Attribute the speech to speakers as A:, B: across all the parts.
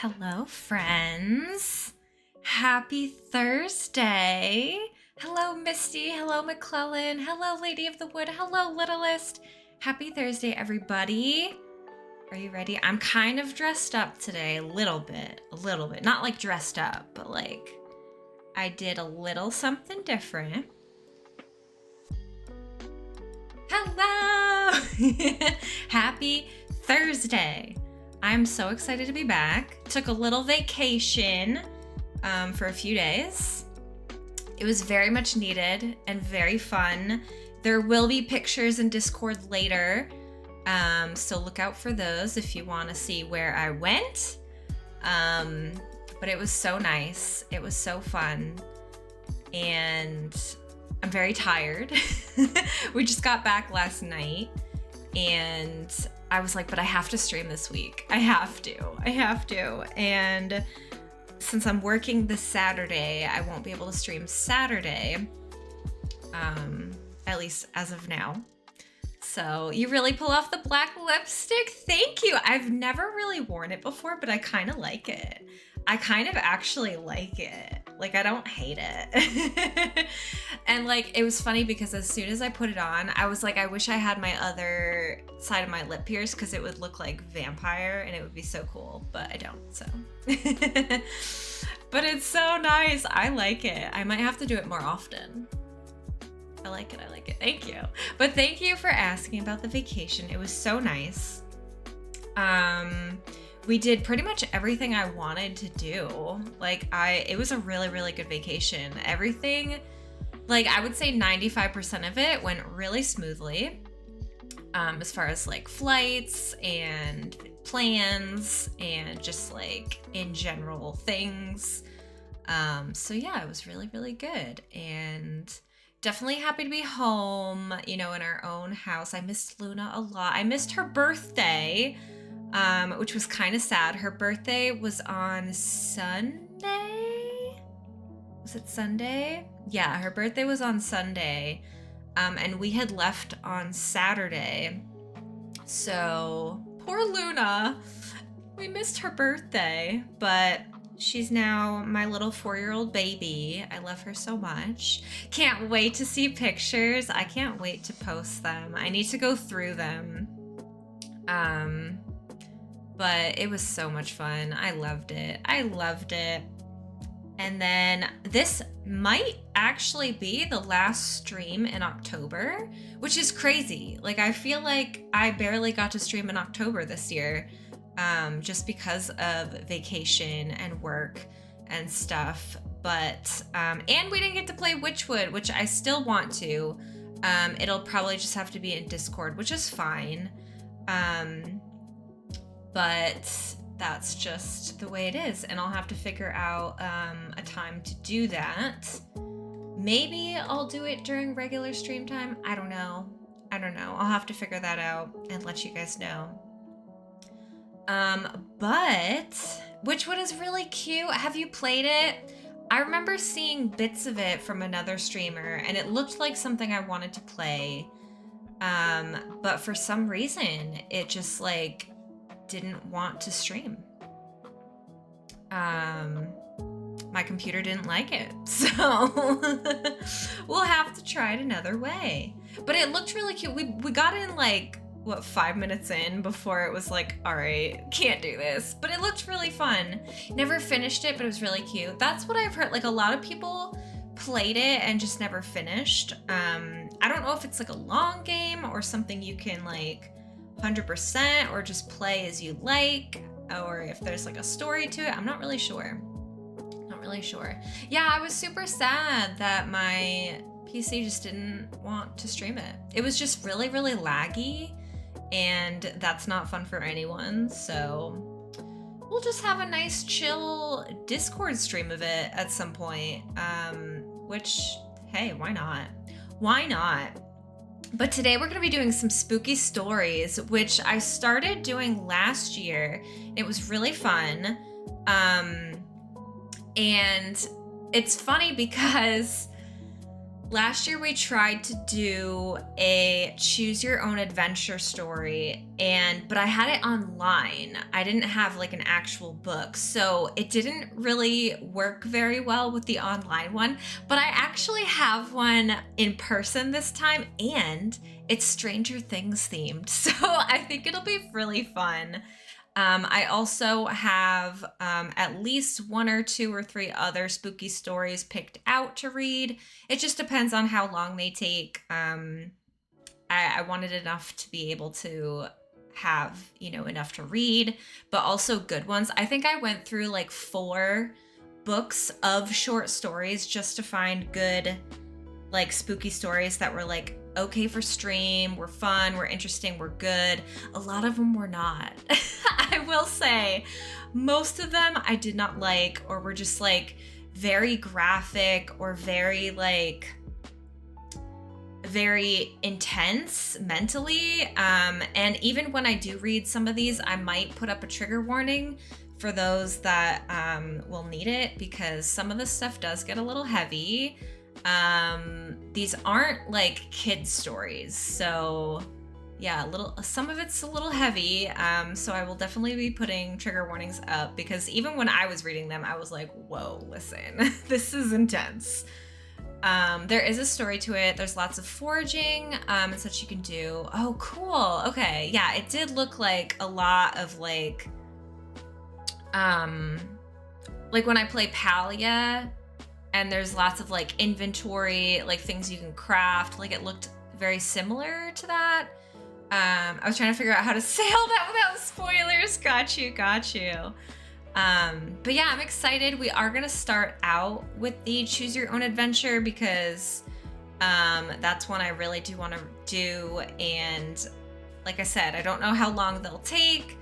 A: Hello, friends. Happy Thursday. Hello, Misty. Hello, McClellan. Hello, Lady of the Wood. Hello, Littlest. Happy Thursday, everybody. Are you ready? I'm kind of dressed up today, a little bit. Not like dressed up, but like I did a little something different. Hello! Happy Thursday. I'm so excited to be back. Took a little vacation for a few days. It was very much needed and very fun. There will be pictures in Discord later, so look out for those if you want to see where I went. But it was so nice. It was so fun. And I'm very tired. We just got back last night and I was like, but I have to stream this week. I have to. And since I'm working this Saturday, I won't be able to stream Saturday, at least as of now. So you really pull off the black lipstick. Thank you. I've never really worn it before, but I kind of like it. I kind of actually like it. Like, I don't hate it. And like, it was funny because as soon as I put it on, I was like, I wish I had my other side of my lip pierced because it would look like vampire and it would be so cool, but I don't, so. But it's so nice. I like it. I might have to do it more often. I like it. Thank you. But thank you for asking about the vacation. It was so nice. We did pretty much everything I wanted to do. Like it was a really, really good vacation. Everything, like I would say 95% of it went really smoothly. As far as like flights and plans and just like in general things. So yeah, it was really, really good. And definitely happy to be home, you know, in our own house. I missed Luna a lot. I missed her birthday, which was kind of sad. Her birthday was on Sunday. Was it Sunday? Yeah, her birthday was on Sunday. And we had left on Saturday. So poor Luna. We missed her birthday, but she's now my little 4-year-old baby. I love her so much. Can't wait to see pictures. I can't wait to post them. I need to go through them. But it was so much fun. I loved it. And then this might actually be the last stream in October, which is crazy. Like, I feel like I barely got to stream in October this year. Just because of vacation and work and stuff, but and we didn't get to play Witchwood, which I still want to. It'll probably just have to be in Discord, which is fine, but that's just the way it is, and I'll have to figure out a time to do that. Maybe I'll do it during regular stream time. I don't know. I'll have to figure that out and let you guys know. But Witchwood is really cute. Have you played it? I remember seeing bits of it from another streamer and it looked like something I wanted to play. But for some reason it just like didn't want to stream. My computer didn't like it, so we'll have to try it another way. But it looked really cute. We got in like 5 minutes in before it was like, all right, can't do this, but it looked really fun. Never finished it, but it was really cute. That's what I've heard. Like, a lot of people played it and just never finished. I don't know if it's like a long game or something you can like 100% or just play as you like, or if there's like a story to it. I'm not really sure. Yeah, I was super sad that my PC just didn't want to stream it. It was just really, really laggy. And that's not fun for anyone, so we'll just have a nice chill Discord stream of it at some point, which, hey, why not? But today we're going to be doing some spooky stories, which I started doing last year. It was really fun, and it's funny because Last year we tried to do a choose your own adventure story but I had it online. I didn't have like an actual book. So it didn't really work very well with the online one, but I actually have one in person this time and it's Stranger Things themed. So I think it'll be really fun. I also have at least one or two or three other spooky stories picked out to read. It just depends on how long they take. I wanted enough to be able to have, enough to read, but also good ones. I think I went through like 4 books of short stories just to find good, like spooky stories that were like okay for stream, were fun, were interesting, were good. A lot of them were not. I will say most of them I did not like, or were just like very graphic or very intense mentally. And even when I do read some of these, I might put up a trigger warning for those that will need it, because some of the stuff does get a little heavy. These aren't like kid stories, so yeah, some of it's a little heavy. So I will definitely be putting trigger warnings up, because even when I was reading them, I was like, whoa, listen, this is intense. There is a story to it. There's lots of foraging and such you can do. Oh, cool. Okay, yeah, it did look like a lot of like when I play Palia, and there's lots of like inventory, like things you can craft. Like it looked very similar to that. I was trying to figure out how to say all that without spoilers. Got you. But yeah, I'm excited. We are gonna start out with the choose your own adventure, because that's one I really do want to do. And like I said, I don't know how long they'll take.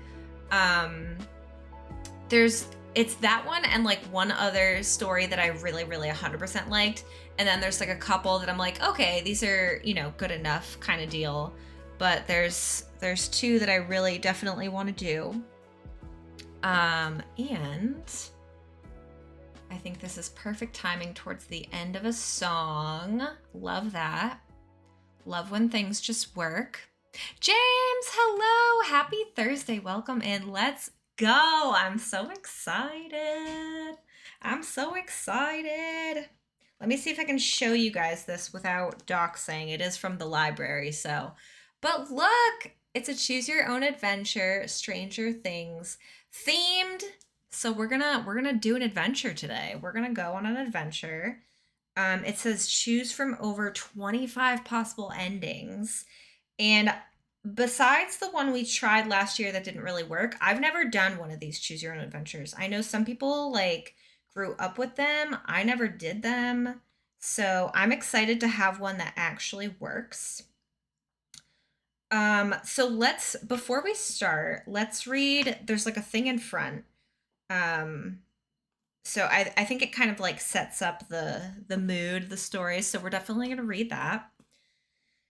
A: It's that one and like one other story that I really 100% liked, and then there's like a couple that I'm like, okay, these are, good enough kind of deal. But there's 2 that I really definitely want to do. And I think this is perfect timing towards the end of a song. Love that. Love when things just work. James, hello. Happy Thursday. Welcome in. Let's go. I'm so excited. Let me see if I can show you guys this without doxing. It is from the library, so. But look, it's a choose your own adventure, Stranger Things themed. So we're gonna do an adventure today. We're gonna go on an adventure. It says choose from over 25 possible endings. And besides the one we tried last year that didn't really work, I've never done one of these choose your own adventures. I know some people like grew up with them. I never did them. So I'm excited to have one that actually works. So before we start, let's read, there's like a thing in front. So I think it kind of like sets up the mood, the story. So we're definitely going to read that.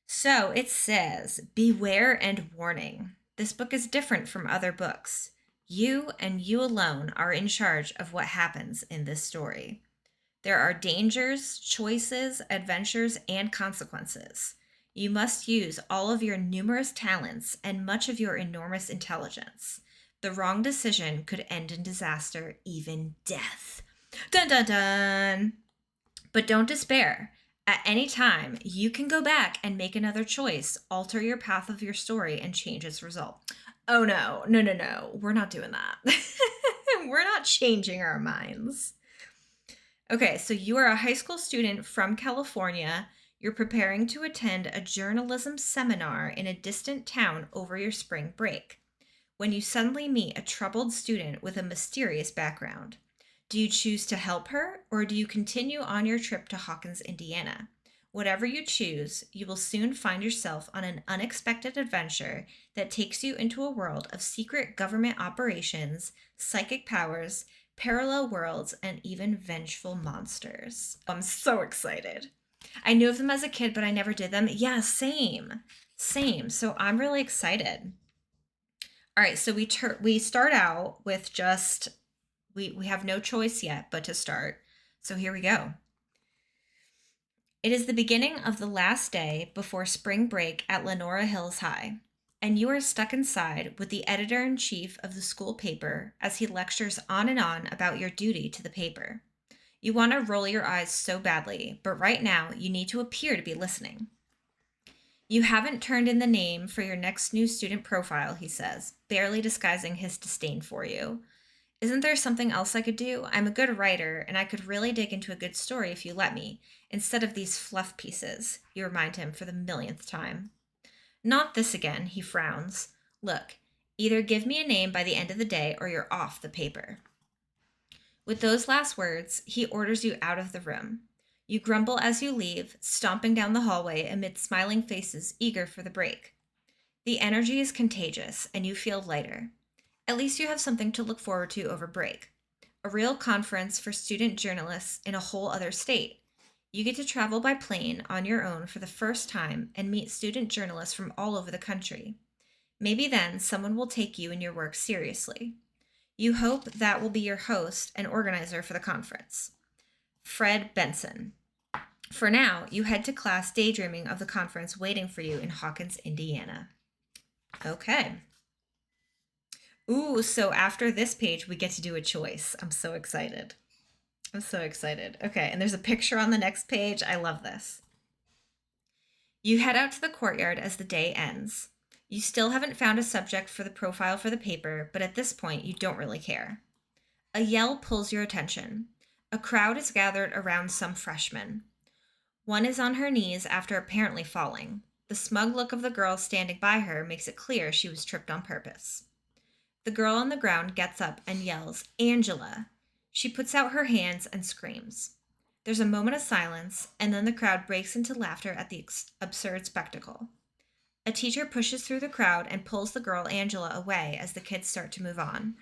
A: So it says, beware and warning. This book is different from other books. You and you alone are in charge of what happens in this story. There are dangers, choices, adventures, and consequences. You must use all of your numerous talents and much of your enormous intelligence. The wrong decision could end in disaster, even death. Dun dun dun! But don't despair. At any time, you can go back and make another choice, alter your path of your story, and change its result. Oh no. We're not doing that. We're not changing our minds. Okay, so you are a high school student from California. You're preparing to attend a journalism seminar in a distant town over your spring break, when you suddenly meet a troubled student with a mysterious background. Do you choose to help her, or do you continue on your trip to Hawkins, Indiana? Whatever you choose, you will soon find yourself on an unexpected adventure that takes you into a world of secret government operations, psychic powers, parallel worlds, and even vengeful monsters. I'm so excited. I knew of them as a kid, but I never did them. Yeah, same. So I'm really excited. All right, so we start out with just, we have no choice yet but to start. So here we go. It is the beginning of the last day before spring break at Lenora Hills High, and you are stuck inside with the editor-in-chief of the school paper as he lectures on and on about your duty to the paper. You want to roll your eyes so badly, but right now you need to appear to be listening. You haven't turned in the name for your next new student profile, he says, barely disguising his disdain for you. Isn't there something else I could do? I'm a good writer, and I could really dig into a good story if you let me, instead of these fluff pieces, you remind him for the millionth time. Not this again, he frowns. Look, either give me a name by the end of the day or you're off the paper. With those last words, he orders you out of the room. You grumble as you leave, stomping down the hallway amid smiling faces eager for the break. The energy is contagious, and you feel lighter. At least you have something to look forward to over break. A real conference for student journalists in a whole other state. You get to travel by plane on your own for the first time and meet student journalists from all over the country. Maybe then someone will take you and your work seriously. You hope that will be your host and organizer for the conference, Fred Benson. For now, you head to class daydreaming of the conference waiting for you in Hawkins, Indiana. Okay. Ooh, so after this page, we get to do a choice. I'm so excited. Okay, and there's a picture on the next page. I love this. You head out to the courtyard as the day ends. You still haven't found a subject for the profile for the paper, but at this point, you don't really care. A yell pulls your attention. A crowd is gathered around some freshmen. One is on her knees after apparently falling. The smug look of the girl standing by her makes it clear she was tripped on purpose. The girl on the ground gets up and yells, "Angela!" She puts out her hands and screams. There's a moment of silence, and then the crowd breaks into laughter at the absurd spectacle. A teacher pushes through the crowd and pulls the girl Angela away as the kids start to move on.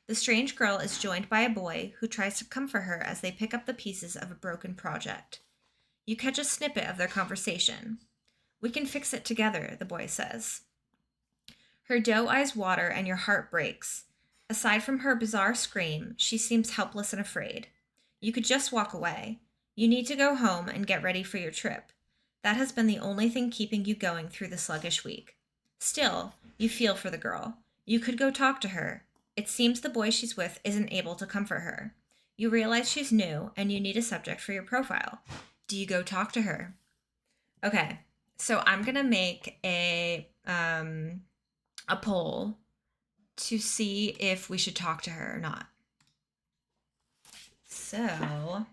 A: The strange girl is joined by a boy who tries to comfort her as they pick up the pieces of a broken project. You catch a snippet of their conversation. "We can fix it together," the boy says. Her doe eyes water and your heart breaks. Aside from her bizarre scream, she seems helpless and afraid. You could just walk away. You need to go home and get ready for your trip. That has been the only thing keeping you going through the sluggish week. Still, you feel for the girl. You could go talk to her. It seems the boy she's with isn't able to comfort her. You realize she's new and you need a subject for your profile. Do you go talk to her? Okay, so I'm going to make a poll to see if we should talk to her or not. So,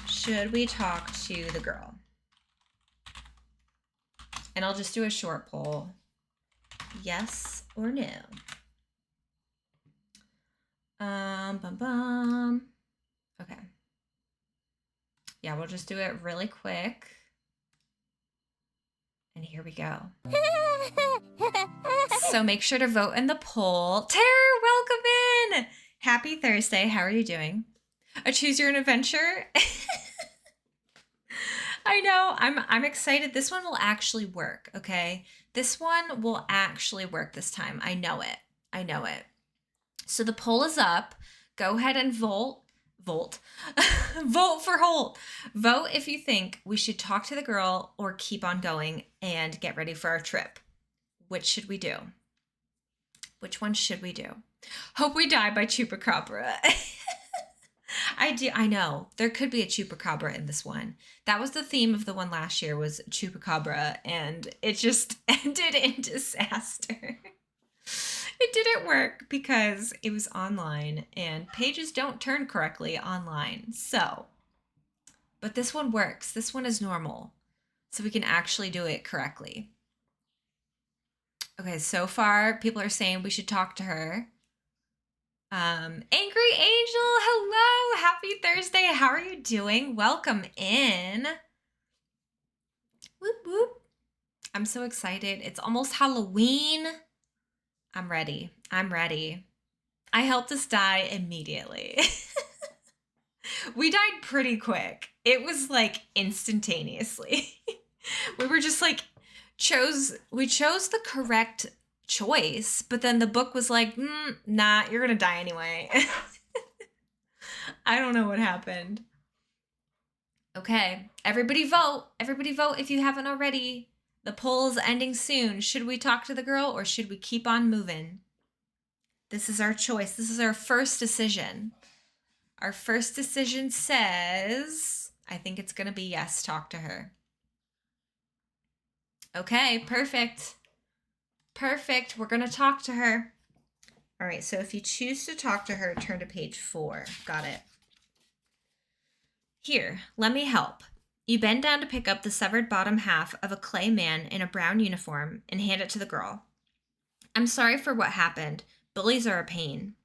A: should we talk to the girl? And I'll just do a short poll. Yes or no? Okay. Yeah, we'll just do it really quick. And here we go. So make sure to vote in the poll. Tahir, welcome in. Happy Thursday. How are you doing? A choose your own adventure. I know. I'm excited. This one will actually work, okay? This one will actually work this time. I know it. So the poll is up. Go ahead and vote. Vote for Holt. Vote if you think we should talk to the girl or keep on going and get ready for our trip. Which should we do? Which one should we do? Hope we die by chupacabra. I know. There could be a chupacabra in this one. That was the theme of the one last year, was chupacabra, and it just ended in disaster. It didn't work because it was online and pages don't turn correctly online. So, but this one works. This one is normal. So we can actually do it correctly. Okay, so far people are saying we should talk to her. Angry Angel, hello. Happy Thursday. How are you doing? Welcome in. Whoop, whoop. I'm so excited. It's almost Halloween. I'm ready. I helped us die immediately. We died pretty quick. It was like instantaneously. We were just like, we chose the correct choice, but then the book was like, nah, you're gonna die anyway. I don't know what happened. Okay, everybody vote. Everybody vote if you haven't already. The poll is ending soon. Should we talk to the girl or should we keep on moving? This is our choice. This is our first decision. Our first decision says, I think it's going to be yes, talk to her. Okay, perfect. Perfect. We're going to talk to her. All right, so if you choose to talk to her, turn to page 4. Got it. Here, let me help. You bend down to pick up the severed bottom half of a clay man in a brown uniform and hand it to the girl. I'm sorry for what happened. Bullies are a pain.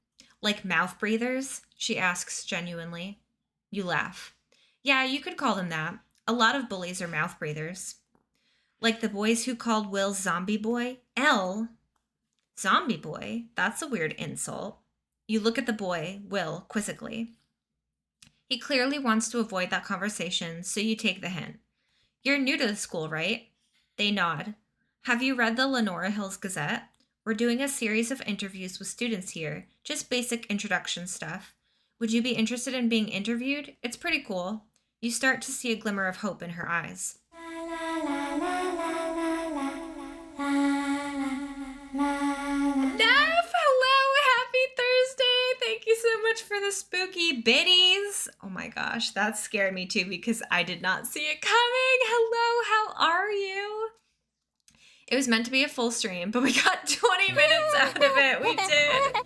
A: Like mouth breathers? She asks genuinely. You laugh. Yeah, you could call them that. A lot of bullies are mouth breathers. Like the boys who called Will Zombie Boy? L. Zombie Boy? That's a weird insult. You look at the boy, Will, quizzically. He clearly wants to avoid that conversation, so you take the hint. You're new to the school, right? They nod. Have you read the Lenora Hills Gazette? We're doing a series of interviews with students here, just basic introduction stuff. Would you be interested in being interviewed? It's pretty cool. You start to see a glimmer of hope in her eyes. Hello, happy Thursday. Thank you so much for the spooky biddies. Oh my gosh, that scared me too because I did not see it coming. Hello, how are you? It was meant to be a full stream, but we got 20 minutes out of it. We did.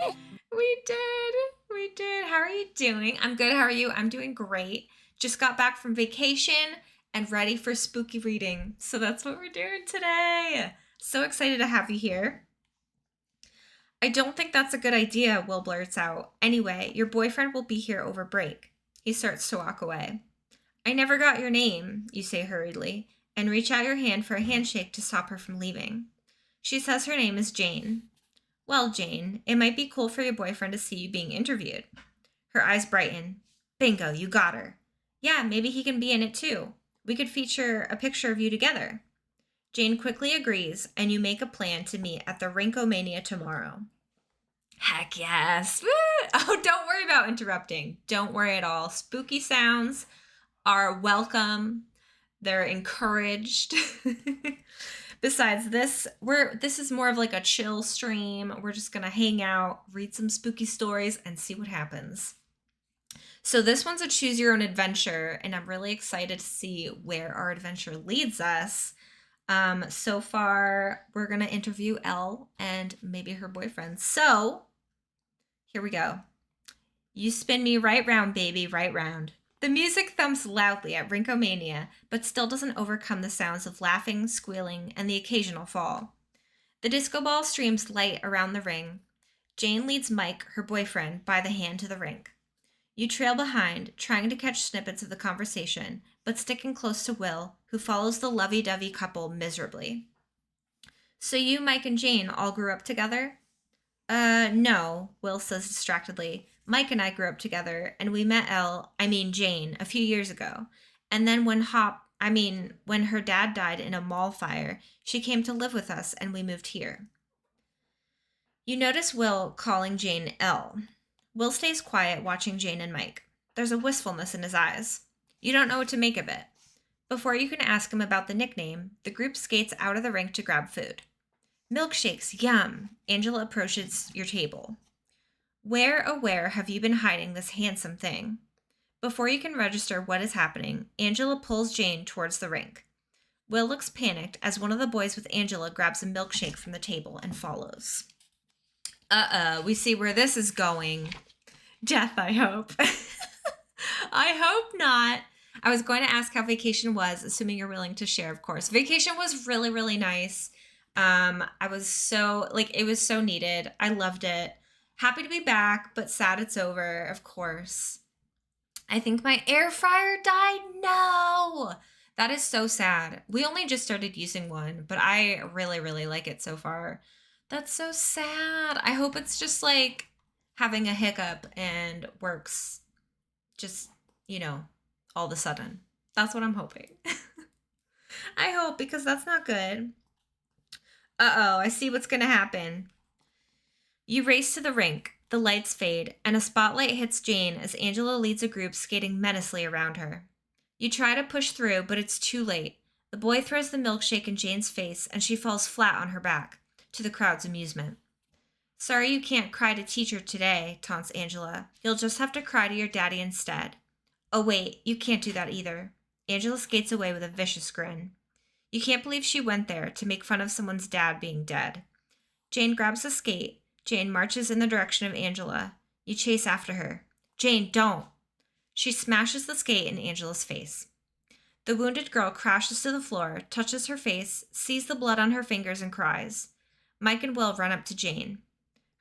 A: We did. How are you doing? I'm good. How are you? I'm doing great. Just got back from vacation and ready for spooky reading. So that's what we're doing today. So excited to have you here. I don't think that's a good idea, Will blurts out. Anyway, your boyfriend will be here over break. He starts to walk away. I never got your name, you say hurriedly, and reach out your hand for a handshake to stop her from leaving. She says her name is Jane. Well, Jane, it might be cool for your boyfriend to see you being interviewed. Her eyes brighten. Bingo, you got her. Yeah, maybe he can be in it too. We could feature a picture of you together. Jane quickly agrees, and you make a plan to meet at the Rinkomania tomorrow. Heck yes. Woo! Oh, don't worry about interrupting. Don't worry at all. Spooky sounds are welcome. They're encouraged. Besides this, this is more of like a chill stream. We're just going to hang out, read some spooky stories, and see what happens. So this one's a choose your own adventure, and I'm really excited to see where our adventure leads us. So far, we're going to interview Elle and maybe her boyfriend. So here we go. You spin me right round, baby, right round. The music thumps loudly at Rinkomania, but still doesn't overcome the sounds of laughing, squealing, and the occasional fall. The disco ball streams light around the ring. Jane leads Mike, her boyfriend, by the hand to the rink. You trail behind, trying to catch snippets of the conversation, but sticking close to Will, who follows the lovey-dovey couple miserably. So you, Mike, and Jane all grew up together? No, Will says distractedly. Mike and I grew up together, and we met Jane, a few years ago. And then when her dad died in a mall fire, she came to live with us, and we moved here. You notice Will calling Jane Elle. Will stays quiet, watching Jane and Mike. There's a wistfulness in his eyes. You don't know what to make of it. Before you can ask him about the nickname, the group skates out of the rink to grab food. Milkshakes, yum! Angela approaches your table. Where, oh where, have you been hiding this handsome thing? Before you can register what is happening, Angela pulls Jane towards the rink. Will looks panicked as one of the boys with Angela grabs a milkshake from the table and follows. We see where this is going. Death, I hope. I hope not. I was going to ask how vacation was, assuming you're willing to share, of course. Vacation was really, really nice. It was so needed. I loved it. Happy to be back, but sad it's over, of course. I think my air fryer died. No! That is so sad. We only just started using one, but I really, really like it so far. That's so sad. I hope it's just like having a hiccup and works just, all of a sudden. That's what I'm hoping. I hope, because that's not good. I see what's going to happen. You race to the rink. The lights fade, and a spotlight hits Jane as Angela leads a group skating menacingly around her. You try to push through, but it's too late. The boy throws the milkshake in Jane's face, and she falls flat on her back, to the crowd's amusement. Sorry you can't cry to teacher today, taunts Angela. You'll just have to cry to your daddy instead. Oh, wait, you can't do that either. Angela skates away with a vicious grin. You can't believe she went there to make fun of someone's dad being dead. Jane grabs a skate. Jane marches in the direction of Angela. You chase after her. Jane, don't. She smashes the skate in Angela's face. The wounded girl crashes to the floor, touches her face, sees the blood on her fingers, and cries. Mike and Will run up to Jane.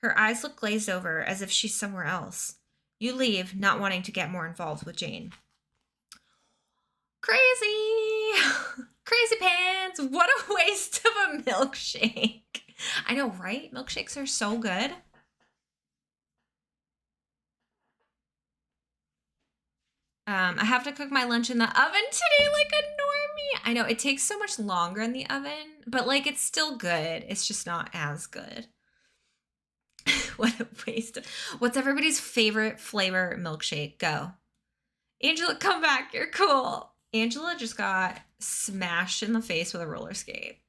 A: Her eyes look glazed over as if she's somewhere else. You leave, not wanting to get more involved with Jane. Crazy! Crazy pants! What a waste of a milkshake! I know, right? Milkshakes are so good. I have to cook my lunch in the oven today like a normie. I know, it takes so much longer in the oven, but like it's still good. It's just not as good. What a waste. What's everybody's favorite flavor milkshake? Go. Angela, come back. You're cool. Angela just got smashed in the face with a roller skate.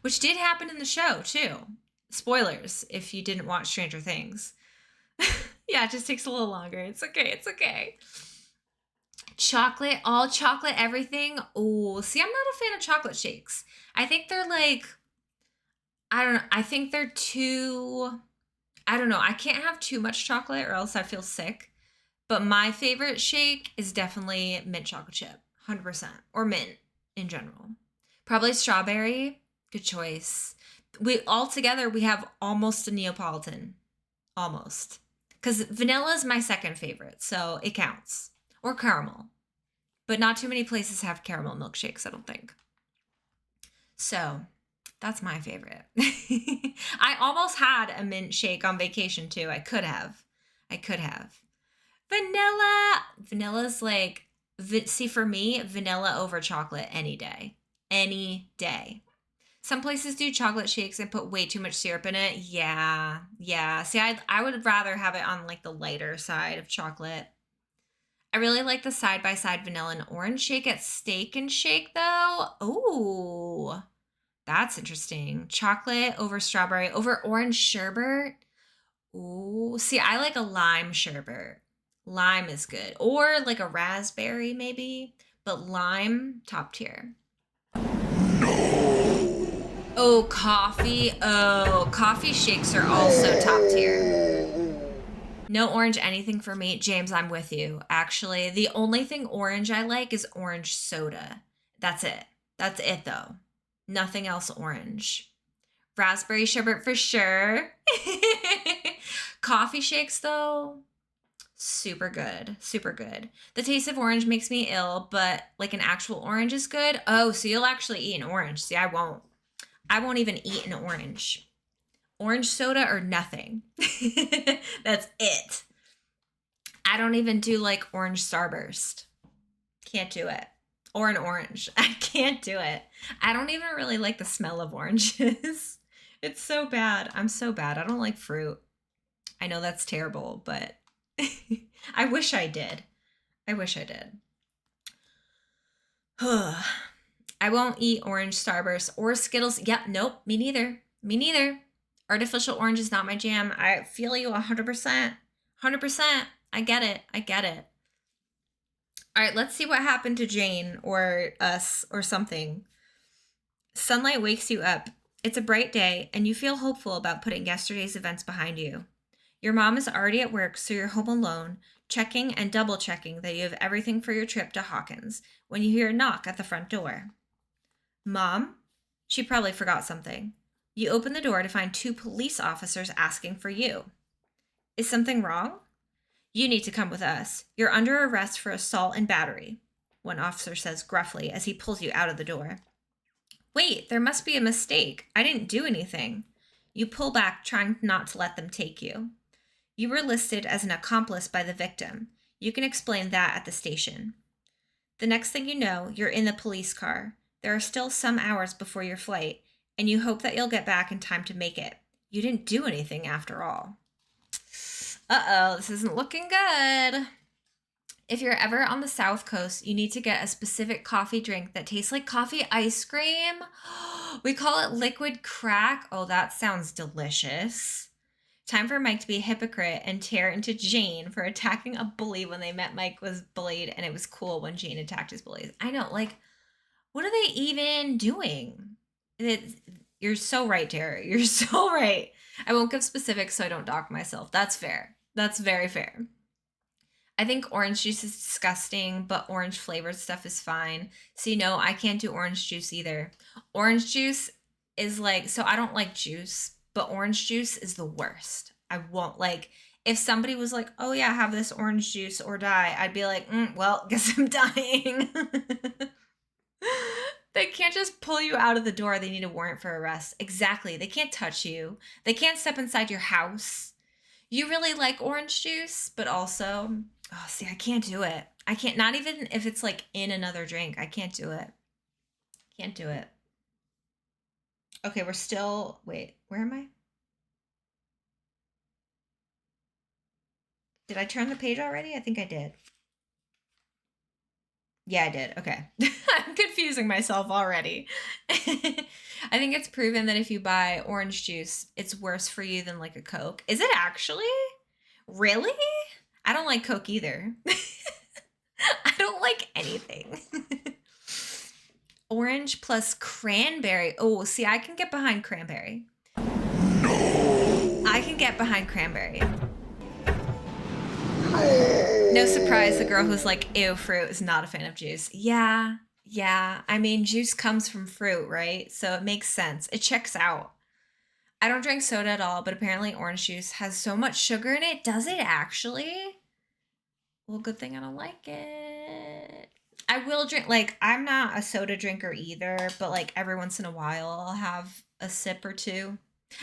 A: Which did happen in the show, too. Spoilers, if you didn't watch Stranger Things. Yeah, it just takes a little longer. It's okay. It's okay. Chocolate, all chocolate, everything. Oh, see, I'm not a fan of chocolate shakes. I think they're like, I don't know. I think they're too, I don't know. I can't have too much chocolate or else I feel sick. But my favorite shake is definitely mint chocolate chip, 100%. Or mint in general. Probably strawberry. Good choice. We have almost a Neapolitan. Almost. Because vanilla is my second favorite, so it counts. Or caramel. But not too many places have caramel milkshakes, I don't think. So, that's my favorite. I almost had a mint shake on vacation, too. I could have. Vanilla. Vanilla's like, see, for me, vanilla over chocolate any day. Any day. Some places do chocolate shakes and put way too much syrup in it. Yeah. See, I would rather have it on like the lighter side of chocolate. I really like the side-by-side vanilla and orange shake at Steak and Shake, though. Ooh, that's interesting. Chocolate over strawberry over orange sherbet. Ooh, see, I like a lime sherbet. Lime is good. Or like a raspberry, maybe. But lime, top tier. Oh, coffee. Oh, coffee shakes are also top tier. No orange anything for me. James, I'm with you. Actually, the only thing orange I like is orange soda. That's it. That's it, though. Nothing else orange. Raspberry sherbet for sure. Coffee shakes, though, super good. Super good. The taste of orange makes me ill, but like an actual orange is good. Oh, so you'll actually eat an orange. See, I won't. I won't even eat an orange. Orange soda or nothing. That's it. I don't even do like orange starburst. Can't do it. Or an orange. I can't do it. I don't even really like the smell of oranges. It's so bad. I'm so bad. I don't like fruit. I know that's terrible, but I wish I did. I won't eat orange starburst or Skittles. Yep, nope, me neither. Artificial orange is not my jam. I feel you 100%. 100%. I get it. All right, let's see what happened to Jane or us or something. Sunlight wakes you up. It's a bright day, and you feel hopeful about putting yesterday's events behind you. Your mom is already at work, so you're home alone, checking and double-checking that you have everything for your trip to Hawkins when you hear a knock at the front door. Mom? She probably forgot something. You open the door to find 2 police officers asking for you. Is something wrong? You need to come with us. You're under arrest for assault and battery, one officer says gruffly as he pulls you out of the door. Wait, there must be a mistake. I didn't do anything. You pull back, trying not to let them take you. You were listed as an accomplice by the victim. You can explain that at the station. The next thing you know, you're in the police car. There are still some hours before your flight, and you hope that you'll get back in time to make it. You didn't do anything after all. Uh-oh, this isn't looking good. If you're ever on the South Coast, you need to get a specific coffee drink that tastes like coffee ice cream. We call it liquid crack. Oh, that sounds delicious. Time for Mike to be a hypocrite and tear into Jane for attacking a bully when they met. Mike was bullied, and it was cool when Jane attacked his bullies. I know, like, what are they even doing? You're so right, Tahir. You're so right. I won't give specifics so I don't dock myself. That's fair. That's very fair. I think orange juice is disgusting, but orange flavored stuff is fine. See, no, I can't do orange juice either. Orange juice is like, so I don't like juice, but orange juice is the worst. I won't like, if somebody was like, oh yeah, have this orange juice or die, I'd be like, well, guess I'm dying. They can't just pull you out of the door. They need a warrant for arrest. Exactly. They can't touch you. They can't step inside your house. You really like orange juice, but also, oh, see, I can't do it. I can't, not even if it's like in another drink. I can't do it. Can't do it. Okay, we're still, wait, where am I? Did I turn the page already? I think I did. Yeah, I did. Okay. I'm confusing myself already. I think it's proven that if you buy orange juice, it's worse for you than like a Coke. Is it actually? Really? I don't like Coke either. I don't like anything. Orange plus cranberry. Oh, see, I can get behind cranberry. No. I can get behind cranberry. No surprise, the girl who's like, ew, fruit is not a fan of juice. Yeah. I mean, juice comes from fruit, right? So it makes sense. It checks out. I don't drink soda at all, but apparently orange juice has so much sugar in it. Does it actually? Well, good thing I don't like it. I will drink, like, I'm not a soda drinker either, but like every once in a while I'll have a sip or two.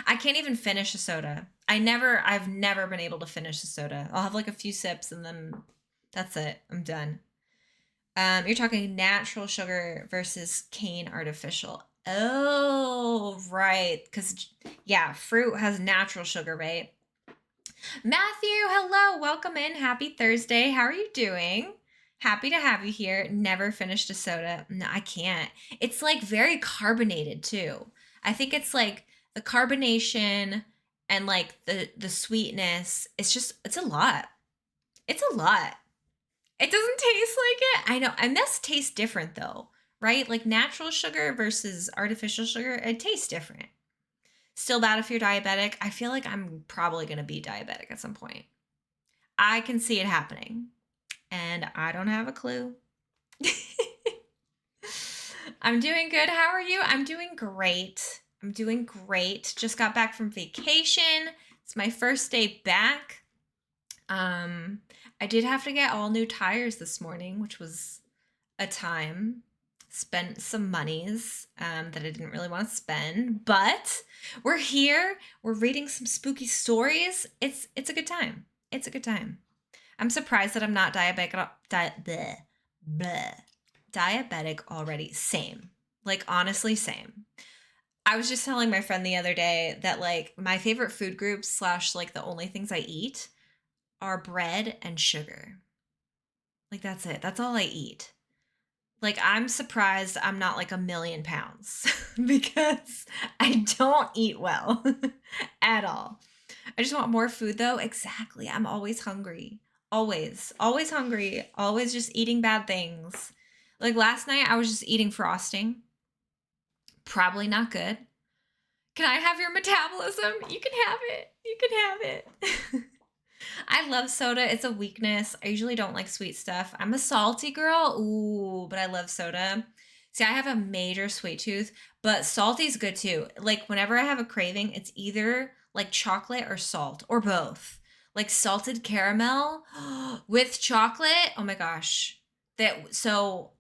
A: I can't even finish a soda. I've never been able to finish a soda. I'll have like a few sips and then that's it. I'm done. You're talking natural sugar versus cane artificial. Oh, right. Because, yeah, fruit has natural sugar, right? Matthew, hello. Welcome in. Happy Thursday. How are you doing? Happy to have you here. Never finished a soda. No, I can't. It's like very carbonated too. I think it's like the carbonation and like the sweetness. It's a lot. It's a lot. It doesn't taste like it. I know. And this tastes different though, right? Like natural sugar versus artificial sugar, it tastes different. Still bad if you're diabetic. I feel like I'm probably going to be diabetic at some point. I can see it happening. And I don't have a clue. I'm doing good. How are you? I'm doing great. Just got back from vacation. It's my first day back. I did have to get all new tires this morning, which was a time. Spent some monies that I didn't really want to spend, but we're here. We're reading some spooky stories. It's a good time. It's a good time. I'm surprised that I'm not diabetic. Diabetic already. Same. Like honestly, same. I was just telling my friend the other day that like my favorite food groups / like the only things I eat are bread and sugar. Like that's it. That's all I eat. Like I'm surprised I'm not like 1,000,000 pounds because I don't eat well at all. I just want more food though. Exactly. I'm always hungry. Always hungry. Always just eating bad things. Like last night I was just eating frosting. Probably not good. Can I have your metabolism? You can have it. You can have it. I love soda. It's a weakness. I usually don't like sweet stuff. I'm a salty girl. Ooh, but I love soda. See, I have a major sweet tooth, but salty's good too. Like whenever I have a craving, it's either like chocolate or salt or both. Like salted caramel with chocolate. Oh my gosh. So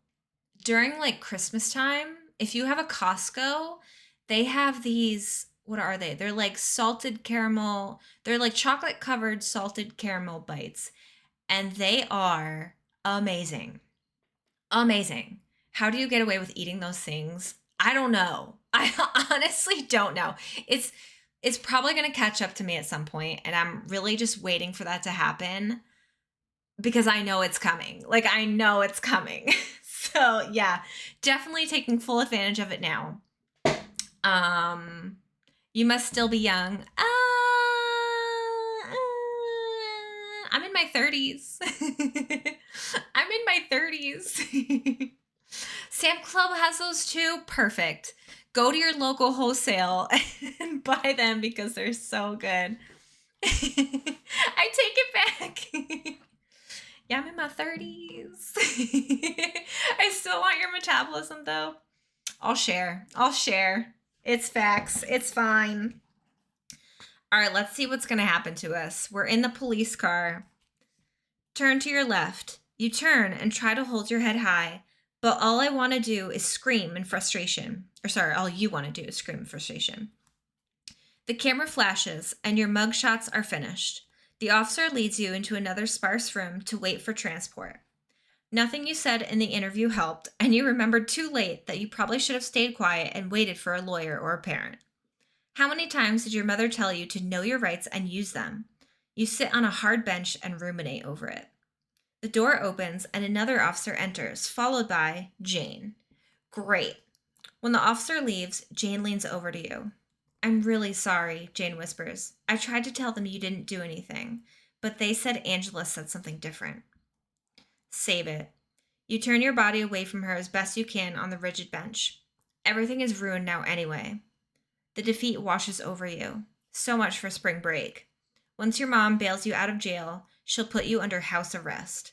A: during like Christmas time, if you have a Costco, they have these, what are they? They're like salted caramel. They're like chocolate covered salted caramel bites. And they are amazing. Amazing. How do you get away with eating those things? I don't know. I honestly don't know. It's probably going to catch up to me at some point, and I'm really just waiting for that to happen. because I know it's coming. Like, I know it's coming. So yeah, definitely taking full advantage of it now. You must still be young. I'm in my 30s. I'm in my 30s. Sam Club has those too. Perfect. Go to your local wholesale and buy them because they're so good. I take it back. Yeah, I'm in my 30s. I still want your metabolism though. I'll share. It's facts. It's fine. All right, let's see what's going to happen to us. We're in the police car. Turn to your left. You turn and try to hold your head high, but all I want to do is scream in frustration. All you want to do is scream in frustration. The camera flashes and your mug shots are finished. The officer leads you into another sparse room to wait for transport. Nothing you said in the interview helped, and you remembered too late that you probably should have stayed quiet and waited for a lawyer or a parent. How many times did your mother tell you to know your rights and use them? You sit on a hard bench and ruminate over it. The door opens and another officer enters, followed by Jane. Great. When the officer leaves, Jane leans over to you. I'm really sorry, Jane whispers. I tried to tell them you didn't do anything, but they said Angela said something different. Save it. You turn your body away from her as best you can on the rigid bench. Everything is ruined now anyway. The defeat washes over you. So much for spring break. Once your mom bails you out of jail, she'll put you under house arrest.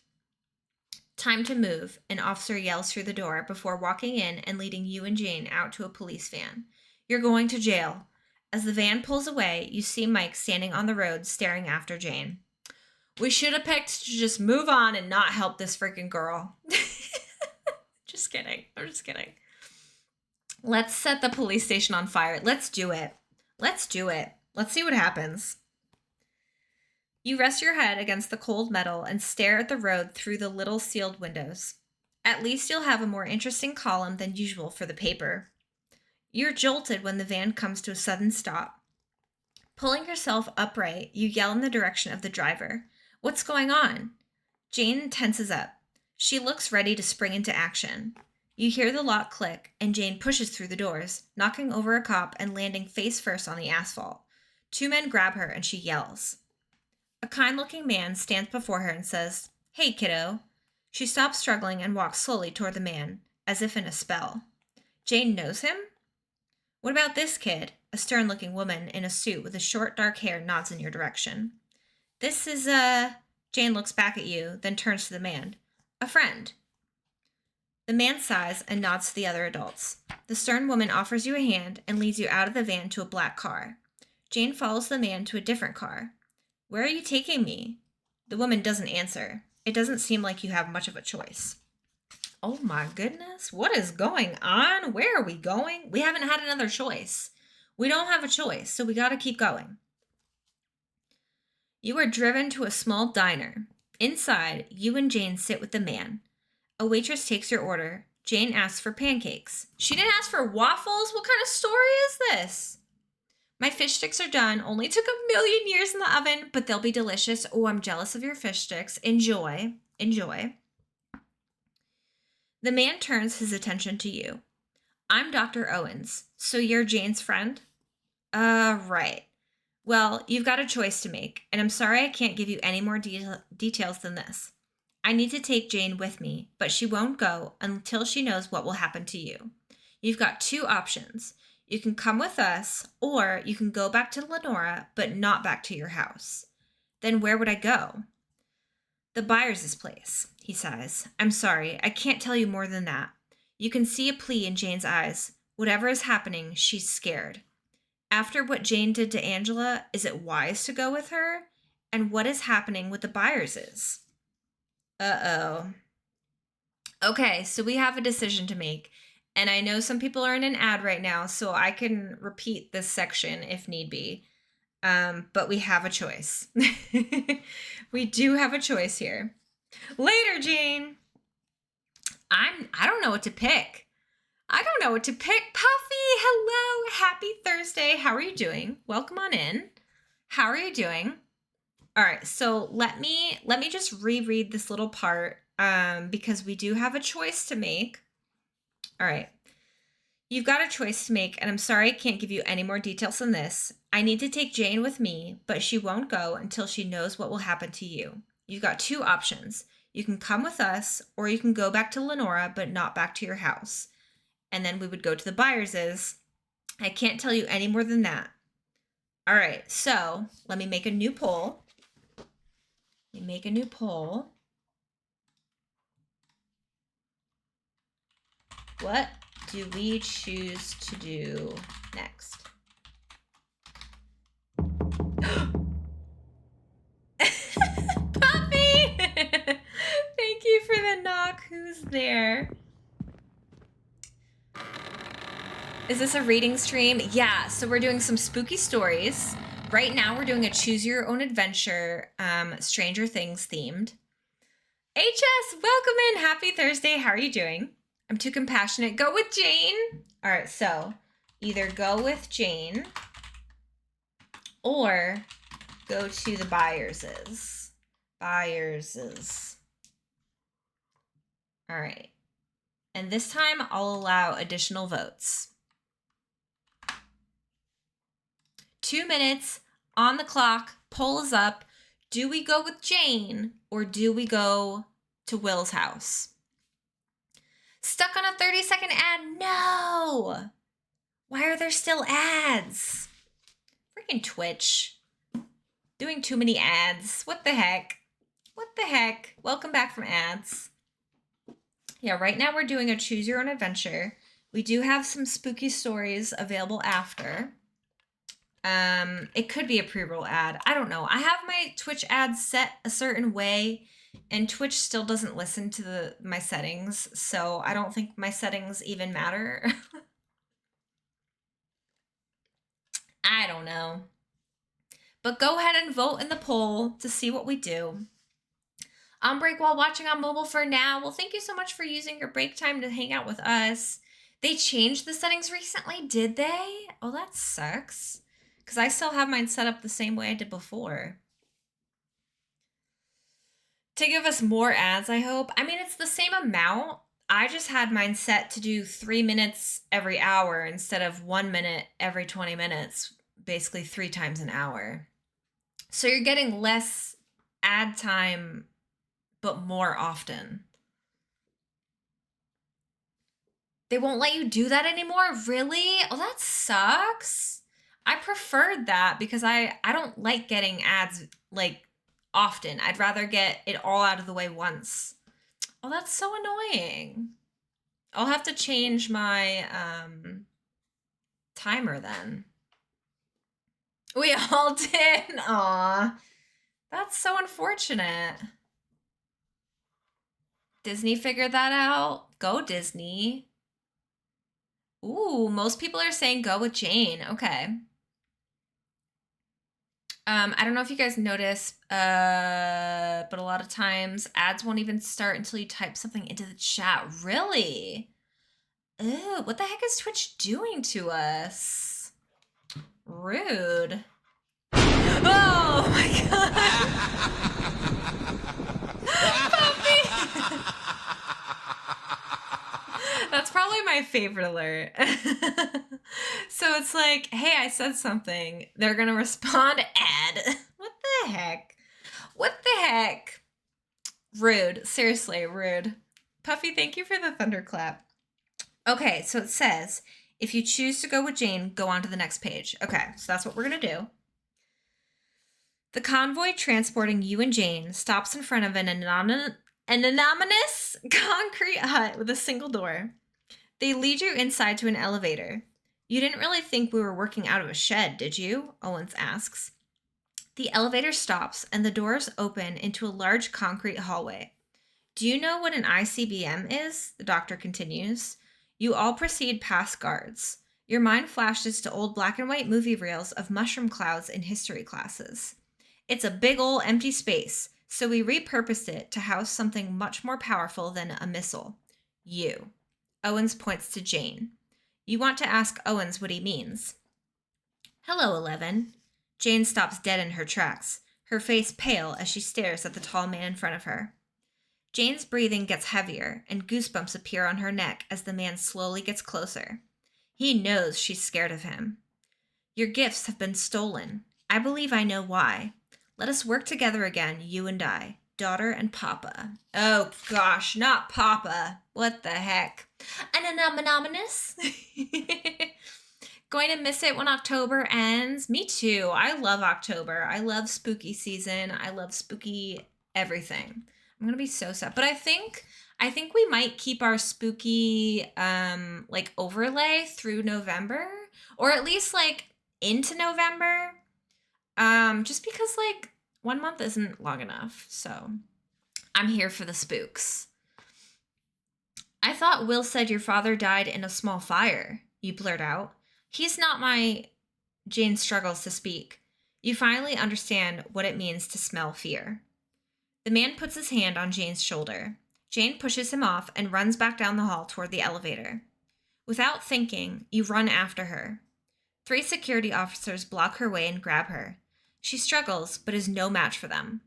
A: Time to move, an officer yells through the door before walking in and leading you and Jane out to a police van. You're going to jail. As the van pulls away, you see Mike standing on the road staring after Jane. We should have picked to just move on and not help this freaking girl. Just kidding. I'm just kidding. Let's set the police station on fire. Let's do it. Let's see what happens. You rest your head against the cold metal and stare at the road through the little sealed windows. At least you'll have a more interesting column than usual for the paper. You're jolted when the van comes to a sudden stop. Pulling yourself upright, you yell in the direction of the driver. What's going on? Jane tenses up. She looks ready to spring into action. You hear the lock click, and Jane pushes through the doors, knocking over a cop and landing face first on the asphalt. 2 men grab her, and she yells. A kind-looking man stands before her and says, Hey, kiddo. She stops struggling and walks slowly toward the man, as if in a spell. Jane knows him? What about this kid? A stern-looking woman in a suit with a short, dark hair nods in your direction. This is, Jane looks back at you, then turns to the man. A friend. The man sighs and nods to the other adults. The stern woman offers you a hand and leads you out of the van to a black car. Jane follows the man to a different car. Where are you taking me? The woman doesn't answer. It doesn't seem like you have much of a choice. Oh my goodness, what is going on? Where are we going? We haven't had another choice. We don't have a choice, so we gotta keep going. You are driven to a small diner. Inside, you and Jane sit with the man. A waitress takes your order. Jane asks for pancakes. She didn't ask for waffles? What kind of story is this? My fish sticks are done. Only took 1,000,000 years in the oven, but they'll be delicious. Oh, I'm jealous of your fish sticks. Enjoy. The man turns his attention to you. I'm Dr. Owens, so you're Jane's friend? Right. Well, you've got a choice to make, and I'm sorry I can't give you any more details than this. I need to take Jane with me, but she won't go until she knows what will happen to you. You've got 2 options. You can come with us, or you can go back to Lenora, but not back to your house. Then where would I go? The Byers' place, he sighs. I'm sorry, I can't tell you more than that. You can see a plea in Jane's eyes. Whatever is happening, she's scared. After what Jane did to Angela, is it wise to go with her? And what is happening with the Byerses? Uh-oh. Okay, so we have a decision to make. And I know some people are in an ad right now, so I can repeat this section if need be. But we have a choice. We do have a choice here. Later, Jane. I don't know what to pick. Puffy, hello. Happy Thursday. How are you doing? Welcome on in. How are you doing? All right, so let me just reread this little part because we do have a choice to make. All right. You've got a choice to make, and I'm sorry I can't give you any more details than this. I need to take Jane with me, but she won't go until she knows what will happen to you. You've got two options. You can come with us, or you can go back to Lenora, but not back to your house. And then we would go to the Byerses. I can't tell you any more than that. All right, so let me make a new poll. What do we choose to do next? Puppy! Thank you for the knock. Who's there? Is this a reading stream? Yeah, so we're doing some spooky stories. Right now we're doing a choose your own adventure, Stranger Things themed. HS, welcome in. Happy Thursday. How are you doing? I'm too compassionate. Go with Jane. All right, so either go with Jane or go to the Byerses. All right. And this time I'll allow additional votes. 2 minutes on the clock. Poll is up. Do we go with Jane or do we go to Will's house? Stuck on a 30-second ad? No! Why are there still ads? Freaking Twitch. Doing too many ads. What the heck? Welcome back from ads. Yeah, right now we're doing a choose your own adventure. We do have some spooky stories available after. It could be a pre-roll ad. I don't know. I have my Twitch ads set a certain way, and Twitch still doesn't listen to my settings, so I don't think my settings even matter. I don't know. But go ahead and vote in the poll to see what we do. On break while watching on mobile for now. Well, thank you so much for using your break time to hang out with us. They changed the settings recently, did they? Oh, that sucks. Because I still have mine set up the same way I did before. To give us more ads, I hope. I mean, it's the same amount. I just had mine set to do 3 minutes every hour instead of 1 minute every 20 minutes, basically 3 times an hour. So you're getting less ad time, but more often. They won't let you do that anymore? Really? Oh, that sucks. I preferred that because I don't like getting ads like often. I'd rather get it all out of the way once. Oh, that's so annoying. I'll have to change my timer then. We all did. Aw. That's so unfortunate. Disney figured that out. Go Disney. Ooh, most people are saying go with Jane. Okay. I don't know if you guys notice, but a lot of times ads won't even start until you type something into the chat. Really? Ew, what the heck is Twitch doing to us? Rude. Oh my god. Puppy. That's probably my favorite alert. So it's like, hey, I said something. They're going to respond ad. What the heck? What the heck? Rude. Seriously, rude. Puffy, thank you for the thunderclap. Okay, so it says, if you choose to go with Jane, go on to the next page. Okay, so that's what we're going to do. The convoy transporting you and Jane stops in front of an anonymous concrete hut with a single door. They lead you inside to an elevator. You didn't really think we were working out of a shed, did you? Owens asks. The elevator stops and the doors open into a large concrete hallway. Do you know what an ICBM is? The doctor continues. You all proceed past guards. Your mind flashes to old black and white movie reels of mushroom clouds in history classes. It's a big ol' empty space, so we repurposed it to house something much more powerful than a missile. You. Owens points to Jane. You want to ask Owens what he means. Hello, 11. Jane stops dead in her tracks. her face pale as she stares at the tall man in front of her. Jane's breathing gets heavier, and goosebumps appear on her neck as the man slowly gets closer. He knows she's scared of him. Your gifts have been stolen. I believe I know why. Let us work together again, you and I, daughter and papa. Oh gosh, not papa. What the heck? Anonymous? Going to miss it when October ends? Me too. I love October. I love spooky season. I love spooky everything. I'm gonna be so sad. But I think we might keep our spooky like overlay through November. Or at least like into November. Just because like 1 month isn't long enough. So I'm here for the spooks. I thought Will said your father died in a small fire, you blurt out. He's not my... Jane struggles to speak. You finally understand what it means to smell fear. The man puts his hand on Jane's shoulder. Jane pushes him off and runs back down the hall toward the elevator. Without thinking, you run after her. 3 security officers block her way and grab her. She struggles, but is no match for them.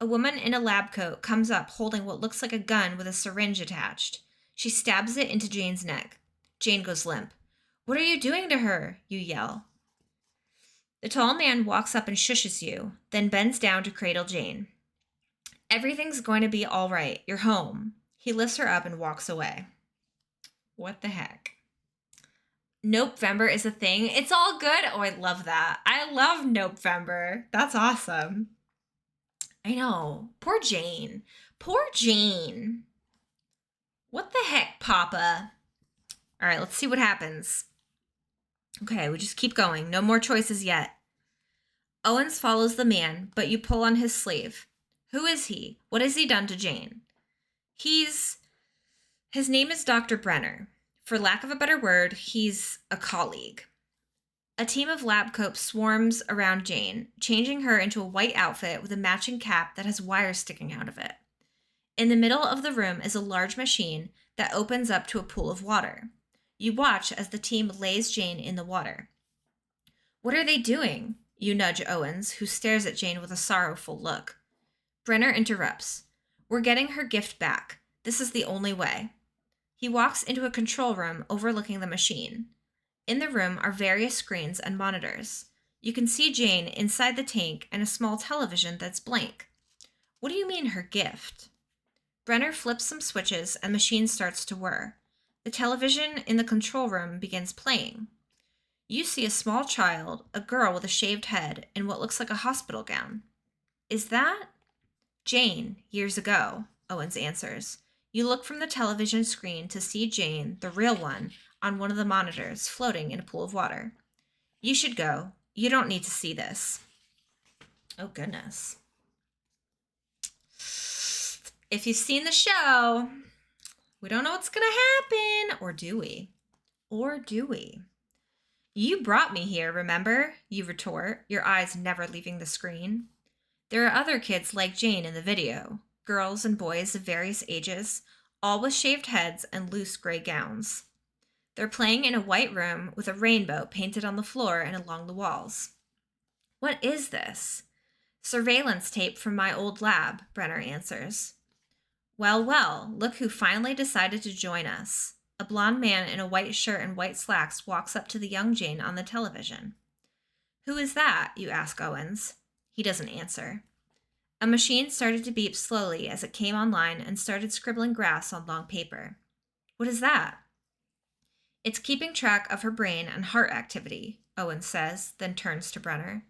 A: A woman in a lab coat comes up holding what looks like a gun with a syringe attached. She stabs it into Jane's neck. Jane goes limp. What are you doing to her? You yell. The tall man walks up and shushes you, then bends down to cradle Jane. Everything's going to be all right. You're home. He lifts her up and walks away. What the heck? Nopevember is a thing. It's all good. Oh, I love that. I love Nopevember. That's awesome. I know. Poor Jane. Poor Jane. What the heck, Papa? All right, let's see what happens. Okay, we just keep going. No more choices yet. Owens follows the man, but you pull on his sleeve. Who is he? What has he done to Jane? His name is Dr. Brenner. For lack of a better word, he's a colleague. A team of lab coats swarms around Jane, changing her into a white outfit with a matching cap that has wires sticking out of it. In the middle of the room is a large machine that opens up to a pool of water. You watch as the team lays Jane in the water. What are they doing? You nudge Owens, who stares at Jane with a sorrowful look. Brenner interrupts. We're getting her gift back. This is the only way. He walks into a control room overlooking the machine. In the room are various screens and monitors. You can see Jane inside the tank and a small television that's blank. What do you mean, her gift? Brenner flips some switches and the machine starts to whir. The television in the control room begins playing. You see a small child, a girl with a shaved head, in what looks like a hospital gown. Is that? Jane, years ago, Owens answers. You look from the television screen to see Jane, the real one, on one of the monitors, floating in a pool of water. You should go. You don't need to see this. Oh, goodness. If you've seen the show, we don't know what's going to happen. Or do we? Or do we? You brought me here, remember? You retort, your eyes never leaving the screen. There are other kids like Jane in the video, girls and boys of various ages, all with shaved heads and loose gray gowns. They're playing in a white room with a rainbow painted on the floor and along the walls. What is this? Surveillance tape from my old lab, Brenner answers. Well, well, look who finally decided to join us. A blonde man in a white shirt and white slacks walks up to the young Jane on the television. Who is that? You ask Owens. He doesn't answer. A machine started to beep slowly as it came online and started scribbling graphs on long paper. What is that? It's keeping track of her brain and heart activity, Owens says, then turns to Brenner.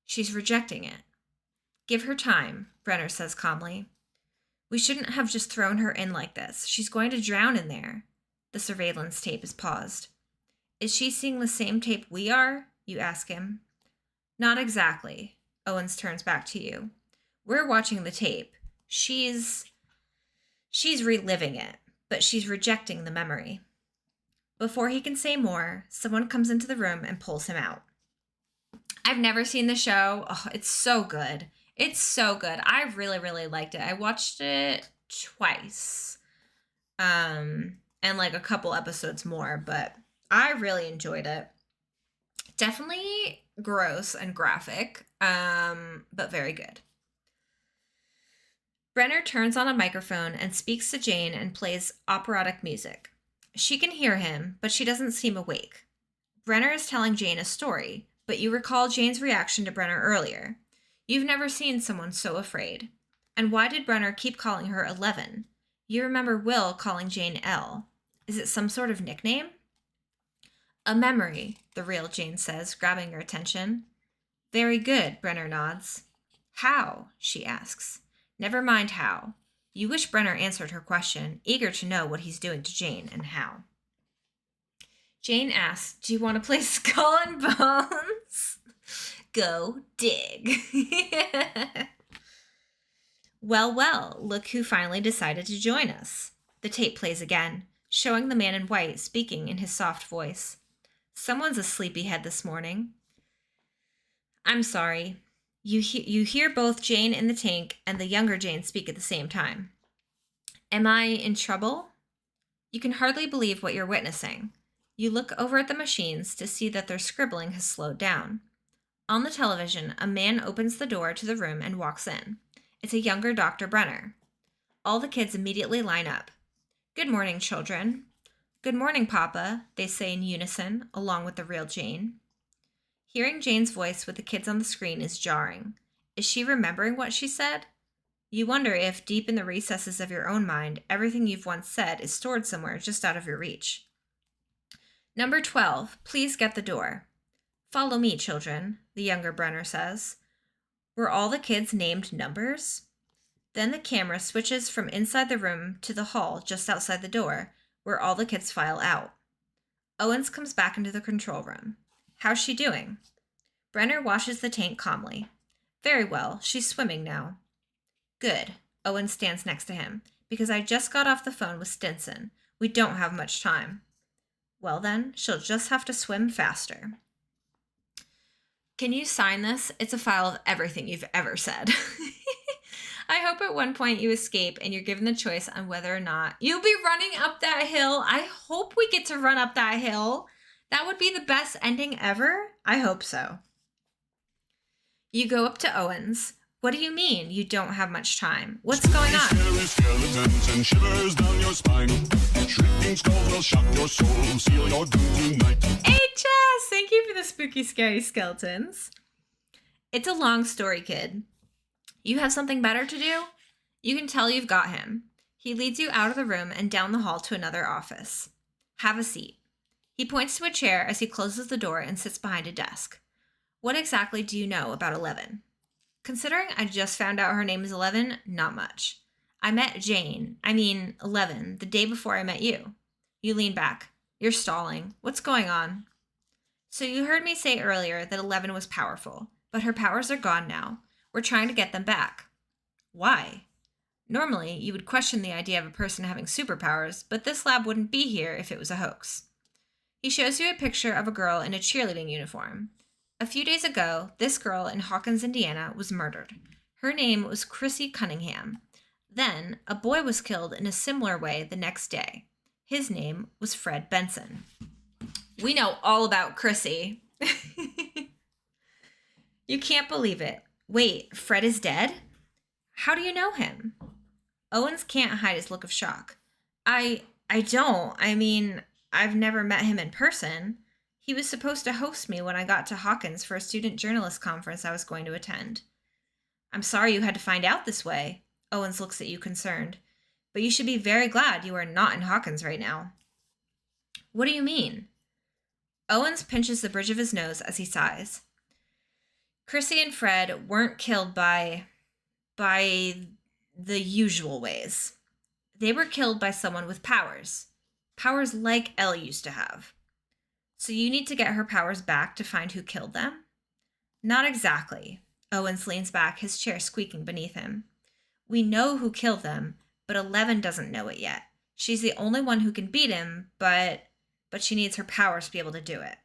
A: She's rejecting it. Give her time, Brenner says calmly. We shouldn't have just thrown her in like this. She's going to drown in there. The surveillance tape is paused. Is she seeing the same tape we are? You ask him. Not exactly. Owens turns back to you. We're watching the tape. She's reliving it, but she's rejecting the memory. Before he can say more, someone comes into the room and pulls him out. I've never seen the show. Oh, it's so good. It's so good. I really, really liked it. I watched it twice. And like a couple episodes more, but I really enjoyed it. Definitely gross and graphic, but very good. Brenner turns on a microphone and speaks to Jane and plays operatic music. She can hear him, but she doesn't seem awake. Brenner is telling Jane a story, but you recall Jane's reaction to Brenner earlier. You've never seen someone so afraid. And why did Brenner keep calling her 11? You remember Will calling Jane L. Is it some sort of nickname? A memory, the real Jane says, grabbing her attention. Very good, Brenner nods. How? She asks. Never mind how. You wish Brenner answered her question, eager to know what he's doing to Jane and how. Jane asks, do you want to play Skull and Bones? Go dig. Well, look who finally decided to join us. The tape plays again, showing the man in white speaking in his soft voice. Someone's a sleepyhead this morning. I'm sorry. You hear both Jane in the tank and the younger Jane speak at the same time. Am I in trouble? You can hardly believe what you're witnessing. You look over at the machines to see that their scribbling has slowed down. On the television, a man opens the door to the room and walks in. It's a younger Dr. Brenner. All the kids immediately line up. Good morning, children. Good morning, Papa, they say in unison, along with the real Jane. Hearing Jane's voice with the kids on the screen is jarring. Is she remembering what she said? You wonder if, deep in the recesses of your own mind, everything you've once said is stored somewhere just out of your reach. Number 12, please get the door. Follow me, children, the younger Brenner says. Were all the kids named numbers? Then the camera switches from inside the room to the hall just outside the door, where all the kids file out. Owens comes back into the control room. How's she doing? Brenner washes the tank calmly. Very well, she's swimming now. Good. Owens stands next to him. Because I just got off the phone with Stinson. We don't have much time. Well then, she'll just have to swim faster. Can you sign this? It's a file of everything you've ever said. I hope at one point you escape and you're given the choice on whether or not you'll be running up that hill. I hope we get to run up that hill. That would be the best ending ever. I hope so. You go up to Owens. What do you mean you don't have much time? What's going on? Skeletons and shivers down your spine. Shrieking skull will shock your soul, seal your doom tonight. Hey, Jess! Thank you for the spooky, scary skeletons. It's a long story, kid. You have something better to do? You can tell you've got him. He leads you out of the room and down the hall to another office. Have a seat. He points to a chair as he closes the door and sits behind a desk. What exactly do you know about 11? Considering I just found out her name is 11, not much. I met Jane, 11, the day before I met you. You lean back. You're stalling. What's going on? So you heard me say earlier that 11 was powerful, but her powers are gone now. We're trying to get them back. Why? Normally, you would question the idea of a person having superpowers, but this lab wouldn't be here if it was a hoax. He shows you a picture of a girl in a cheerleading uniform. A few days ago, this girl in Hawkins, Indiana, was murdered. Her name was Chrissy Cunningham. Then, a boy was killed in a similar way the next day. His name was Fred Benson. We know all about Chrissy. You can't believe it. Wait, Fred is dead? How do you know him? Owens can't hide his look of shock. I don't. I've never met him in person. He was supposed to host me when I got to Hawkins for a student journalist conference I was going to attend. I'm sorry you had to find out this way. Owens looks at you concerned. But you should be very glad you are not in Hawkins right now. What do you mean? Owens pinches the bridge of his nose as he sighs. Chrissy and Fred weren't killed by the usual ways. They were killed by someone with powers. Powers like Elle used to have. So you need to get her powers back to find who killed them? Not exactly. Owens leans back, his chair squeaking beneath him. We know who killed them, but 11 doesn't know it yet. She's the only one who can beat him, but she needs her powers to be able to do it.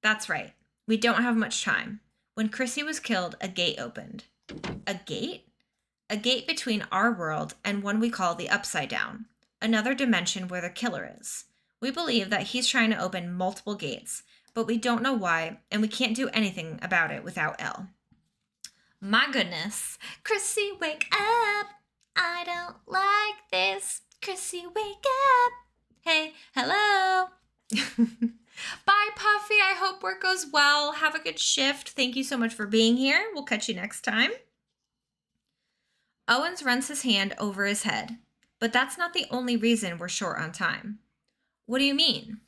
A: That's right. We don't have much time. When Chrissy was killed, a gate opened. A gate? A gate between our world and one we call the Upside Down, another dimension where the killer is. We believe that he's trying to open multiple gates, but we don't know why, and we can't do anything about it without Elle. My goodness. Chrissy, wake up. I don't like this. Chrissy, wake up. Hey, hello. Bye, Puffy. I hope work goes well. Have a good shift. Thank you so much for being here. We'll catch you next time. Owens runs his hand over his head, but that's not the only reason we're short on time. What do you mean?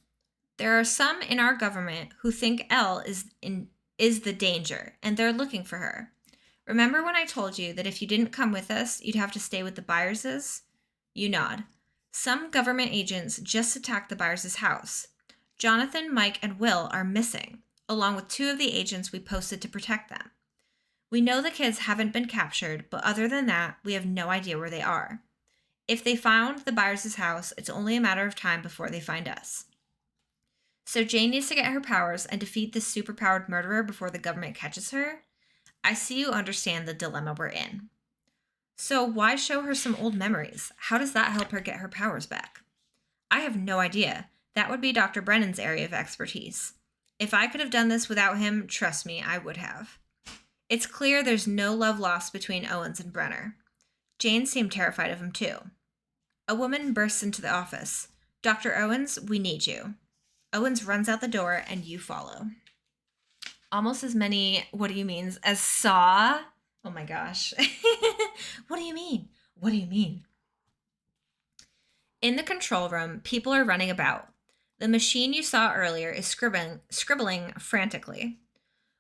A: There are some in our government who think Elle is the danger, and they're looking for her. Remember when I told you that if you didn't come with us, you'd have to stay with the Byerses? You nod. Some government agents just attacked the Byerses' house. Jonathan, Mike, and Will are missing, along with 2 of the agents we posted to protect them. We know the kids haven't been captured, but other than that, we have no idea where they are. If they found the Byers' house, it's only a matter of time before they find us. So Jane needs to get her powers and defeat this superpowered murderer before the government catches her? I see you understand the dilemma we're in. So why show her some old memories? How does that help her get her powers back? I have no idea. That would be Dr. Brennan's area of expertise. If I could have done this without him, trust me, I would have. It's clear there's no love lost between Owens and Brenner. Jane seemed terrified of him too. A woman bursts into the office. Dr. Owens, we need you. Owens runs out the door and you follow. Almost as many what do you means as Saw. Oh my gosh. What do you mean? What do you mean? In the control room, people are running about. The machine you saw earlier is scribbling frantically.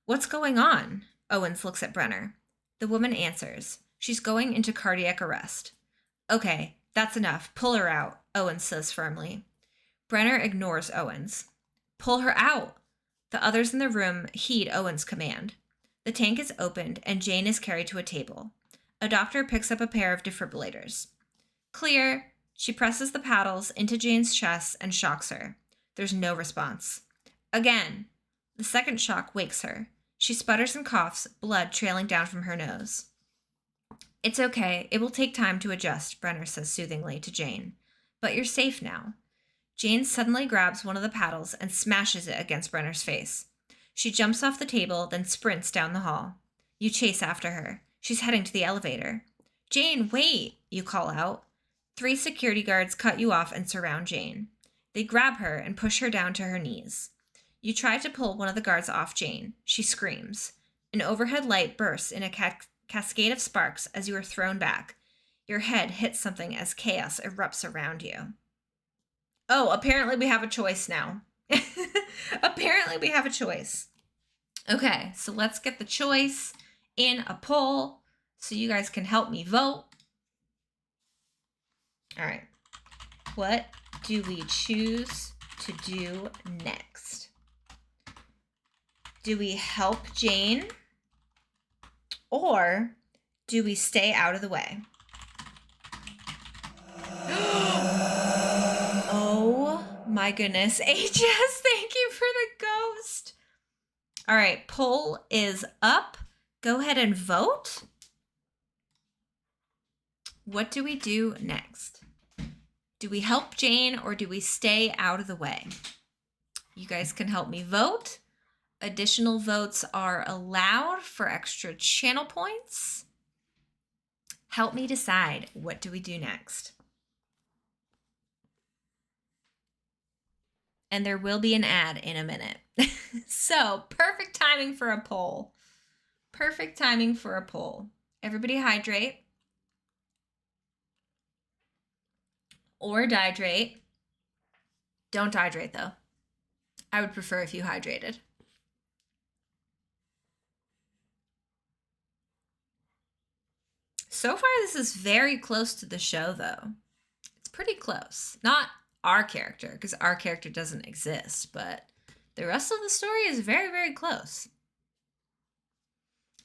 A: What's going on? Owens looks at Brenner. The woman answers. She's going into cardiac arrest. Okay, that's enough. Pull her out, Owens says firmly. Brenner ignores Owens. Pull her out. The others in the room heed Owens' command. The tank is opened and Jane is carried to a table. A doctor picks up a pair of defibrillators. Clear. She presses the paddles into Jane's chest and shocks her. There's no response. Again. The second shock wakes her. She sputters and coughs, blood trailing down from her nose. It's okay. It will take time to adjust, Brenner says soothingly to Jane. But you're safe now. Jane suddenly grabs one of the paddles and smashes it against Brenner's face. She jumps off the table, then sprints down the hall. You chase after her. She's heading to the elevator. Jane, wait, you call out. 3 security guards cut you off and surround Jane. They grab her and push her down to her knees. You try to pull one of the guards off Jane. She screams. An overhead light bursts in a cascade of sparks as you are thrown back. Your head hits something as chaos erupts around you. Oh, apparently we have a choice now. Apparently we have a choice. Okay, so let's get the choice in a poll so you guys can help me vote. All right. What do we choose to do next? Do we help Jane or do we stay out of the way? Oh my goodness. HS, thank you for the ghost. All right, poll is up. Go ahead and vote. What do we do next? Do we help Jane or do we stay out of the way? You guys can help me vote. Additional votes are allowed for extra channel points. Help me decide, what do we do next? And there will be an ad in a minute. So, perfect timing for a poll. Perfect timing for a poll. Everybody hydrate. Or dehydrate. Don't dehydrate though. I would prefer if you hydrated. So far, this is very close to the show, though. It's pretty close. Not our character, because our character doesn't exist, but the rest of the story is very, very close.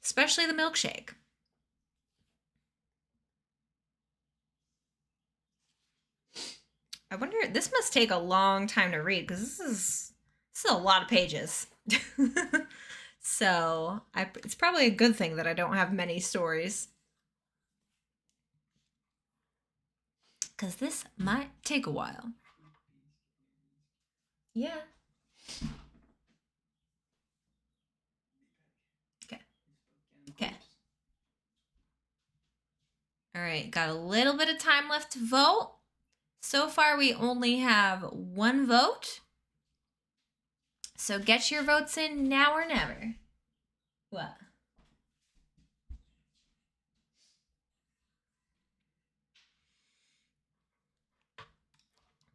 A: Especially the milkshake. I wonder, this must take a long time to read, because this is a lot of pages. So, it's probably a good thing that I don't have many stories. Because this might take a while. Yeah. right, got a little bit of time left to vote. So far, we only have one vote. So get your votes in now or never. What?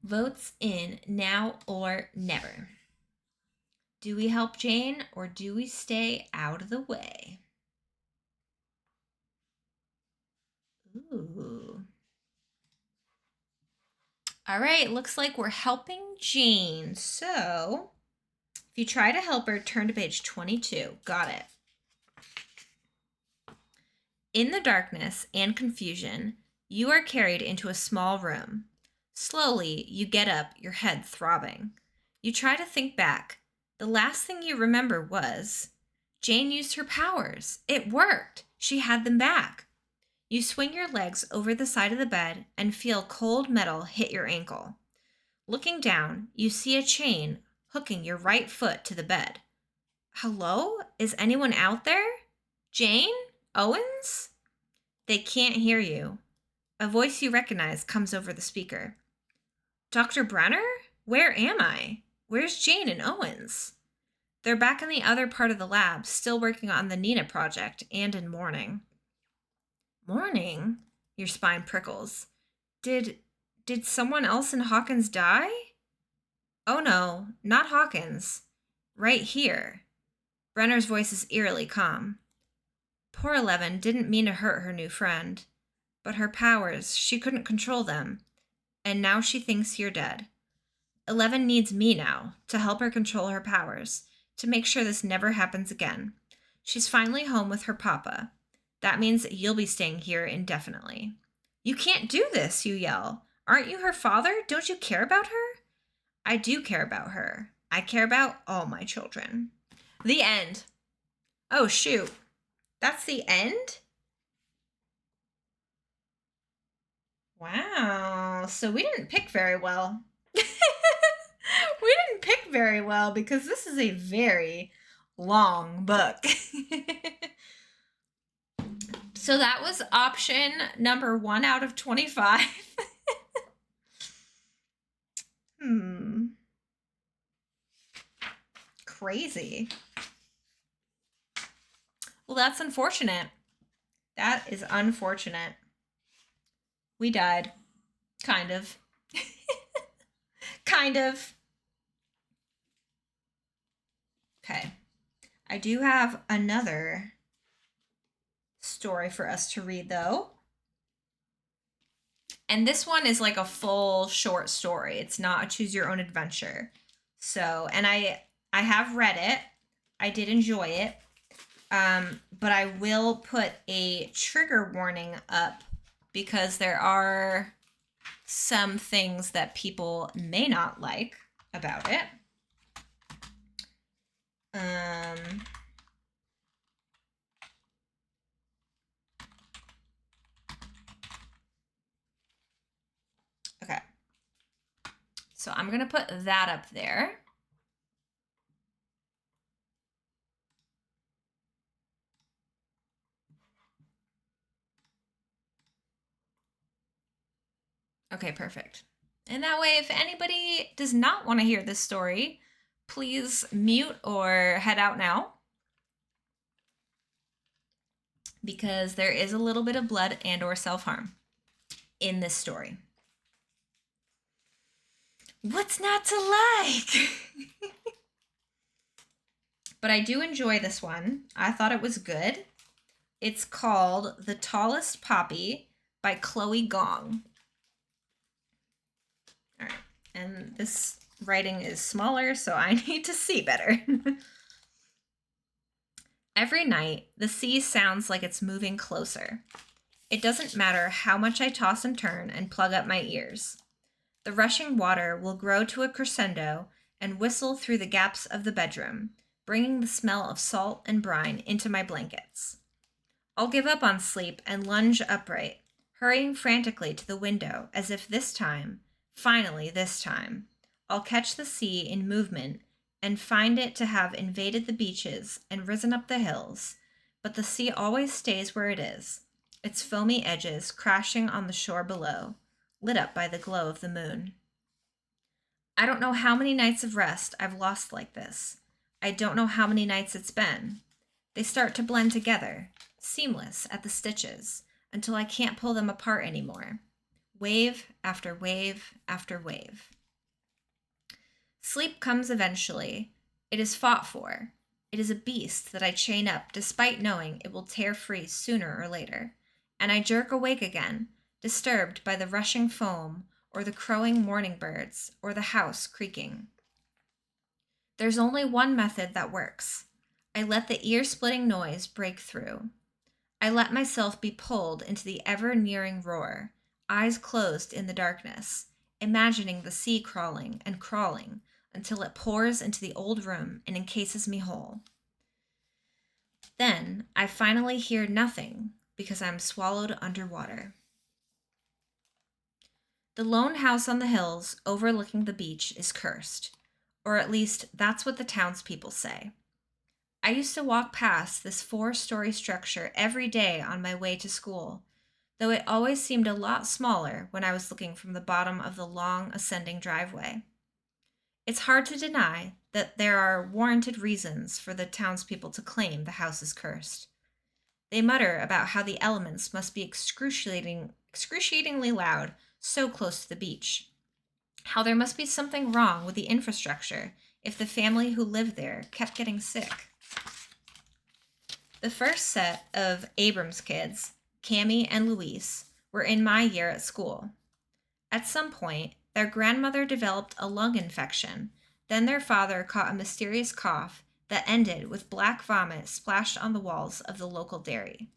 A: Votes in now or never. Do we help Jane or do we stay out of the way? Ooh. All right, looks like we're helping Jane. So if you try to help her, turn to page 22. Got it. In the darkness and confusion, you are carried into a small room. Slowly, you get up, your head throbbing. You try to think back. The last thing you remember was Jane used her powers. It worked. She had them back. You swing your legs over the side of the bed and feel cold metal hit your ankle. Looking down, you see a chain hooking your right foot to the bed. Hello? Is anyone out there? Jane? Owens? They can't hear you. A voice you recognize comes over the speaker. Dr. Brenner? Where am I? Where's Jane and Owens? They're back in the other part of the lab, still working on the Nina project and in mourning. Mourning? Your spine prickles. Did someone else in Hawkins die? Oh no, not Hawkins. Right here. Brenner's voice is eerily calm. Poor 11 didn't mean to hurt her new friend. But her powers, she couldn't control them. And now she thinks you're dead. 11 needs me now to help her control her powers, to make sure this never happens again. She's finally home with her papa. That means you'll be staying here indefinitely. You can't do this, you yell. Aren't you her father? Don't you care about her? I do care about her. I care about all my children. The end. Oh, shoot. That's the end? Wow. So we didn't pick very well. We didn't pick very well because this is a very long book. So that was option number 1 out of 25. Crazy. Well, that's unfortunate. That is unfortunate. We died. Kind of. Kind of. Okay. I do have another story for us to read, though. And this one is like a full short story. It's not a choose your own adventure. So, and I have read it. I did enjoy it. But I will put a trigger warning up because there are some things that people may not like about it. Okay. So I'm going to put that up there. Okay, perfect. And that way, if anybody does not want to hear this story, please mute or head out now. Because there is a little bit of blood and or self-harm in this story. What's not to like? But I do enjoy this one. I thought it was good. It's called The Tallest Poppy by Chloe Gong. All right, and this writing is smaller, so I need to see better. Every night, the sea sounds like it's moving closer. It doesn't matter how much I toss and turn and plug up my ears. The rushing water will grow to a crescendo and whistle through the gaps of the bedroom, bringing the smell of salt and brine into my blankets. I'll give up on sleep and lunge upright, hurrying frantically to the window as if this time, finally this time, I'll catch the sea in movement and find it to have invaded the beaches and risen up the hills, but the sea always stays where it is, its foamy edges crashing on the shore below, lit up by the glow of the moon. I don't know how many nights of rest I've lost like this. I don't know how many nights it's been. They start to blend together, seamless at the stitches, until I can't pull them apart anymore. Wave after wave after wave. Sleep comes eventually. It is fought for. It is a beast that I chain up despite knowing it will tear free sooner or later, and I jerk awake again, disturbed by the rushing foam or the crowing morning birds or the house creaking. There's only one method that works. I let the ear-splitting noise break through. I let myself be pulled into the ever-nearing roar, eyes closed in the darkness, imagining the sea crawling and crawling until it pours into the old room and encases me whole. Then I finally hear nothing because I'm swallowed underwater. The lone house on the hills overlooking the beach is cursed, or at least that's what the townspeople say. I used to walk past this 4-story structure every day on my way to school, though it always seemed a lot smaller when I was looking from the bottom of the long ascending driveway. It's hard to deny that there are warranted reasons for the townspeople to claim the house is cursed. They mutter about how the elements must be excruciatingly loud so close to the beach, how there must be something wrong with the infrastructure if the family who lived there kept getting sick. The first set of Abrams kids, Cammie and Luis, were in my year at school. At some point, their grandmother developed a lung infection. Then their father caught a mysterious cough that ended with black vomit splashed on the walls of the local dairy.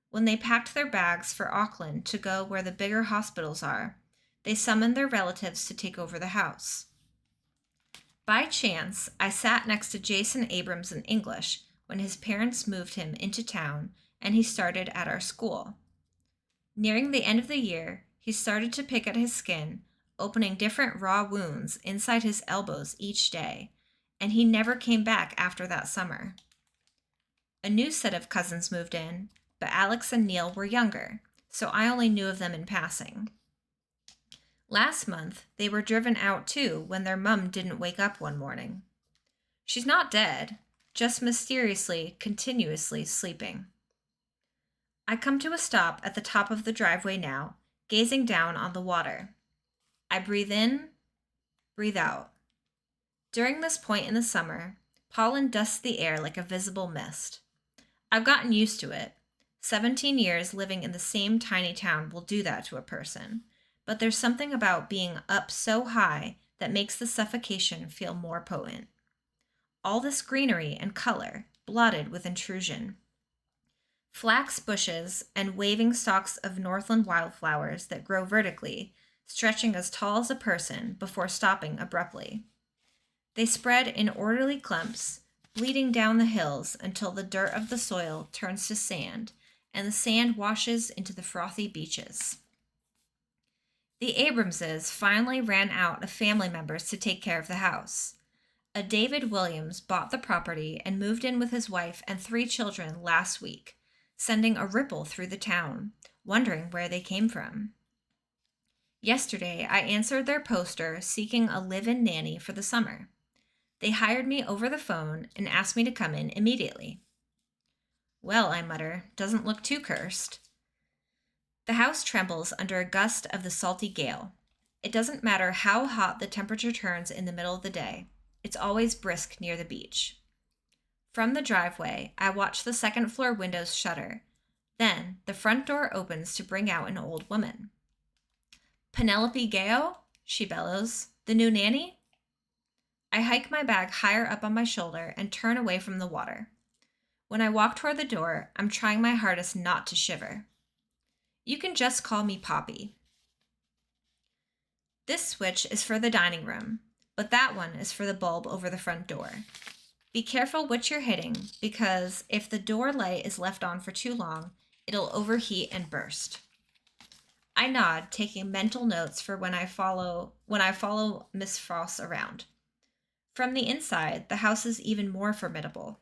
A: When they packed their bags for Auckland to go where the bigger hospitals are, they summoned their relatives to take over the house. By chance, I sat next to Jason Abrams in English when his parents moved him into town and he started at our school. Nearing the end of the year, he started to pick at his skin, opening different raw wounds inside his elbows each day, and he never came back after that summer. A new set of cousins moved in, but Alex and Neil were younger, so I only knew of them in passing. Last month, they were driven out too when their mum didn't wake up one morning. She's not dead, just mysteriously, continuously sleeping. I come to a stop at the top of the driveway now, gazing down on the water. I breathe in, breathe out. During this point in the summer, pollen dusts the air like a visible mist. I've gotten used to it. 17 years living in the same tiny town will do that to a person, but there's something about being up so high that makes the suffocation feel more potent. All this greenery and color, blotted with intrusion. Flax bushes and waving stalks of Northland wildflowers that grow vertically, stretching as tall as a person before stopping abruptly. They spread in orderly clumps, bleeding down the hills until the dirt of the soil turns to sand, and the sand washes into the frothy beaches. The Abramses finally ran out of family members to take care of the house. A David Williams bought the property and moved in with his wife and 3 children last week, sending a ripple through the town, wondering where they came from. Yesterday, I answered their poster seeking a live-in nanny for the summer. They hired me over the phone and asked me to come in immediately. Well, I mutter, doesn't look too cursed. The house trembles under a gust of the salty gale. It doesn't matter how hot the temperature turns in the middle of the day. It's always brisk near the beach. From the driveway, I watch the second-floor windows shutter. Then, the front door opens to bring out an old woman. Penelope Gao, she bellows, the new nanny? I hike my bag higher up on my shoulder and turn away from the water. When I walk toward the door, I'm trying my hardest not to shiver. You can just call me Poppy. This switch is for the dining room, but that one is for the bulb over the front door. Be careful what you're hitting, because if the door light is left on for too long, it'll overheat and burst. I nod, taking mental notes for when I follow Miss Frost around. From the inside, the house is even more formidable.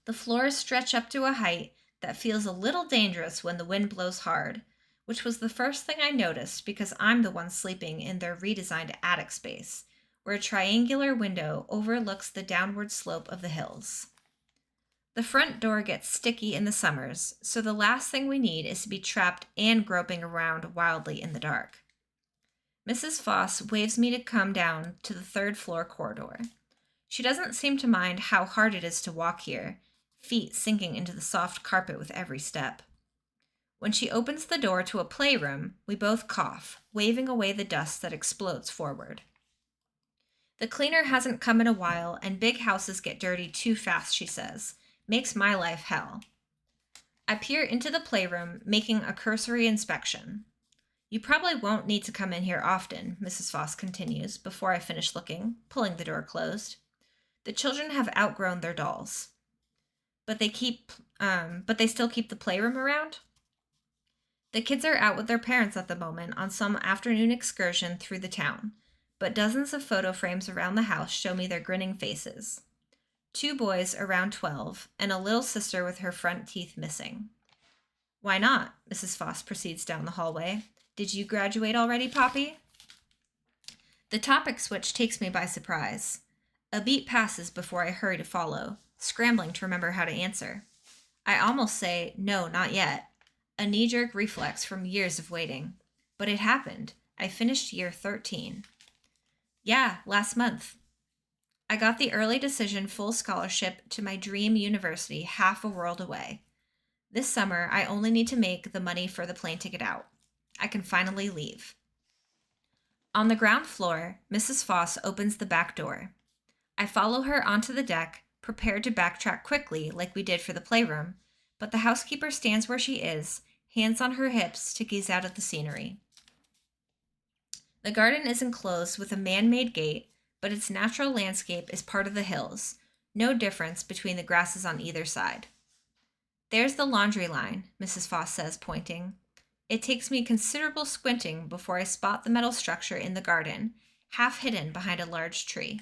A: The floors stretch up to a height that feels a little dangerous when the wind blows hard, which was the first thing I noticed because I'm the one sleeping in their redesigned attic space, where a triangular window overlooks the downward slope of the hills. The front door gets sticky in the summers, so the last thing we need is to be trapped and groping around wildly in the dark. Mrs. Foss waves me to come down to the third floor corridor. She doesn't seem to mind how hard it is to walk here, feet sinking into the soft carpet with every step. When she opens the door to a playroom, we both cough, waving away the dust that explodes forward. The cleaner hasn't come in a while, and big houses get dirty too fast, she says. Makes my life hell. I peer into the playroom, making a cursory inspection. You probably won't need to come in here often, Mrs. Foss continues, before I finish looking, pulling the door closed. The children have outgrown their dolls. But they still keep the playroom around? The kids are out with their parents at the moment on some afternoon excursion through the town, but dozens of photo frames around the house show me their grinning faces. 2 boys around 12, and a little sister with her front teeth missing. Why not? Mrs. Foss proceeds down the hallway. Did you graduate already, Poppy? The topic switch takes me by surprise. A beat passes before I hurry to follow, scrambling to remember how to answer. I almost say, no, not yet, a knee-jerk reflex from years of waiting. But it happened. I finished year 13. Yeah, last month. I got the early decision full scholarship to my dream university half a world away. This summer, I only need to make the money for the plane ticket out. I can finally leave. On the ground floor, Mrs. Foss opens the back door. I follow her onto the deck, prepared to backtrack quickly like we did for the playroom, but the housekeeper stands where she is, hands on her hips to gaze out at the scenery. The garden is enclosed with a man-made gate, but its natural landscape is part of the hills, no difference between the grasses on either side. There's the laundry line, Mrs. Foss says, pointing. It takes me considerable squinting before I spot the metal structure in the garden, half hidden behind a large tree.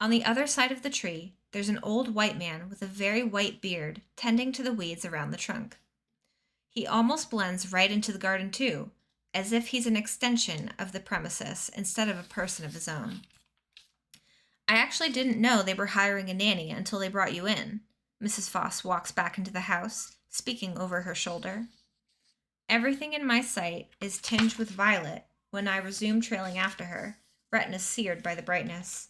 A: On the other side of the tree, there's an old white man with a very white beard tending to the weeds around the trunk. He almost blends right into the garden too, as if he's an extension of the premises instead of a person of his own. I actually didn't know they were hiring a nanny until they brought you in. Mrs. Foss walks back into the house, speaking over her shoulder. Everything in my sight is tinged with violet when I resume trailing after her, retinas seared by the brightness.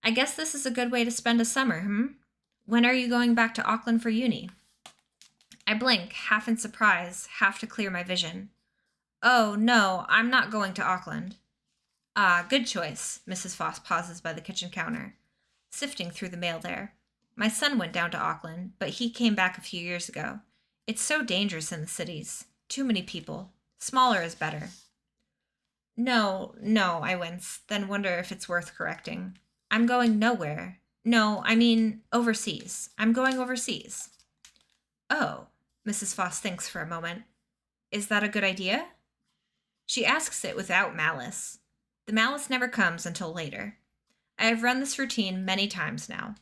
A: I guess this is a good way to spend a summer, When are you going back to Auckland for uni? I blink, half in surprise, half to clear my vision. Oh, no, I'm not going to Auckland. Ah, good choice, Mrs. Foss pauses by the kitchen counter, sifting through the mail there. My son went down to Auckland, but he came back a few years ago. It's so dangerous in the cities. Too many people. Smaller is better. No, I wince, then wonder if it's worth correcting. I'm going nowhere. No, I mean overseas. I'm going overseas. Oh, Mrs. Foss thinks for a moment. Is that a good idea? She asks it without malice. The malice never comes until later. I have run this routine many times now.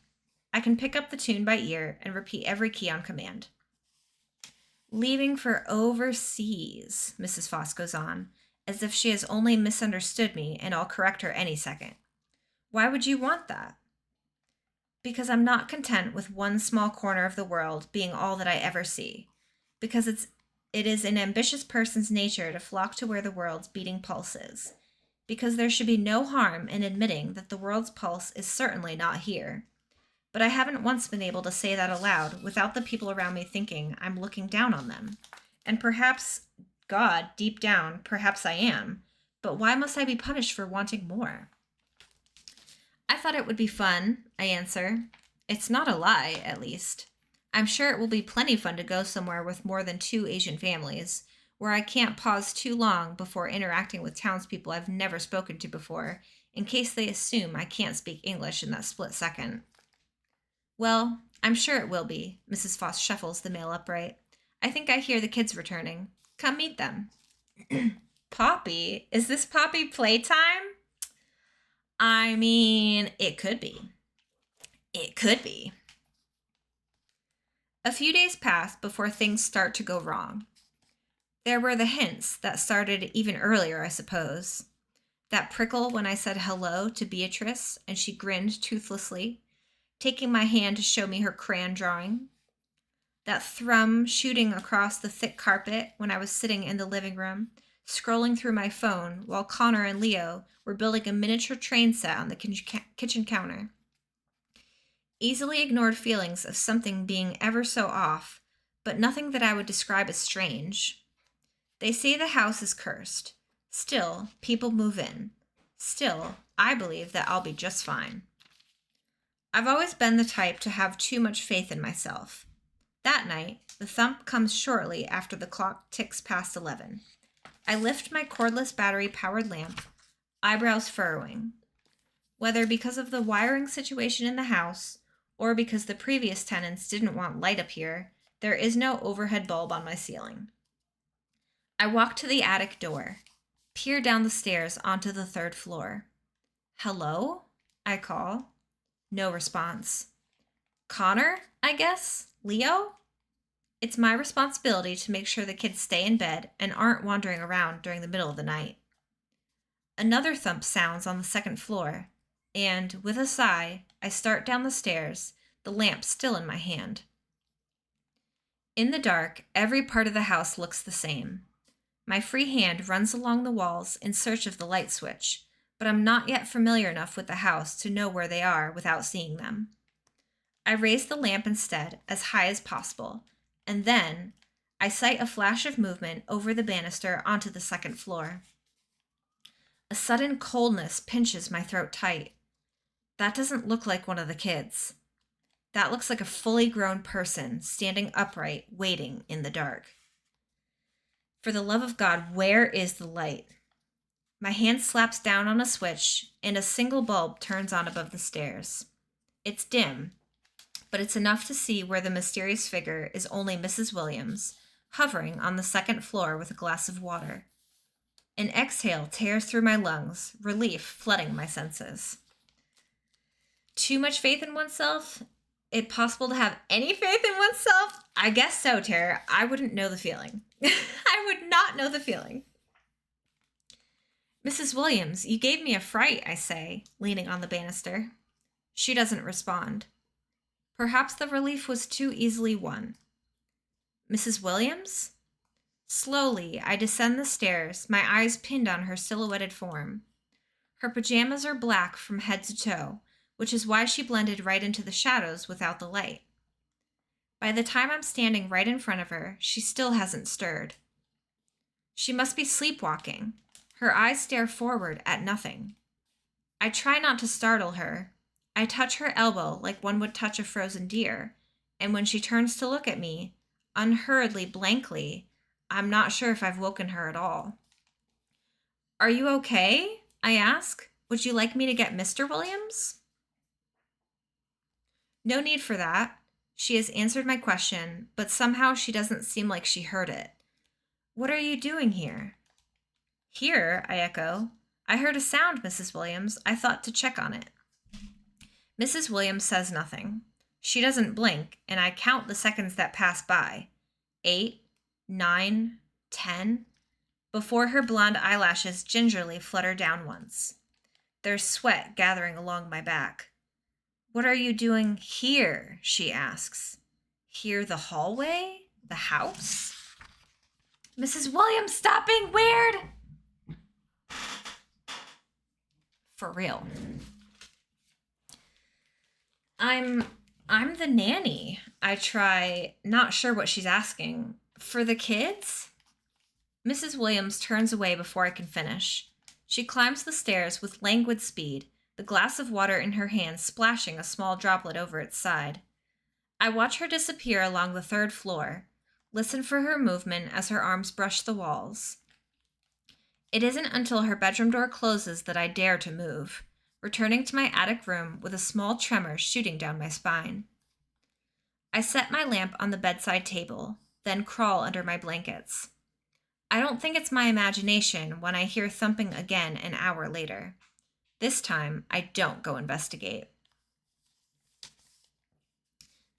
A: I can pick up the tune by ear and repeat every key on command. Leaving for overseas, Mrs. Foss goes on, as if she has only misunderstood me and I'll correct her any second. Why would you want that? Because I'm not content with one small corner of the world being all that I ever see. Because it is an ambitious person's nature to flock to where the world's beating pulse is. Because there should be no harm in admitting that the world's pulse is certainly not here. But I haven't once been able to say that aloud without the people around me thinking I'm looking down on them. And perhaps, God, deep down, perhaps I am. But why must I be punished for wanting more? I thought it would be fun, I answer. It's not a lie, at least. I'm sure it will be plenty fun to go somewhere with more than 2 Asian families, where I can't pause too long before interacting with townspeople I've never spoken to before, in case they assume I can't speak English in that split second. Well, I'm sure it will be, Mrs. Foss shuffles the mail upright. I think I hear the kids returning. Come meet them. Poppy? Is this Poppy playtime? I mean, it could be. It could be. A few days pass before things start to go wrong. There were the hints that started even earlier, I suppose. That prickle when I said hello to Beatrice and she grinned toothlessly, taking my hand to show me her crayon drawing. That thrum shooting across the thick carpet when I was sitting in the living room, scrolling through my phone while Connor and Leo were building a miniature train set on the kitchen counter. Easily ignored feelings of something being ever so off, but nothing that I would describe as strange. They say the house is cursed. Still, people move in. Still, I believe that I'll be just fine. I've always been the type to have too much faith in myself. That night, the thump comes shortly after the clock ticks past 11. I lift my cordless battery-powered lamp, eyebrows furrowing. Whether because of the wiring situation in the house or because the previous tenants didn't want light up here, there is no overhead bulb on my ceiling. I walk to the attic door, peer down the stairs onto the 3rd floor. Hello? I call. No response. Connor, I guess? Leo? It's my responsibility to make sure the kids stay in bed and aren't wandering around during the middle of the night. Another thump sounds on the 2nd floor, and with a sigh, I start down the stairs, the lamp still in my hand. In the dark, every part of the house looks the same. My free hand runs along the walls in search of the light switch, but I'm not yet familiar enough with the house to know where they are without seeing them. I raise the lamp instead as high as possible, and then I sight a flash of movement over the banister onto the 2nd floor. A sudden coldness pinches my throat tight. That doesn't look like one of the kids. That looks like a fully grown person standing upright, waiting in the dark. For the love of God, where is the light? My hand slaps down on a switch, and a single bulb turns on above the stairs. It's dim, but it's enough to see where the mysterious figure is only Mrs. Williams, hovering on the 2nd floor with a glass of water. An exhale tears through my lungs, relief flooding my senses. Too much faith in oneself? It possible to have any faith in oneself? I guess so, Tahir. I wouldn't know the feeling. I would not know the feeling. Mrs. Williams, you gave me a fright, I say, leaning on the banister. She doesn't respond. Perhaps the relief was too easily won. Mrs. Williams? Slowly, I descend the stairs, my eyes pinned on her silhouetted form. Her pajamas are black from head to toe, which is why she blended right into the shadows without the light. By the time I'm standing right in front of her, she still hasn't stirred. She must be sleepwalking. Her eyes stare forward at nothing. I try not to startle her. I touch her elbow like one would touch a frozen deer, and when she turns to look at me, unhurriedly, blankly, I'm not sure if I've woken her at all. Are you okay? I ask. Would you like me to get Mr. Williams? No need for that. She has answered my question, but somehow she doesn't seem like she heard it. What are you doing here? Here, I echo. I heard a sound, Mrs. Williams. I thought to check on it. Mrs. Williams says nothing. She doesn't blink, and I count the seconds that pass by. 8, 9, 10, before her blonde eyelashes gingerly flutter down once. There's sweat gathering along my back. What are you doing here? She asks. Here the hallway? The house? Mrs. Williams, stop being weird! For real. I'm the nanny. I try, not sure what she's asking. For the kids? Mrs. Williams turns away before I can finish. She climbs the stairs with languid speed, the glass of water in her hand splashing a small droplet over its side. I watch her disappear along the 3rd floor, listen for her movement as her arms brush the walls. It isn't until her bedroom door closes that I dare to move, returning to my attic room with a small tremor shooting down my spine. I set my lamp on the bedside table, then crawl under my blankets. I don't think it's my imagination when I hear thumping again an hour later. This time, I don't go investigate.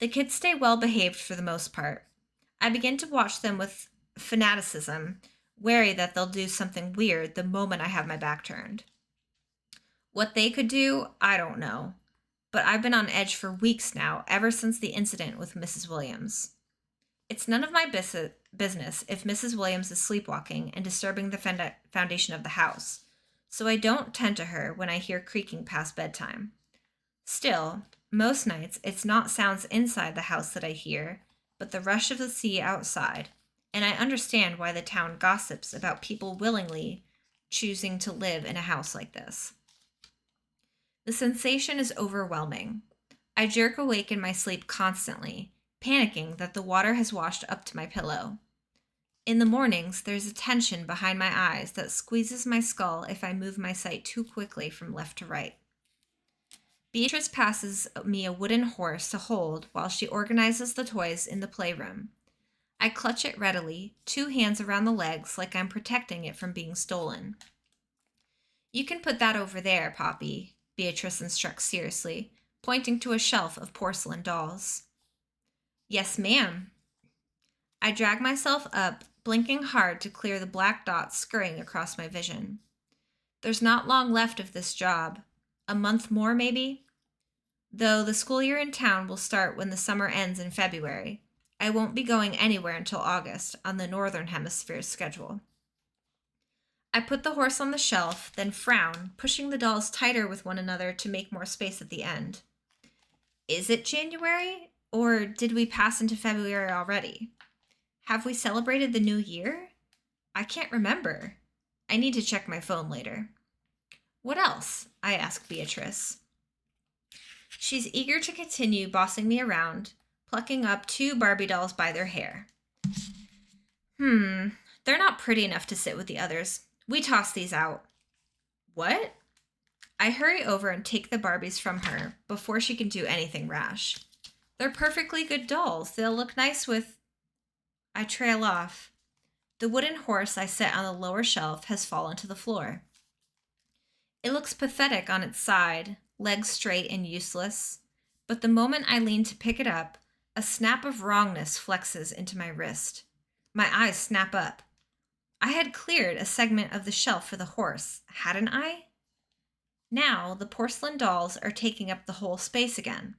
A: The kids stay well behaved for the most part. I begin to watch them with fanaticism, wary that they'll do something weird the moment I have my back turned. What they could do, I don't know. But I've been on edge for weeks now, ever since the incident with Mrs. Williams. It's none of my business if Mrs. Williams is sleepwalking and disturbing the foundation of the house, so I don't tend to her when I hear creaking past bedtime. Still, most nights it's not sounds inside the house that I hear, but the rush of the sea outside, and I understand why the town gossips about people willingly choosing to live in a house like this. The sensation is overwhelming. I jerk awake in my sleep constantly, panicking that the water has washed up to my pillow. In the mornings, there's a tension behind my eyes that squeezes my skull if I move my sight too quickly from left to right. Beatrice passes me a wooden horse to hold while she organizes the toys in the playroom. I clutch it readily, 2 hands around the legs like I'm protecting it from being stolen. "You can put that over there, Poppy," Beatrice instructs seriously, pointing to a shelf of porcelain dolls. "Yes, ma'am." I drag myself up, blinking hard to clear the black dots scurrying across my vision. There's not long left of this job. A month more, maybe? Though the school year in town will start when the summer ends in February. I won't be going anywhere until August on the Northern Hemisphere's schedule. I put the horse on the shelf, then frown, pushing the dolls tighter with one another to make more space at the end. Is it January? Or did we pass into February already? Have we celebrated the new year? I can't remember. I need to check my phone later. "What else?" I ask Beatrice. She's eager to continue bossing me around, plucking up 2 Barbie dolls by their hair. They're not pretty enough to sit with the others. We toss these out." "What?" I hurry over and take the Barbies from her before she can do anything rash. "They're perfectly good dolls. They'll look nice with..." I trail off. The wooden horse I set on the lower shelf has fallen to the floor. It looks pathetic on its side, legs straight and useless, but the moment I lean to pick it up, a snap of wrongness flexes into my wrist. My eyes snap up. I had cleared a segment of the shelf for the horse, hadn't I? Now the porcelain dolls are taking up the whole space again.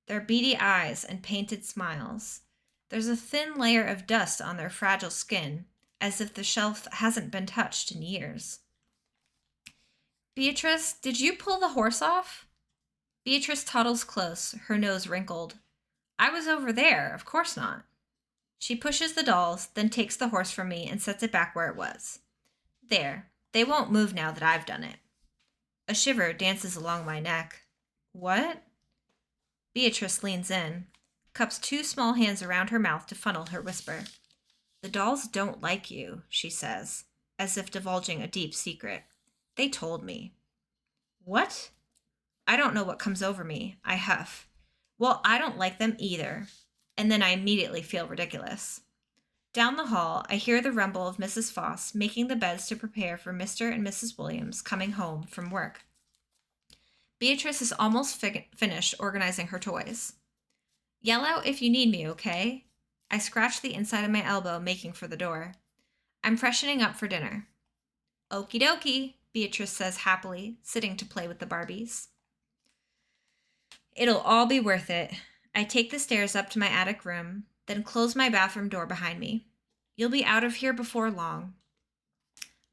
A: Their beady eyes and painted smiles. There's a thin layer of dust on their fragile skin, as if the shelf hasn't been touched in years. "Beatrice, did you pull the horse off?" Beatrice toddles close, her nose wrinkled. "I was over there, of course not." She pushes the dolls, then takes the horse from me and sets it back where it was. "There, they won't move now that I've done it." A shiver dances along my neck. "What?" Beatrice leans in, cups 2 small hands around her mouth to funnel her whisper. "The dolls don't like you," she says, as if divulging a deep secret. "They told me." "What?" I don't know what comes over me. I huff. "Well, I don't like them either." And then I immediately feel ridiculous. Down the hall, I hear the rumble of Mrs. Foss making the beds to prepare for Mr. and Mrs. Williams coming home from work. Beatrice is almost finished organizing her toys. "Yell out if you need me, okay?" I scratch the inside of my elbow, making for the door. "I'm freshening up for dinner." "Okie dokie," Beatrice says happily, sitting to play with the Barbies. It'll all be worth it. I take the stairs up to my attic room, then close my bathroom door behind me. You'll be out of here before long.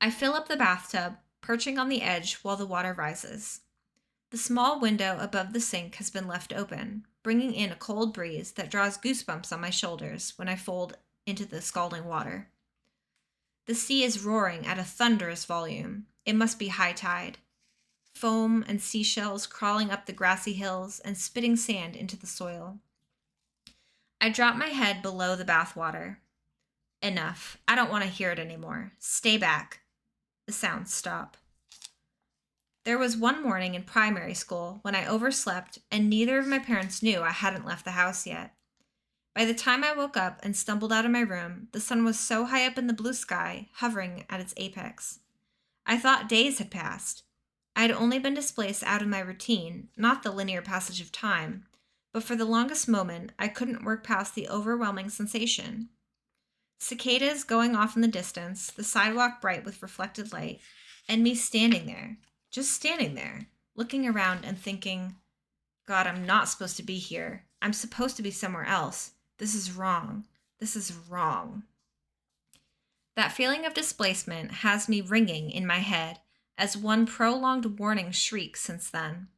A: I fill up the bathtub, perching on the edge while the water rises. The small window above the sink has been left open, bringing in a cold breeze that draws goosebumps on my shoulders when I fold into the scalding water. The sea is roaring at a thunderous volume. It must be high tide. Foam and seashells crawling up the grassy hills and spitting sand into the soil. I drop my head below the bathwater. Enough. I don't want to hear it anymore. Stay back. The sounds stop. There was one morning in primary school when I overslept and neither of my parents knew I hadn't left the house yet. By the time I woke up and stumbled out of my room, the sun was so high up in the blue sky, hovering at its apex. I thought days had passed. I had only been displaced out of my routine, not the linear passage of time, but for the longest moment, I couldn't work past the overwhelming sensation. Cicadas going off in the distance, the sidewalk bright with reflected light, and me standing there, just standing there, looking around and thinking, God, I'm not supposed to be here. I'm supposed to be somewhere else. This is wrong. This is wrong. That feeling of displacement has me ringing in my head as one prolonged warning shriek since then.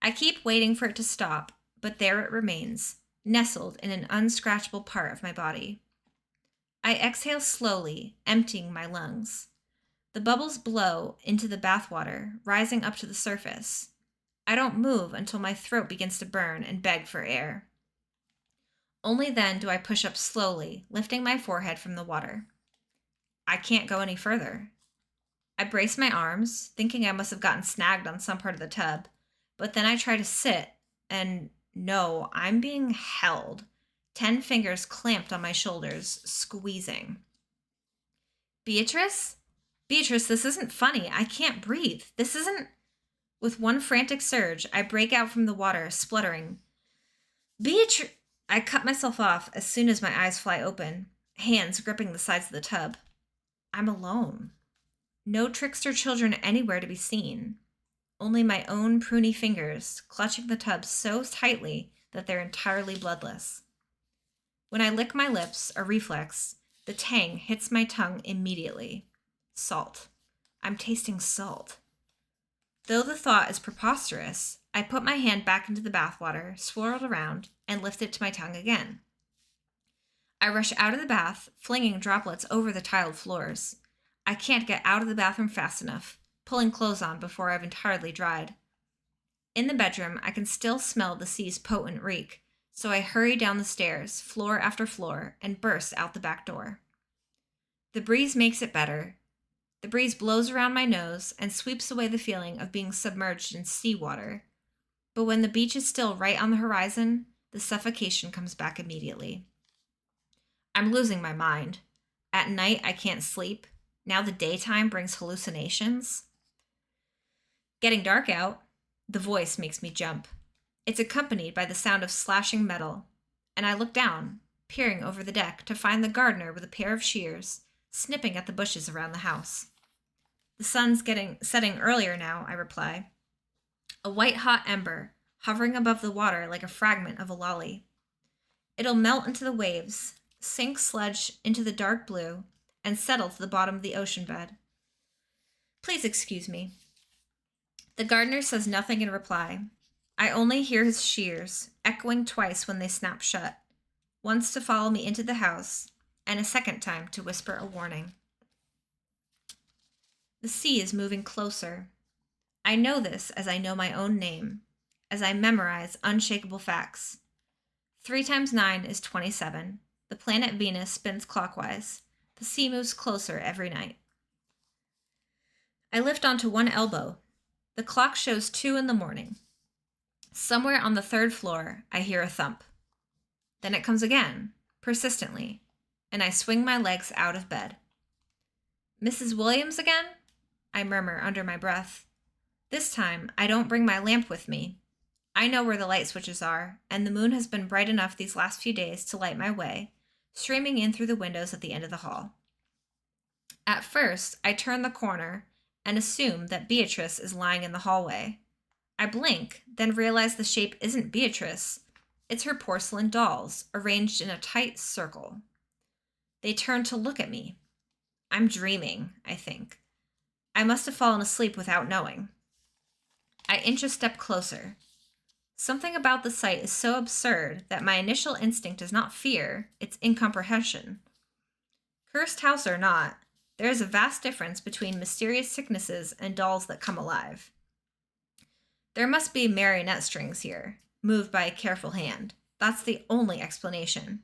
A: I keep waiting for it to stop, but there it remains, nestled in an unscratchable part of my body. I exhale slowly, emptying my lungs. The bubbles blow into the bathwater, rising up to the surface. I don't move until my throat begins to burn and beg for air. Only then do I push up slowly, lifting my forehead from the water. I can't go any further. I brace my arms, thinking I must have gotten snagged on some part of the tub, but then I try to sit, and no, I'm being held. 10 fingers clamped on my shoulders, squeezing. Beatrice? Beatrice, this isn't funny. I can't breathe. This isn't... With one frantic surge, I break out from the water, spluttering. Beatrice! I cut myself off as soon as my eyes fly open, hands gripping the sides of the tub. I'm alone. No trickster children anywhere to be seen. Only my own pruny fingers, clutching the tub so tightly that they're entirely bloodless. When I lick my lips, a reflex, the tang hits my tongue immediately. Salt. I'm tasting salt. Though the thought is preposterous, I put my hand back into the bathwater, swirl it around, and lift it to my tongue again. I rush out of the bath, flinging droplets over the tiled floors. I can't get out of the bathroom fast enough, pulling clothes on before I've entirely dried. In the bedroom, I can still smell the sea's potent reek, so I hurry down the stairs, floor after floor, and burst out the back door. The breeze makes it better. The breeze blows around my nose and sweeps away the feeling of being submerged in seawater. But when the beach is still right on the horizon, the suffocation comes back immediately. I'm losing my mind. At night, I can't sleep. Now the daytime brings hallucinations. Getting dark out, the voice makes me jump. It's accompanied by the sound of slashing metal, and I look down, peering over the deck to find the gardener with a pair of shears, snipping at the bushes around the house. The sun's setting earlier now, I reply. A white-hot ember, hovering above the water like a fragment of a lolly. It'll melt into the waves, sink sludge into the dark blue, and settle to the bottom of the ocean bed. Please excuse me. The gardener says nothing in reply. I only hear his shears, echoing twice when they snap shut, once to follow me into the house, and a second time to whisper a warning. The sea is moving closer. I know this as I know my own name, as I memorize unshakable facts. 3 times 9 is 27. The planet Venus spins clockwise. The sea moves closer every night. I lift onto one elbow. The clock shows 2 in the morning. Somewhere on the 3rd floor, I hear a thump. Then it comes again, persistently, and I swing my legs out of bed. Mrs. Williams again? I murmur under my breath. This time, I don't bring my lamp with me. I know where the light switches are, and the moon has been bright enough these last few days to light my way, streaming in through the windows at the end of the hall. At first, I turn the corner and assume that Beatrice is lying in the hallway. I blink, then realize the shape isn't Beatrice. It's her porcelain dolls, arranged in a tight circle. They turn to look at me. I'm dreaming, I think. I must have fallen asleep without knowing. I inch a step closer. Something about the sight is so absurd that my initial instinct is not fear, it's incomprehension. Cursed house or not, there is a vast difference between mysterious sicknesses and dolls that come alive. There must be marionette strings here, moved by a careful hand. That's the only explanation.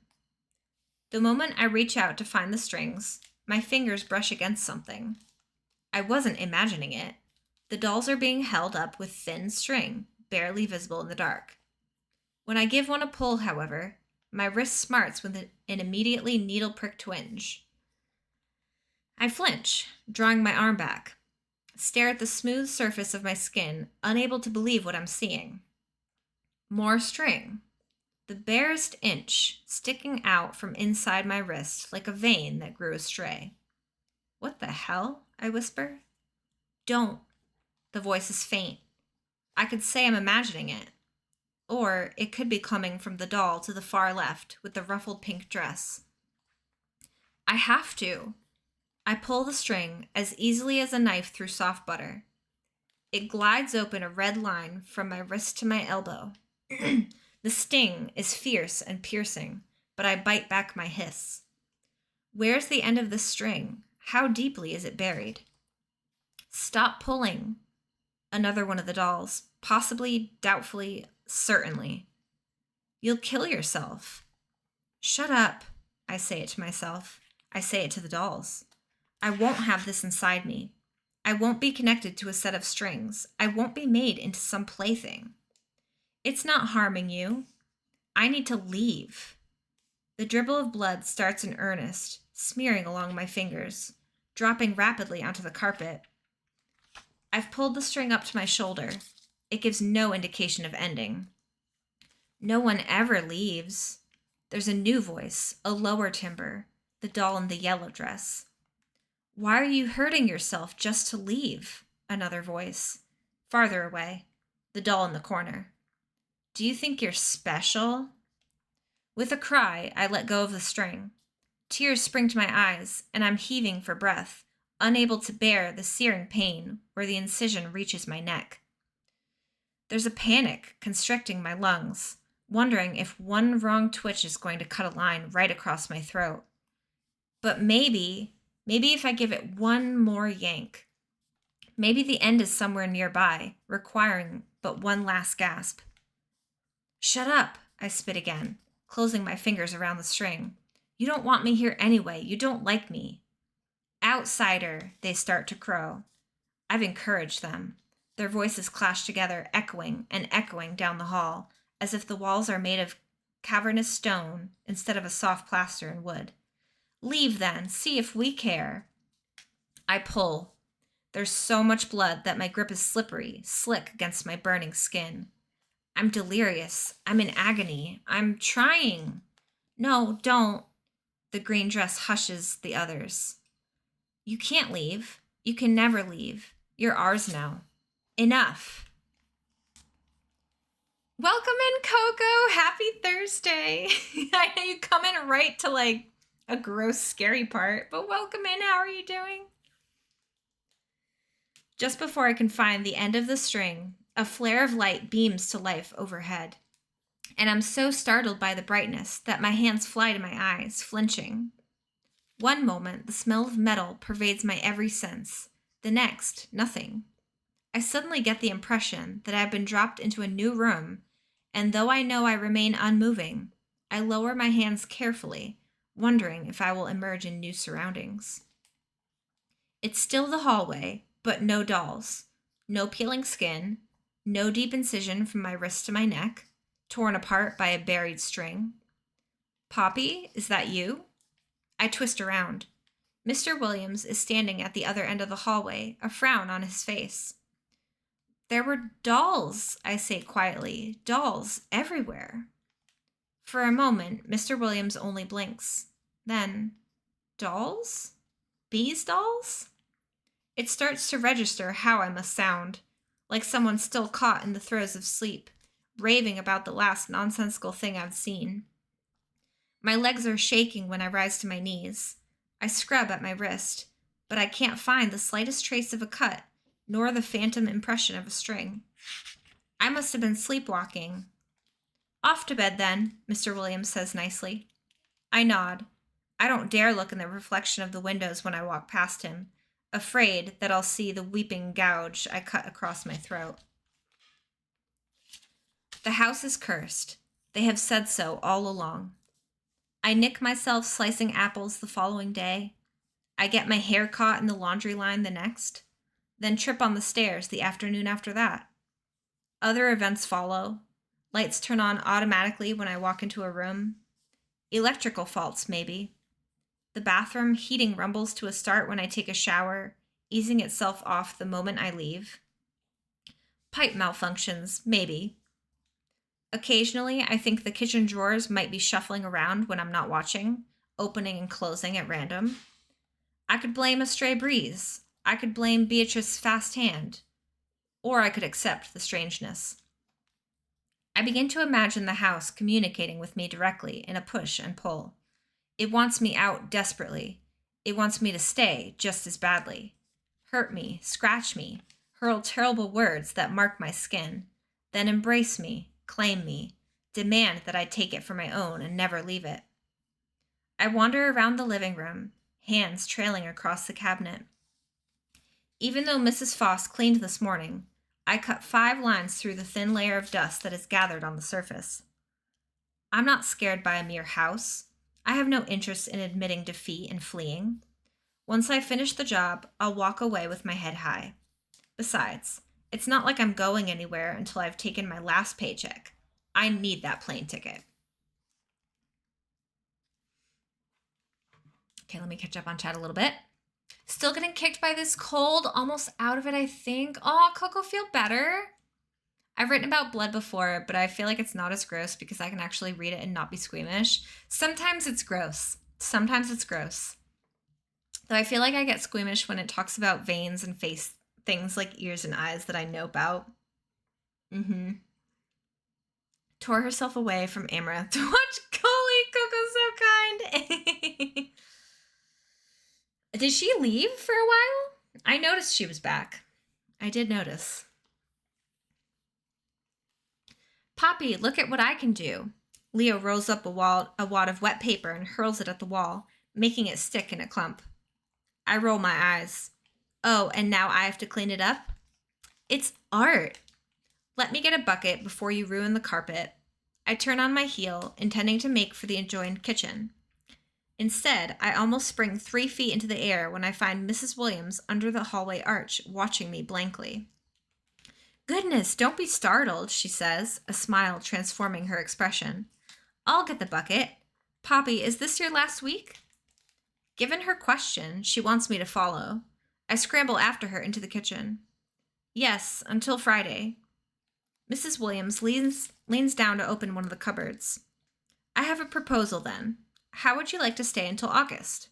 A: The moment I reach out to find the strings, my fingers brush against something. I wasn't imagining it. The dolls are being held up with thin string, barely visible in the dark. When I give one a pull, however, my wrist smarts with an immediately needle-prick twinge. I flinch, drawing my arm back, stare at the smooth surface of my skin, unable to believe what I'm seeing. More string. The barest inch sticking out from inside my wrist like a vein that grew astray. What the hell? I whisper. Don't. The voice is faint. I could say I'm imagining it. Or it could be coming from the doll to the far left with the ruffled pink dress. I have to. I pull the string as easily as a knife through soft butter. It glides open a red line from my wrist to my elbow. The sting is fierce and piercing, but I bite back my hiss. Where's the end of the string? How deeply is it buried? Stop pulling. Another one of the dolls, possibly, doubtfully, certainly. You'll kill yourself. Shut up, I say it to myself. I say it to the dolls. I won't have this inside me. I won't be connected to a set of strings. I won't be made into some plaything. It's not harming you. I need to leave. The dribble of blood starts in earnest, smearing along my fingers, dropping rapidly onto the carpet. I've pulled the string up to my shoulder. It gives no indication of ending. No one ever leaves. There's a new voice, a lower timbre, the doll in the yellow dress. Why are you hurting yourself just to leave? Another voice, farther away, the doll in the corner. Do you think you're special? With a cry, I let go of the string. Tears spring to my eyes, and I'm heaving for breath, unable to bear the searing pain where the incision reaches my neck. There's a panic constricting my lungs, wondering if one wrong twitch is going to cut a line right across my throat. But maybe if I give it one more yank, maybe the end is somewhere nearby, requiring but one last gasp. Shut up, I spit again, closing my fingers around the string. You don't want me here anyway. You don't like me. Outsider, they start to crow. I've encouraged them. Their voices clash together, echoing and echoing down the hall, as if the walls are made of cavernous stone instead of a soft plaster and wood. Leave then, see if we care. I pull. There's so much blood that my grip is slippery, slick against my burning skin. I'm delirious. I'm in agony. I'm trying. No, don't. The green dress hushes the others. You can't leave. You can never leave. You're ours now. Enough. Welcome in, Coco. Happy Thursday. I know you come in right to like a gross, scary part, but welcome in. How are you doing? Just before I can find the end of the string, a flare of light beams to life overhead, and I'm so startled by the brightness that my hands fly to my eyes, flinching. One moment, the smell of metal pervades my every sense. The next, nothing. I suddenly get the impression that I've been dropped into a new room, and though I know I remain unmoving, I lower my hands carefully, wondering if I will emerge in new surroundings. It's still the hallway, but no dolls, no peeling skin, no deep incision from my wrist to my neck, torn apart by a buried string. Poppy, is that you? I twist around. Mr. Williams is standing at the other end of the hallway, a frown on his face. There were dolls, I say quietly, dolls everywhere. For a moment, Mr. Williams only blinks. Then, dolls? These dolls? It starts to register how I must sound, like someone still caught in the throes of sleep, raving about the last nonsensical thing I've seen. My legs are shaking when I rise to my knees. I scrub at my wrist, but I can't find the slightest trace of a cut, nor the phantom impression of a string. I must have been sleepwalking. Off to bed then, Mr. Williams says nicely. I nod. I don't dare look in the reflection of the windows when I walk past him, afraid that I'll see the weeping gouge I cut across my throat. The house is cursed. They have said so all along. I nick myself slicing apples the following day. I get my hair caught in the laundry line the next, then trip on the stairs the afternoon after that. Other events follow. Lights turn on automatically when I walk into a room. Electrical faults, maybe. The bathroom heating rumbles to a start when I take a shower, easing itself off the moment I leave. Pipe malfunctions, maybe. Occasionally, I think the kitchen drawers might be shuffling around when I'm not watching, opening and closing at random. I could blame a stray breeze. I could blame Beatrice's fast hand. Or I could accept the strangeness. I begin to imagine the house communicating with me directly in a push and pull. It wants me out desperately. It wants me to stay just as badly. Hurt me, scratch me, hurl terrible words that mark my skin, then embrace me, claim me, demand that I take it for my own and never leave it. I wander around the living room, hands trailing across the cabinet. Even though Mrs. Foss cleaned this morning, I cut 5 lines through the thin layer of dust that has gathered on the surface. I'm not scared by a mere house. I have no interest in admitting defeat and fleeing. Once I finish the job, I'll walk away with my head high. Besides, it's not like I'm going anywhere until I've taken my last paycheck. I need that plane ticket. Okay, let me catch up on chat a little bit. Still getting kicked by this cold, almost out of it, I think. Oh, Coco, feel better. I've written about blood before, but I feel like it's not as gross because I can actually read it and not be squeamish. Sometimes it's gross. Though I feel like I get squeamish when it talks about veins and face things like ears and eyes that I know about. Tore herself away from Amaranth to watch Colie. Coco's so kind. Did she leave for a while? I noticed she was back. I did notice. Poppy, look at what I can do. Leo rolls up a wad of wet paper and hurls it at the wall, making it stick in a clump. I roll my eyes. Oh, and now I have to clean it up? It's art. Let me get a bucket before you ruin the carpet. I turn on my heel, intending to make for the adjoined kitchen. Instead, I almost spring 3 feet into the air when I find Mrs. Williams under the hallway arch, watching me blankly. Goodness, don't be startled, she says, a smile transforming her expression. I'll get the bucket. Poppy, is this your last week? Given her question, she wants me to follow. I scramble after her into the kitchen. Yes, until Friday. Mrs. Williams leans down to open one of the cupboards. I have a proposal then. How would you like to stay until August?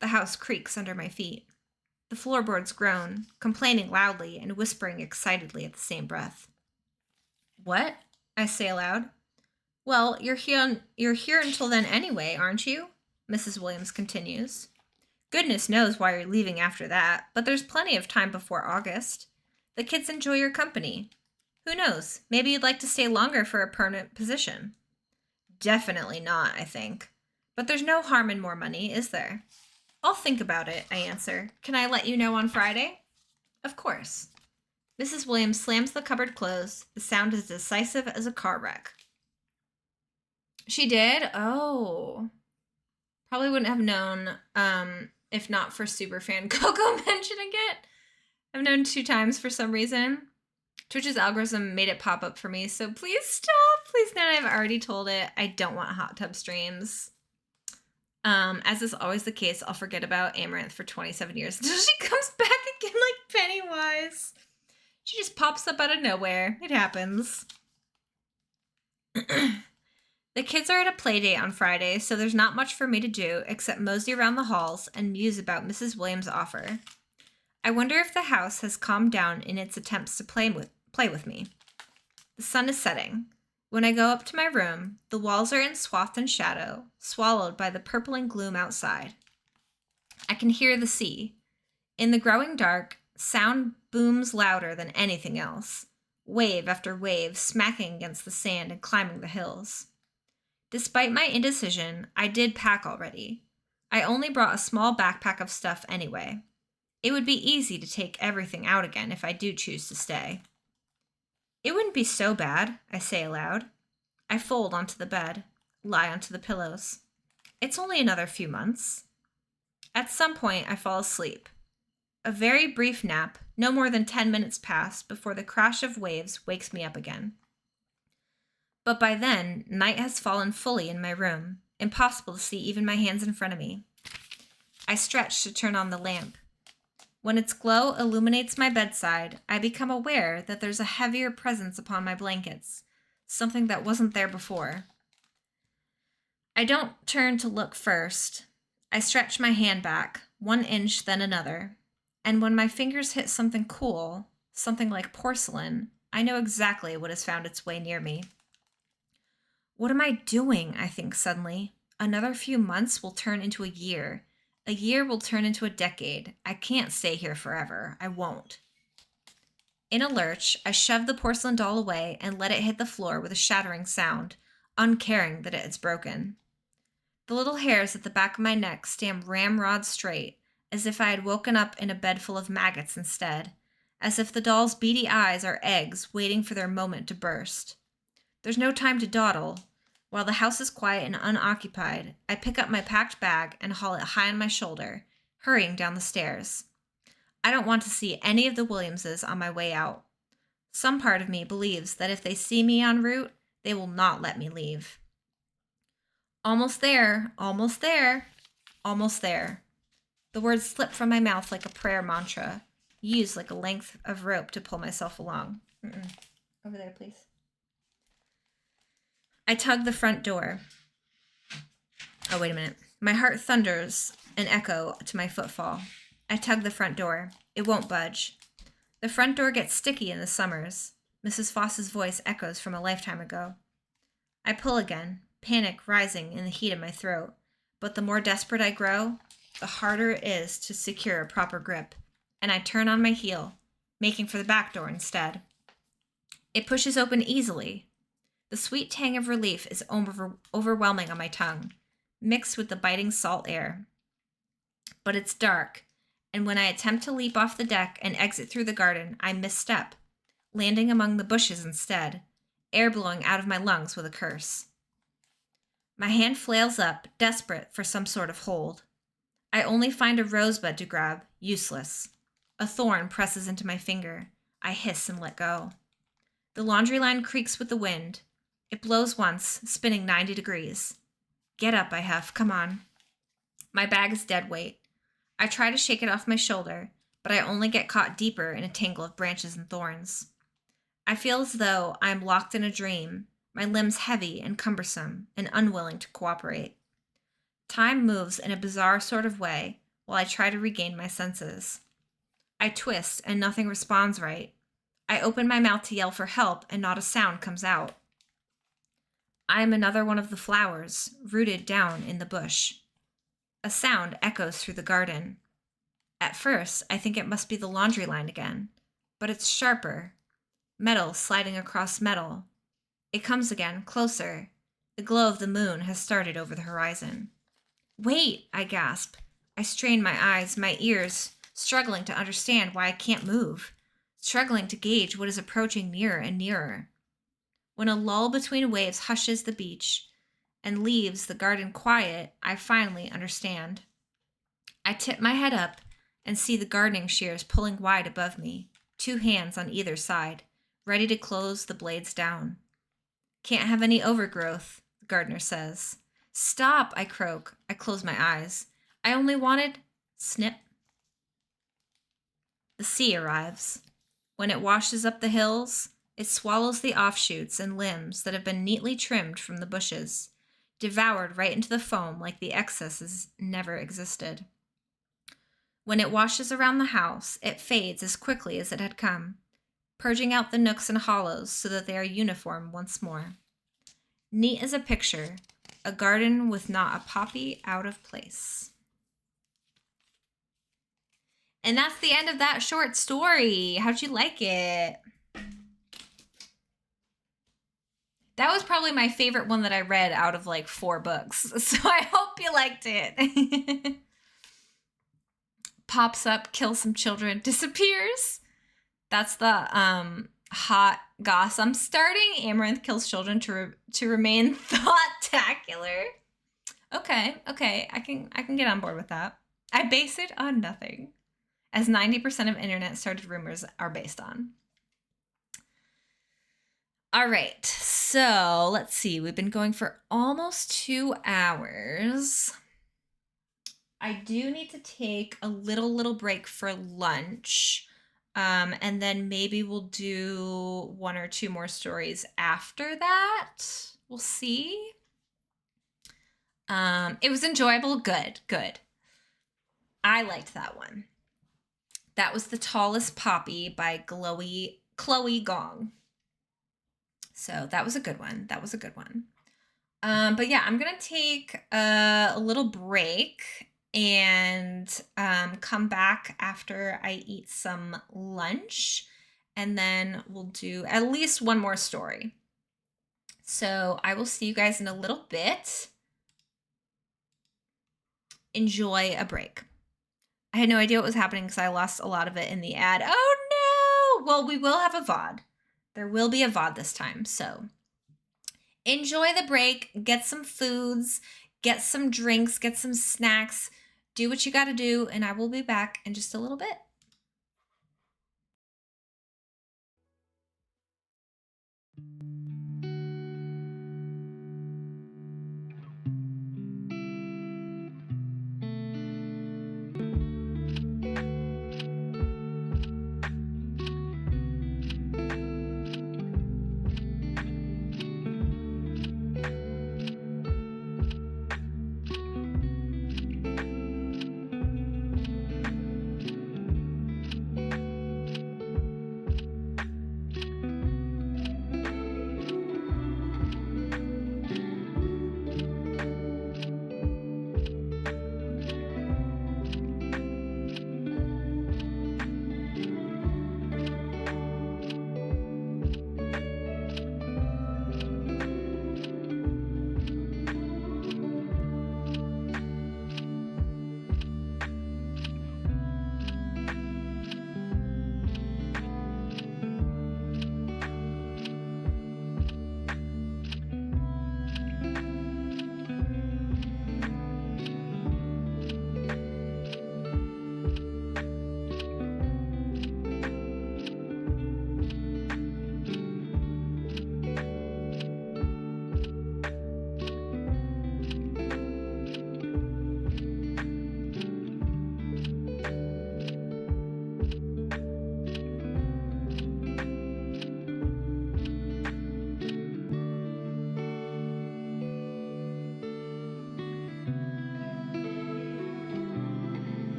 A: The house creaks under my feet. The floorboards groan, complaining loudly and whispering excitedly at the same breath. What? I say aloud. Well, you're here until then anyway, aren't you? Mrs. Williams continues. Goodness knows why you're leaving after that, but there's plenty of time before August. The kids enjoy your company. Who knows? Maybe you'd like to stay longer for a permanent position. Definitely not, I think. But there's no harm in more money, is there? I'll think about it, I answer. Can I let you know on Friday? Of course. Mrs. Williams slams the cupboard closed. The sound is decisive as a car wreck. She did? Oh. Probably wouldn't have known if not for Superfan Coco mentioning it. I've known 2 times for some reason. Twitch's algorithm made it pop up for me, so please stop. Please know I've already told it. I don't want hot tub streams. As is always the case, I'll forget about Amaranth for 27 years until she comes back again like Pennywise. She just pops up out of nowhere. It happens. The kids are at a play date on Friday, so there's not much for me to do except mosey around the halls and muse about Mrs. Williams' offer. I wonder if the house has calmed down in its attempts to play with me. The sun is setting. When I go up to my room, the walls are swathed in shadow, swallowed by the purpling gloom outside. I can hear the sea. In the growing dark, sound booms louder than anything else, wave after wave smacking against the sand and climbing the hills. Despite my indecision, I did pack already. I only brought a small backpack of stuff anyway. It would be easy to take everything out again if I do choose to stay. It wouldn't be so bad, I say aloud. I fold onto the bed, lie onto the pillows. It's only another few months. At some point, I fall asleep. A very brief nap, no more than 10 minutes pass before the crash of waves wakes me up again. But by then, night has fallen fully in my room, impossible to see even my hands in front of me. I stretch to turn on the lamp. When its glow illuminates my bedside, I become aware that there's a heavier presence upon my blankets, something that wasn't there before. I don't turn to look first. I stretch my hand back, 1 inch, then another. And when my fingers hit something cool, something like porcelain, I know exactly what has found its way near me. What am I doing? I think suddenly. Another few months will turn into a year. A year will turn into a decade. I can't stay here forever. I won't. In a lurch, I shoved the porcelain doll away and let it hit the floor with a shattering sound, uncaring that it is broken. The little hairs at the back of my neck stand ramrod straight, as if I had woken up in a bed full of maggots instead, as if the doll's beady eyes are eggs waiting for their moment to burst. There's no time to dawdle. While the house is quiet and unoccupied, I pick up my packed bag and haul it high on my shoulder, hurrying down the stairs. I don't want to see any of the Williamses on my way out. Some part of me believes that if they see me en route, they will not let me leave. Almost there, almost there, almost there. The words slip from my mouth like a prayer mantra, used like a length of rope to pull myself along. Over there, please. I tug the front door. Oh, wait a minute. My heart thunders an echo to my footfall. I tug the front door. It won't budge. The front door gets sticky in the summers. Mrs. Foss's voice echoes from a lifetime ago. I pull again, panic rising in the heat of my throat. But the more desperate I grow, the harder it is to secure a proper grip, and I turn on my heel, making for the back door instead. It pushes open easily. The sweet tang of relief is overwhelming on my tongue, mixed with the biting salt air. But it's dark, and when I attempt to leap off the deck and exit through the garden, I misstep, landing among the bushes instead, air blowing out of my lungs with a curse. My hand flails up, desperate for some sort of hold. I only find a rosebud to grab, useless. A thorn presses into my finger. I hiss and let go. The laundry line creaks with the wind. It blows once, spinning 90 degrees. Get up, I huff. Come on. My bag is dead weight. I try to shake it off my shoulder, but I only get caught deeper in a tangle of branches and thorns. I feel as though I am locked in a dream, my limbs heavy and cumbersome and unwilling to cooperate. Time moves in a bizarre sort of way while I try to regain my senses. I twist and nothing responds right. I open my mouth to yell for help and not a sound comes out. I am another one of the flowers, rooted down in the bush. A sound echoes through the garden. At first, I think it must be the laundry line again, but it's sharper. Metal sliding across metal. It comes again, closer. The glow of the moon has started over the horizon. Wait, I gasp. I strain my eyes, my ears, struggling to understand why I can't move, struggling to gauge what is approaching nearer and nearer. When a lull between waves hushes the beach and leaves the garden quiet, I finally understand. I tip my head up and see the gardening shears pulling wide above me, 2 hands on either side, ready to close the blades down. Can't have any overgrowth, the gardener says. Stop, I croak. I close my eyes. I only wanted... Snip. The sea arrives. When it washes up the hills, it swallows the offshoots and limbs that have been neatly trimmed from the bushes, devoured right into the foam like the excesses never existed. When it washes around the house, it fades as quickly as it had come, purging out the nooks and hollows so that they are uniform once more. Neat as a picture, a garden with not a poppy out of place. And that's the end of that short story. How'd you like it? That was probably my favorite one that I read out of like 4 books. So I hope you liked it. Pops up, kills some children, disappears. That's the hot goss I'm starting. Amaranth kills children to remain thought-tacular. Okay, I can get on board with that. I base it on nothing, as 90% of internet started rumors are based on. All right, so let's see. We've been going for almost 2 hours. I do need to take a little break for lunch. And then maybe we'll do 1 or 2 more stories after that. We'll see. It was enjoyable. Good. I liked that one. That was The Tallest Poppy by Chloe Gong. So that was a good one. But yeah, I'm going to take a little break and come back after I eat some lunch. And then we'll do at least 1 more story. So I will see you guys in a little bit. Enjoy a break. I had no idea what was happening because I lost a lot of it in the ad. Oh no! Well, we will have a VOD. There will be a VOD this time. So enjoy the break. Get some foods. Get some drinks. Get some snacks. Do what you got to do. And I will be back in just a little bit.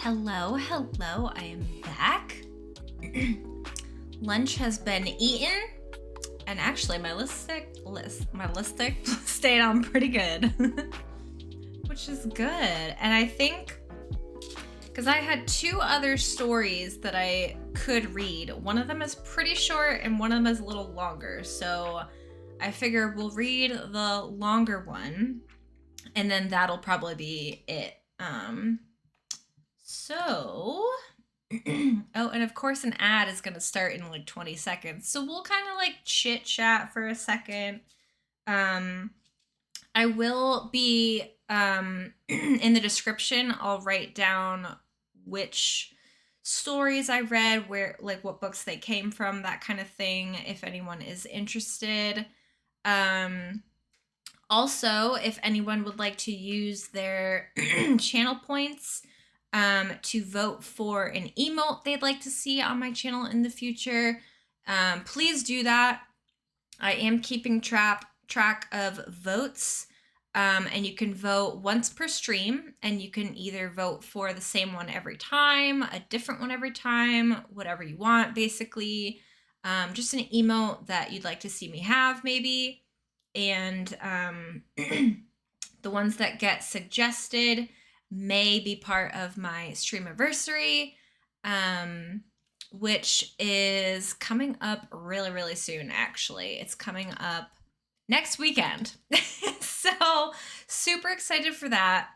A: Hello, I am back. Lunch has been eaten, and actually my lipstick stayed on pretty good, which is good. And I think, because I had 2 other stories that I could read. One of them is pretty short and one of them is a little longer. So I figure we'll read the longer one and then that'll probably be it. Oh, and of course an ad is going to start in like 20 seconds. So we'll kind of like chit chat for a second. I will be, in the description, I'll write down which stories I read, where, like what books they came from, that kind of thing, if anyone is interested. Also, if anyone would like to use their channel points to vote for an emote they'd like to see on my channel in the future, please do that. I am keeping track of votes, and you can vote once per stream, and you can either vote for the same one every time, a different one every time, whatever you want, basically. Just an emote that you'd like to see me have, maybe. And the ones that get suggested may be part of my streamiversary, which is coming up really, really soon, actually. It's coming up next weekend. So super excited for that.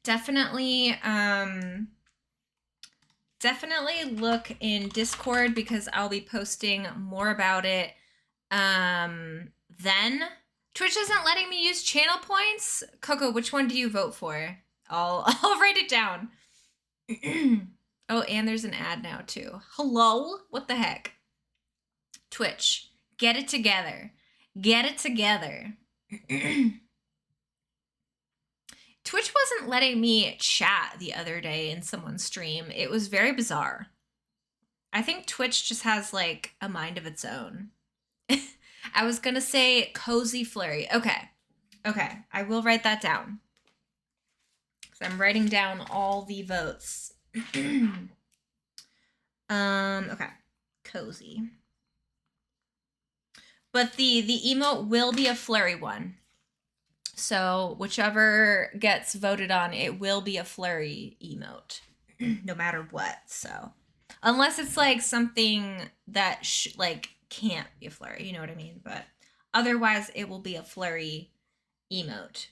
A: Definitely look in Discord because I'll be posting more about it. Then Twitch isn't letting me use channel points. Coco, which one do you vote for? I'll write it down. Oh, and there's an ad now too. Hello? What the heck? Twitch, get it together. Get it together. Twitch wasn't letting me chat the other day in someone's stream. It was very bizarre. I think Twitch just has like a mind of its own. I was gonna say cozy flurry. Okay. I will write that down. So I'm writing down all the votes. Okay. Cozy. But the emote will be a flurry one. So whichever gets voted on, it will be a flurry emote, no matter what. So unless it's like something that like can't be a flurry, you know what I mean? But otherwise it will be a flurry emote.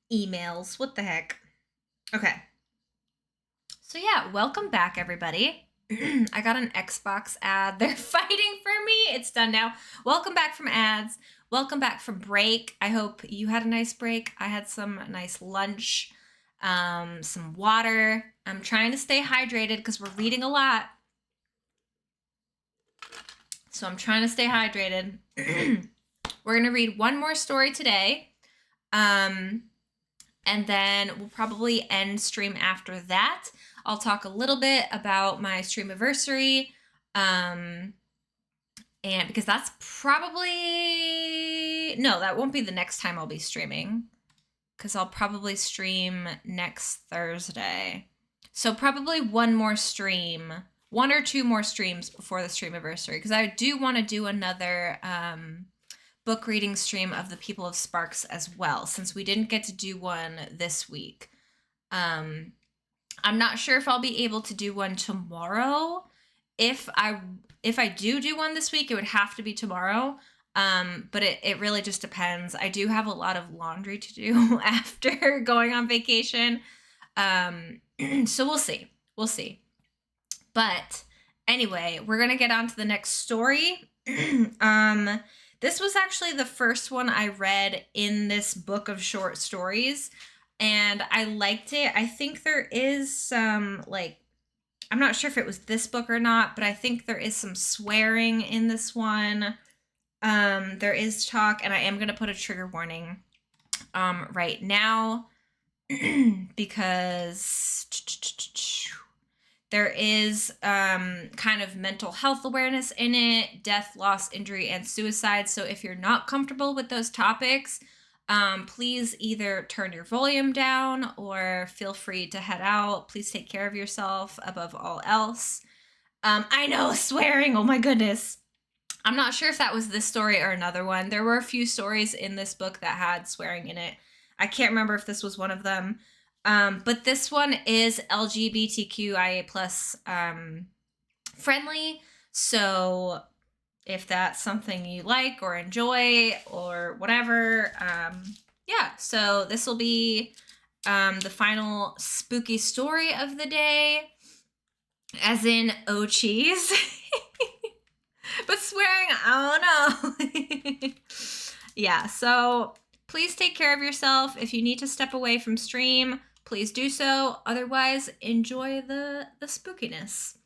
A: Emails, what the heck? Okay. So yeah, welcome back, everybody. I got an Xbox ad. They're fighting for me. It's done now. Welcome back from ads. Welcome back from break. I hope you had a nice break. I had some nice lunch, some water. I'm trying to stay hydrated because we're reading a lot. So I'm trying to stay hydrated. We're going to read one more story today. And then we'll probably end stream after that. I'll talk a little bit about my streamiversary, and because that's probably, no, that won't be the next time I'll be streaming, because I'll probably stream next Thursday. So probably one or two more streams before the streamiversary, because I do want to do another book reading stream of The People of Sparks as well, since we didn't get to do one this week. I'm not sure if I'll be able to do one tomorrow. If I do one this week, it would have to be tomorrow. But it really just depends. I do have a lot of laundry to do after going on vacation. So we'll see. But anyway, we're going to get on to the next story. This was actually the first one I read in this book of short stories, and I liked it. I think there is some, like, I'm not sure if it was this book or not, but I think there is some swearing in this one. There is talk, and I am going to put a trigger warning right now because There is kind of mental health awareness in it, death, loss, injury, and suicide. So if you're not comfortable with those topics, please either turn your volume down or feel free to head out. Please take care of yourself above all else. I know, swearing. Oh my goodness. I'm not sure if that was this story or another one. There were a few stories in this book that had swearing in it. I can't remember if this was one of them. But this one is LGBTQIA plus friendly. So if that's something you like or enjoy or whatever, yeah. So this will be the final spooky story of the day, as in, oh cheese. But swearing, I don't know. Yeah, so please take care of yourself. If you need to step away from stream, please do so. Otherwise, enjoy the spookiness.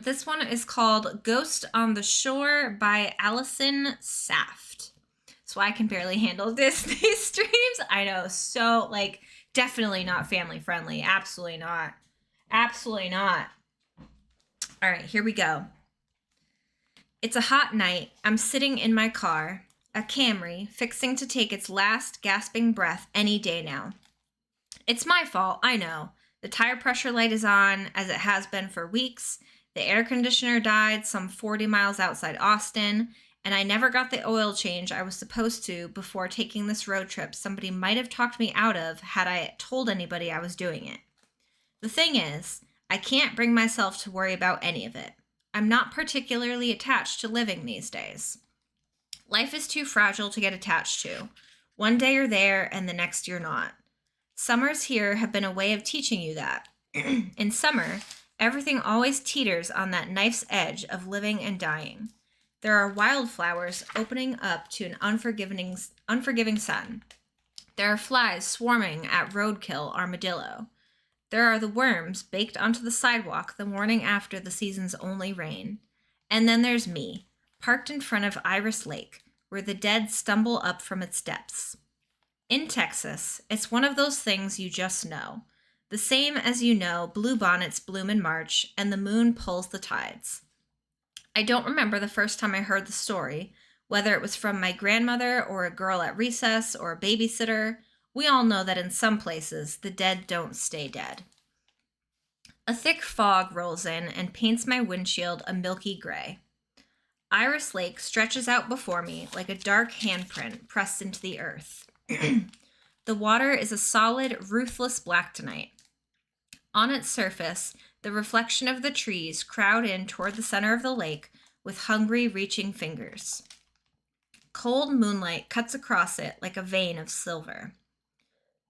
A: This one is called Ghost on the Shore by Allison Saft. So I can barely handle these streams. I know, so like definitely not family friendly. Absolutely not. Absolutely not. All right, here we go. It's a hot night. I'm sitting in my car, a Camry, fixing to take its last gasping breath any day now. It's my fault, I know. The tire pressure light is on, as it has been for weeks. The air conditioner died some 40 miles outside Austin, and I never got the oil change I was supposed to before taking this road trip somebody might have talked me out of had I told anybody I was doing it. The thing is, I can't bring myself to worry about any of it. I'm not particularly attached to living these days. Life is too fragile to get attached to. One day you're there and the next you're not. Summers here have been a way of teaching you that. In summer, everything always teeters on that knife's edge of living and dying. There are wildflowers opening up to an unforgiving sun. There are flies swarming at roadkill armadillo. There are the worms baked onto the sidewalk the morning after the season's only rain. And then there's me, parked in front of Iris Lake, where the dead stumble up from its depths. In Texas, it's one of those things you just know. The same as you know bluebonnets bloom in March and the moon pulls the tides. I don't remember the first time I heard the story, whether it was from my grandmother or a girl at recess or a babysitter. We all know that in some places, the dead don't stay dead. A thick fog rolls in and paints my windshield a milky gray. Iris Lake stretches out before me like a dark handprint pressed into the earth. The water is a solid, ruthless black tonight. On its surface, the reflection of the trees crowd in toward the center of the lake with hungry, reaching fingers. Cold moonlight cuts across it like a vein of silver.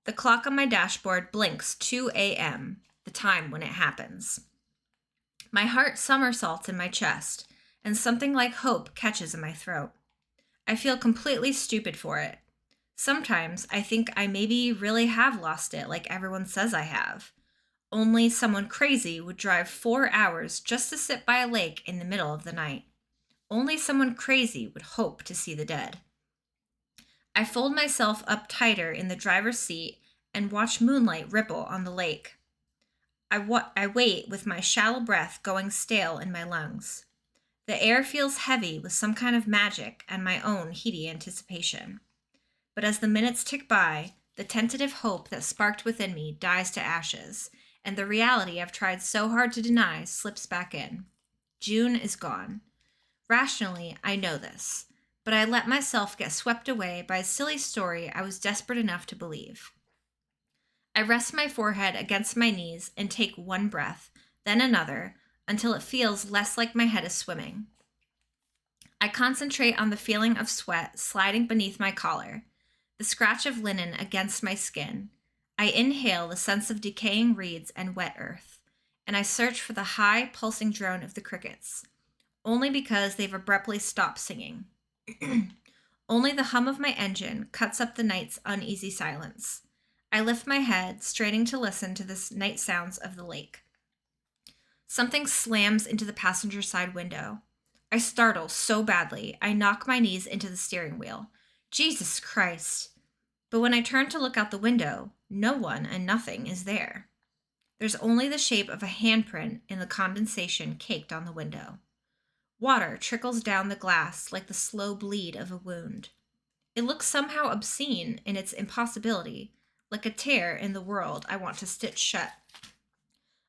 A: The clock on my dashboard blinks 2 a.m., the time when it happens. My heart somersaults in my chest, and something like hope catches in my throat. I feel completely stupid for it. Sometimes I think I maybe really have lost it like everyone says I have. Only someone crazy would drive 4 hours just to sit by a lake in the middle of the night. Only someone crazy would hope to see the dead. I fold myself up tighter in the driver's seat and watch moonlight ripple on the lake. I wait with my shallow breath going stale in my lungs. The air feels heavy with some kind of magic and my own heady anticipation. But as the minutes tick by, the tentative hope that sparked within me dies to ashes, and the reality I've tried so hard to deny slips back in. June is gone. Rationally, I know this, but I let myself get swept away by a silly story I was desperate enough to believe. I rest my forehead against my knees and take one breath, then another, until it feels less like my head is swimming. I concentrate on the feeling of sweat sliding beneath my collar, the scratch of linen against my skin. I inhale the sense of decaying reeds and wet earth, and I search for the high, pulsing drone of the crickets, only because they've abruptly stopped singing. Only the hum of my engine cuts up the night's uneasy silence. I lift my head, straining to listen to the night sounds of the lake. Something slams into the passenger side window. I startle so badly, I knock my knees into the steering wheel. Jesus Christ! But when I turn to look out the window, no one and nothing is there. There's only the shape of a handprint in the condensation caked on the window. Water trickles down the glass like the slow bleed of a wound. It looks somehow obscene in its impossibility, like a tear in the world I want to stitch shut.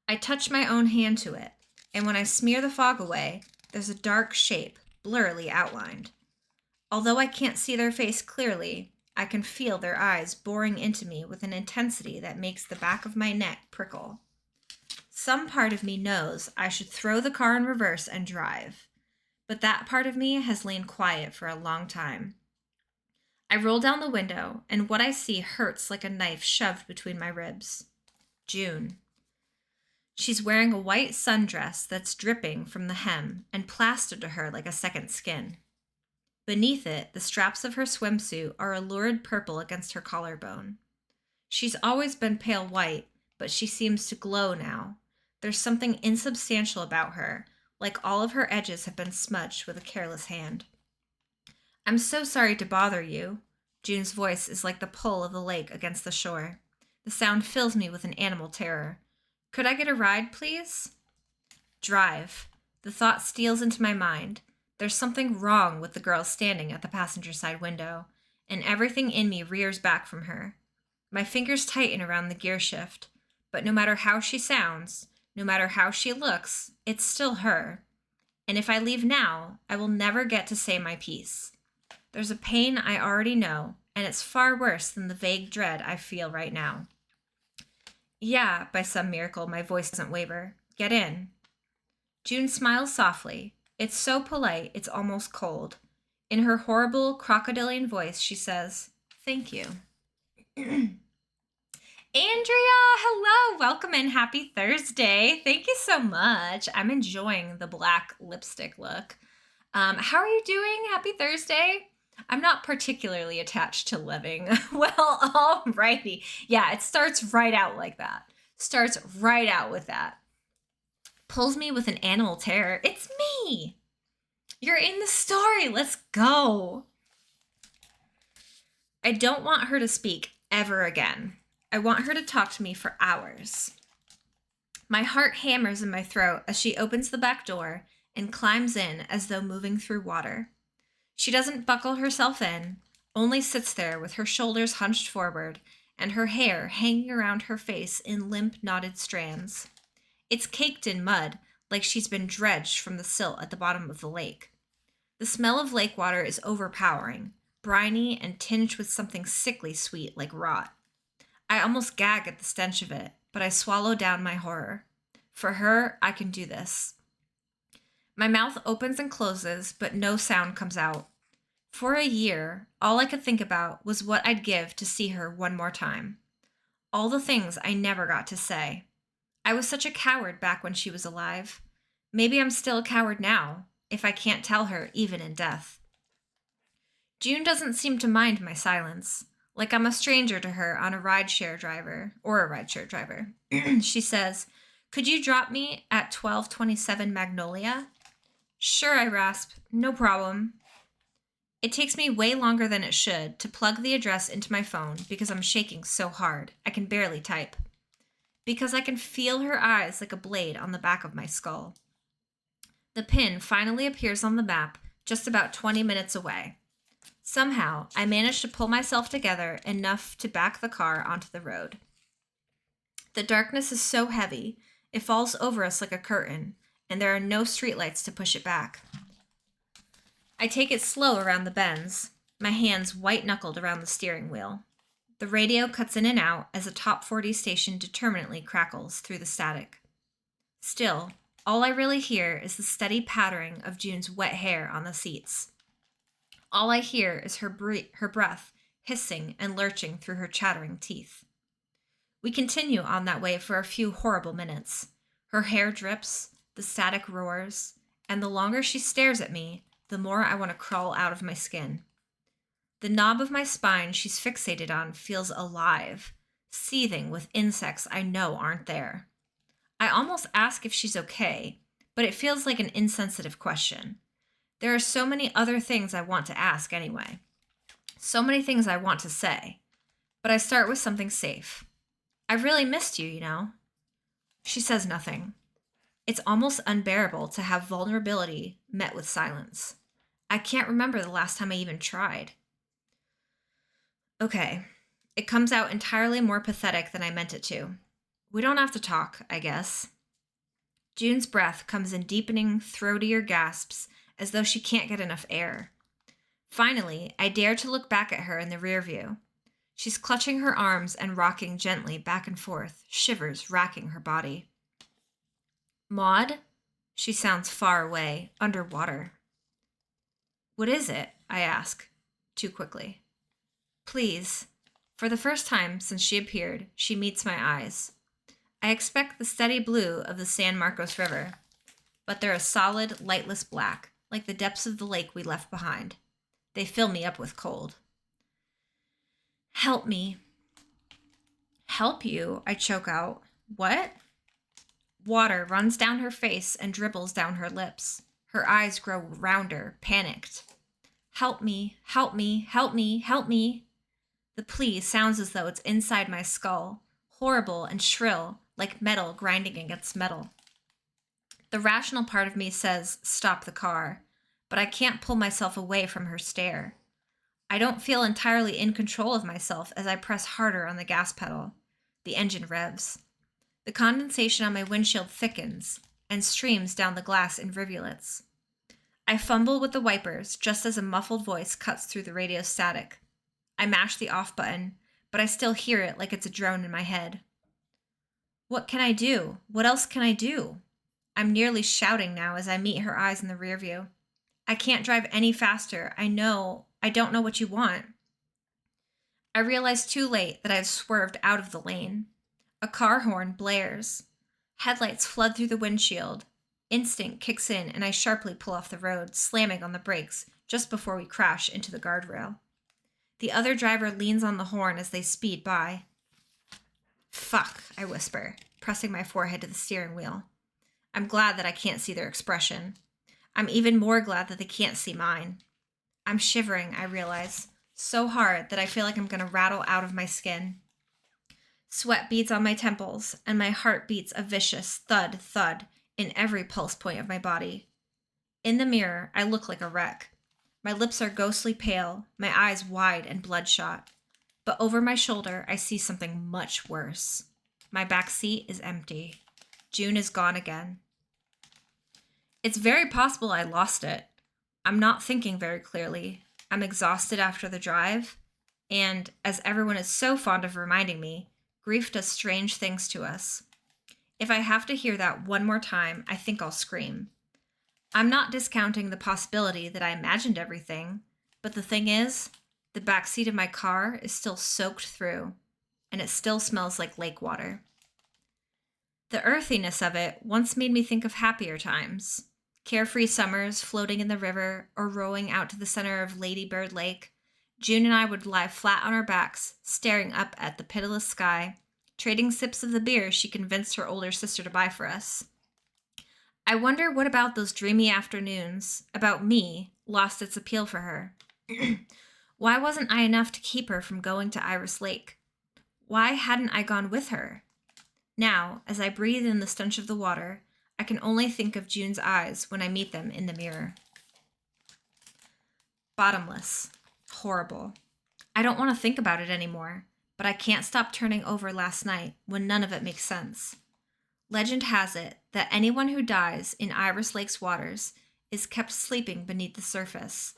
A: I touch my own hand to it, and when I smear the fog away, there's a dark shape, blurrily outlined. Although I can't see their face clearly, I can feel their eyes boring into me with an intensity that makes the back of my neck prickle. Some part of me knows I should throw the car in reverse and drive, but that part of me has lain quiet for a long time. I roll down the window, and what I see hurts like a knife shoved between my ribs. June. She's wearing a white sundress that's dripping from the hem and plastered to her like a second skin. Beneath it, the straps of her swimsuit are a lurid purple against her collarbone. She's always been pale white, but she seems to glow now. There's something insubstantial about her, like all of her edges have been smudged with a careless hand. I'm so sorry to bother you. June's voice is like the pull of the lake against the shore. The sound fills me with an animal terror. Could I get a ride, please? Drive. The thought steals into my mind. There's something wrong with the girl standing at the passenger side window, and everything in me rears back from her. My fingers tighten around the gear shift, but no matter how she sounds, no matter how she looks, it's still her. And if I leave now, I will never get to say my piece. There's a pain I already know, and it's far worse than the vague dread I feel right now. Yeah, by some miracle, my voice doesn't waver. Get in. June smiles softly. It's so polite, it's almost cold. In her horrible, crocodilian voice, she says, "Thank you." Andrea, hello, welcome in. Happy Thursday. Thank you so much. I'm enjoying the black lipstick look. How are you doing? Happy Thursday. I'm not particularly attached to living. Well, alrighty. Yeah, it starts right out like that. Starts right out with that. Pulls me with an animal terror. It's me. You're in the story. Let's go. I don't want her to speak ever again. I want her to talk to me for hours. My heart hammers in my throat as she opens the back door and climbs in as though moving through water. She doesn't buckle herself in, only sits there with her shoulders hunched forward and her hair hanging around her face in limp, knotted strands. It's caked in mud, like she's been dredged from the silt at the bottom of the lake. The smell of lake water is overpowering, briny and tinged with something sickly sweet like rot. I almost gag at the stench of it, but I swallow down my horror. For her, I can do this. My mouth opens and closes, but no sound comes out. For a year, all I could think about was what I'd give to see her one more time. All the things I never got to say. I was such a coward back when she was alive. Maybe I'm still a coward now, if I can't tell her even in death. June doesn't seem to mind my silence, like I'm a stranger to her on a rideshare driver. She says, "Could you drop me at 1227 Magnolia?" "Sure," I rasp. "No problem." It takes me way longer than it should to plug the address into my phone because I'm shaking so hard I can barely type. Because I can feel her eyes like a blade on the back of my skull. The pin finally appears on the map just about 20 minutes away. Somehow, I manage to pull myself together enough to back the car onto the road. The darkness is so heavy, it falls over us like a curtain, and there are no streetlights to push it back. I take it slow around the bends, my hands white-knuckled around the steering wheel. The radio cuts in and out as a top 40 station determinately crackles through the static. Still, all I really hear is the steady pattering of June's wet hair on the seats. All I hear is her breath hissing and lurching through her chattering teeth. We continue on that way for a few horrible minutes. Her hair drips, the static roars, and the longer she stares at me, the more I want to crawl out of my skin. The knob of my spine she's fixated on feels alive, seething with insects I know aren't there. I almost ask if she's okay, but it feels like an insensitive question. There are so many other things I want to ask anyway. So many things I want to say. But I start with something safe. "I've really missed you, you know." She says nothing. It's almost unbearable to have vulnerability met with silence. I can't remember the last time I even tried. Okay, it comes out entirely more pathetic than I meant it to. We don't have to talk, I guess. June's breath comes in deepening, throatier gasps as though she can't get enough air. Finally, I dare to look back at her in the rear view. She's clutching her arms and rocking gently back and forth, shivers racking her body. Maud? She sounds far away, underwater. What is it? I ask, too quickly. Please. For the first time since she appeared, she meets my eyes. I expect the steady blue of the San Marcos River, but they're a solid, lightless black, like the depths of the lake we left behind. They fill me up with cold. Help me. Help you, I choke out. What? Water runs down her face and dribbles down her lips. Her eyes grow rounder, panicked. Help me, help me, help me, help me. The plea sounds as though it's inside my skull, horrible and shrill, like metal grinding against metal. The rational part of me says, stop the car, but I can't pull myself away from her stare. I don't feel entirely in control of myself as I press harder on the gas pedal. The engine revs. The condensation on my windshield thickens and streams down the glass in rivulets. I fumble with the wipers just as a muffled voice cuts through the radio static. I mash the off button, but I still hear it like it's a drone in my head. What can I do? What else can I do? I'm nearly shouting now as I meet her eyes in the rear view. I can't drive any faster. I don't know what you want. I realize too late that I've swerved out of the lane. A car horn blares. Headlights flood through the windshield. Instinct kicks in and I sharply pull off the road, slamming on the brakes just before we crash into the guardrail. The other driver leans on the horn as they speed by. Fuck, I whisper, pressing my forehead to the steering wheel. I'm glad that I can't see their expression. I'm even more glad that they can't see mine. I'm shivering, I realize, so hard that I feel like I'm going to rattle out of my skin. Sweat beads on my temples, and my heart beats a vicious thud, thud in every pulse point of my body. In the mirror, I look like a wreck. My lips are ghostly pale, my eyes wide and bloodshot. But over my shoulder, I see something much worse. My back seat is empty. June is gone again. It's very possible I lost it. I'm not thinking very clearly. I'm exhausted after the drive. And, as everyone is so fond of reminding me, grief does strange things to us. If I have to hear that one more time, I think I'll scream. I'm not discounting the possibility that I imagined everything, but the thing is, the back seat of my car is still soaked through, and it still smells like lake water. The earthiness of it once made me think of happier times. Carefree summers floating in the river or rowing out to the center of Lady Bird Lake. June and I would lie flat on our backs, staring up at the pitiless sky, trading sips of the beer she convinced her older sister to buy for us. I wonder what about those dreamy afternoons, about me, lost its appeal for her. Why wasn't I enough to keep her from going to Iris Lake? Why hadn't I gone with her? Now, as I breathe in the stench of the water, I can only think of June's eyes when I meet them in the mirror. Bottomless. Horrible. I don't want to think about it anymore, but I can't stop turning over last night when none of it makes sense. Legend has it that anyone who dies in Iris Lake's waters is kept sleeping beneath the surface.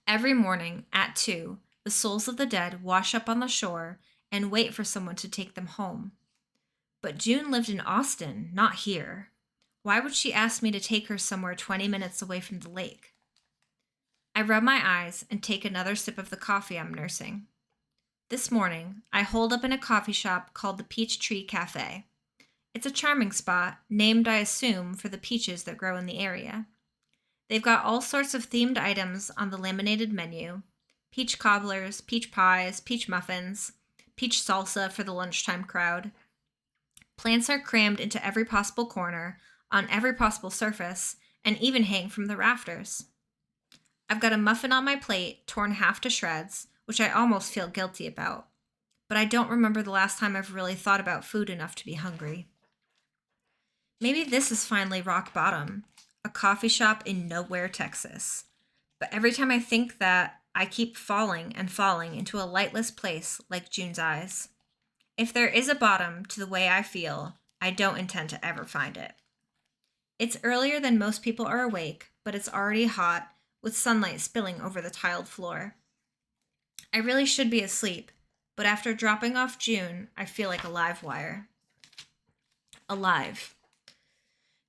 A: Every morning at 2, the souls of the dead wash up on the shore and wait for someone to take them home. But June lived in Austin, not here. Why would she ask me to take her somewhere 20 minutes away from the lake? I rub my eyes and take another sip of the coffee I'm nursing. This morning, I holed up in a coffee shop called the Peach Tree Cafe. It's a charming spot, named, I assume, for the peaches that grow in the area. They've got all sorts of themed items on the laminated menu. Peach cobblers, peach pies, peach muffins, peach salsa for the lunchtime crowd. Plants are crammed into every possible corner, on every possible surface, and even hang from the rafters. I've got a muffin on my plate, torn half to shreds, which I almost feel guilty about. But I don't remember the last time I've really thought about food enough to be hungry. Maybe this is finally rock bottom, a coffee shop in nowhere, Texas. But every time I think that, I keep falling and falling into a lightless place like June's eyes. If there is a bottom to the way I feel, I don't intend to ever find it. It's earlier than most people are awake, but it's already hot, with sunlight spilling over the tiled floor. I really should be asleep, but after dropping off June, I feel like a live wire. Alive.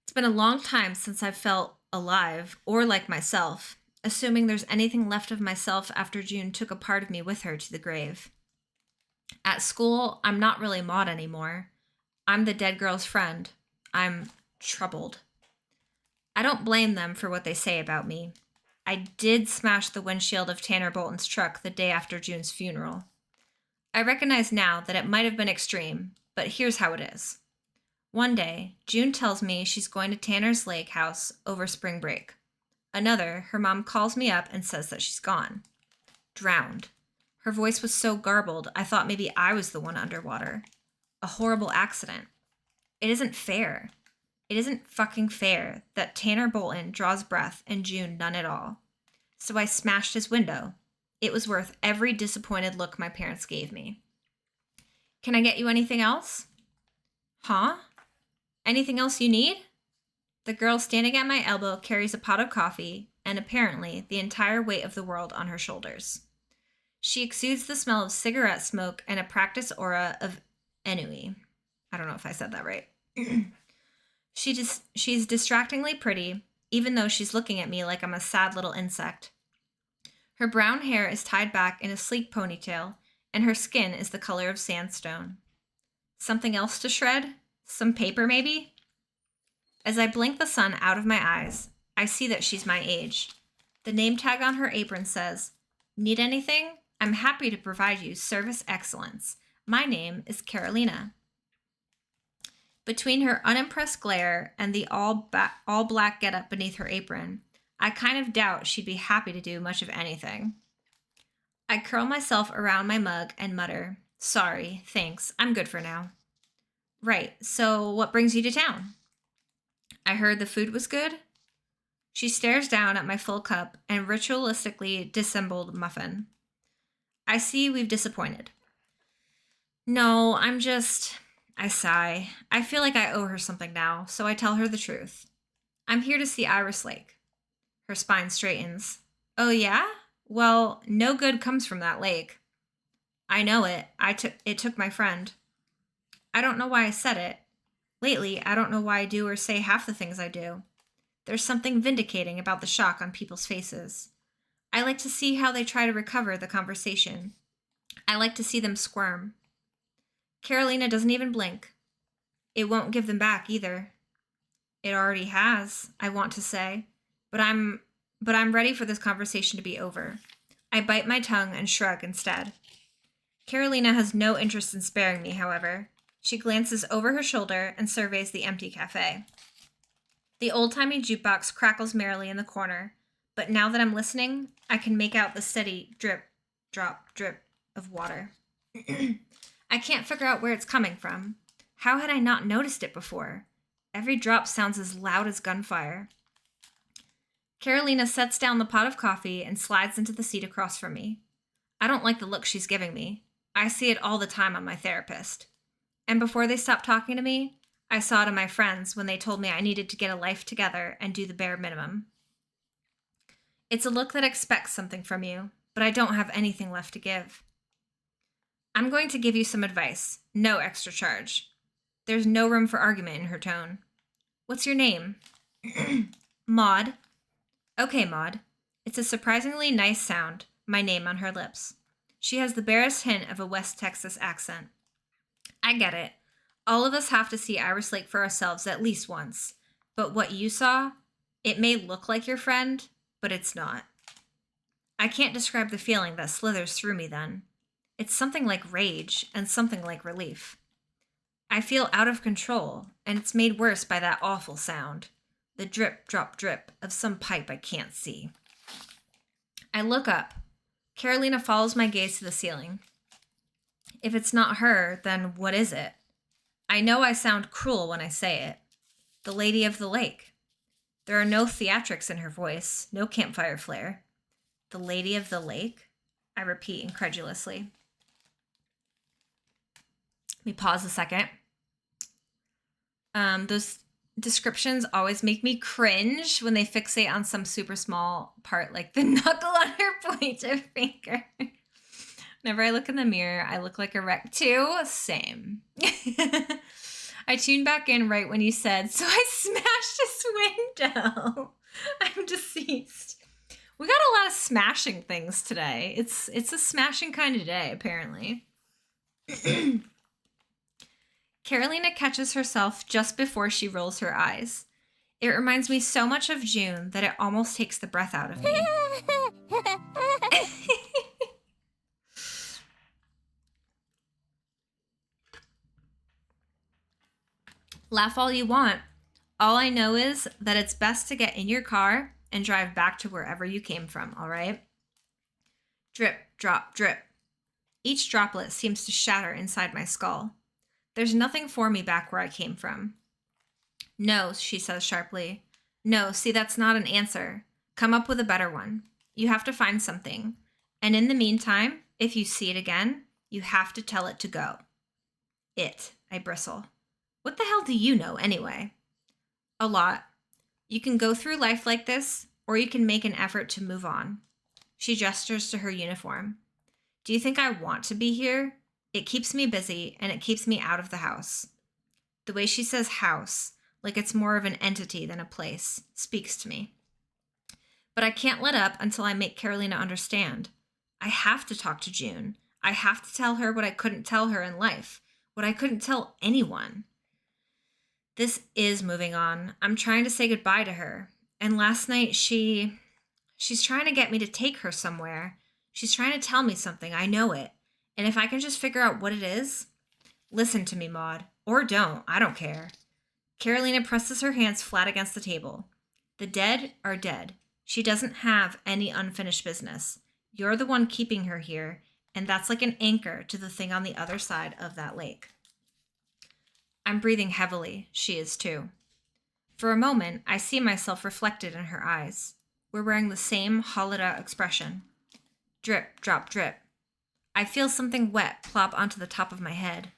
A: It's been a long time since I've felt alive, or like myself, assuming there's anything left of myself after June took a part of me with her to the grave. At school, I'm not really Maud anymore. I'm the dead girl's friend. I'm troubled. I don't blame them for what they say about me. I did smash the windshield of Tanner Bolton's truck the day after June's funeral. I recognize now that it might have been extreme, but here's how it is. One day, June tells me she's going to Tanner's lake house over spring break. Another, her mom calls me up and says that she's gone. Drowned. Her voice was so garbled, I thought maybe I was the one underwater. A horrible accident. It isn't fair. It isn't fucking fair that Tanner Bolton draws breath and June none at all. So I smashed his window. It was worth every disappointed look my parents gave me. Can I get you anything else? Huh? Anything else you need? The girl standing at my elbow carries a pot of coffee and apparently the entire weight of the world on her shoulders. She exudes the smell of cigarette smoke and a practiced aura of ennui. I don't know if I said that right. She's distractingly pretty, even though she's looking at me like I'm a sad little insect. Her brown hair is tied back in a sleek ponytail, and her skin is the color of sandstone. Something else to shred? Some paper, maybe? As I blink the sun out of my eyes, I see that she's my age. The name tag on her apron says, "Need anything? I'm happy to provide you service excellence. My name is Carolina." Between her unimpressed glare and the all-black getup beneath her apron, I kind of doubt she'd be happy to do much of anything. I curl myself around my mug and mutter, "Sorry, thanks, I'm good for now." "Right, so what brings you to town?" "I heard the food was good." She stares down at my full cup and ritualistically dissembled muffin. "I see we've disappointed." "No, I sigh. I feel like I owe her something now, so I tell her the truth. "I'm here to see Iris Lake." Her spine straightens. "Oh yeah? Well, no good comes from that lake." "I know it. It took my friend." I don't know why I said it. Lately, I don't know why I do or say half the things I do. There's something vindicating about the shock on people's faces. I like to see how they try to recover the conversation. I like to see them squirm. Carolina doesn't even blink. It won't give them back either. It already has, I want to say, but I'm ready for this conversation to be over. I bite my tongue and shrug instead. Carolina has no interest in sparing me, however. She glances over her shoulder and surveys the empty cafe. The old-timey jukebox crackles merrily in the corner, but now that I'm listening, I can make out the steady drip, drop, drip of water. I can't figure out where it's coming from. How had I not noticed it before? Every drop sounds as loud as gunfire. Carolina sets down the pot of coffee and slides into the seat across from me. I don't like the look she's giving me. I see it all the time on my therapist. And before they stopped talking to me, I saw it in my friends when they told me I needed to get a life together and do the bare minimum. It's a look that expects something from you, but I don't have anything left to give. I'm going to give you some advice. No extra charge. There's no room for argument in her tone. What's your name? Maud. Okay, Maud. It's a surprisingly nice sound, my name on her lips. She has the barest hint of a West Texas accent. I get it. All of us have to see Iris Lake for ourselves at least once. But what you saw, it may look like your friend, but it's not. I can't describe the feeling that slithers through me then. It's something like rage and something like relief. I feel out of control, and it's made worse by that awful sound. The drip, drop, drip of some pipe I can't see. I look up. Carolina follows my gaze to the ceiling. If it's not her, then what is it? I know I sound cruel when I say it. The lady of the lake. There are no theatrics in her voice, no campfire flare. The lady of the lake? I repeat incredulously. Let me pause a second. Those descriptions always make me cringe when they fixate on some super small part, like the knuckle on her pointer finger. Whenever I look in the mirror, I look like a wreck too. Same. I tuned back in right when you said, so I smashed his window. I'm deceased. We got a lot of smashing things today. It's a smashing kind of day, apparently. Carolina catches herself just before she rolls her eyes. It reminds me so much of June that it almost takes the breath out of me. Laugh all you want. All I know is that it's best to get in your car and drive back to wherever you came from, all right? Drip, drop, drip. Each droplet seems to shatter inside my skull. There's nothing for me back where I came from. No, she says sharply. No, see, that's not an answer. Come up with a better one. You have to find something. And in the meantime, if you see it again, you have to tell it to go. I bristle. What the hell do you know anyway? A lot. You can go through life like this, or you can make an effort to move on. She gestures to her uniform. Do you think I want to be here? It keeps me busy, and it keeps me out of the house. The way she says house, like it's more of an entity than a place, speaks to me. But I can't let up until I make Carolina understand. I have to talk to June. I have to tell her what I couldn't tell her in life, what I couldn't tell anyone. This is moving on. I'm trying to say goodbye to her. And last night she's trying to get me to take her somewhere. She's trying to tell me something. I know it. And if I can just figure out what it is, listen to me, Maud. Or don't. I don't care. Carolina presses her hands flat against the table. The dead are dead. She doesn't have any unfinished business. You're the one keeping her here, and that's like an anchor to the thing on the other side of that lake. I'm breathing heavily. She is too. For a moment, I see myself reflected in her eyes. We're wearing the same holiday expression. Drip, drop, drip. I feel something wet plop onto the top of my head.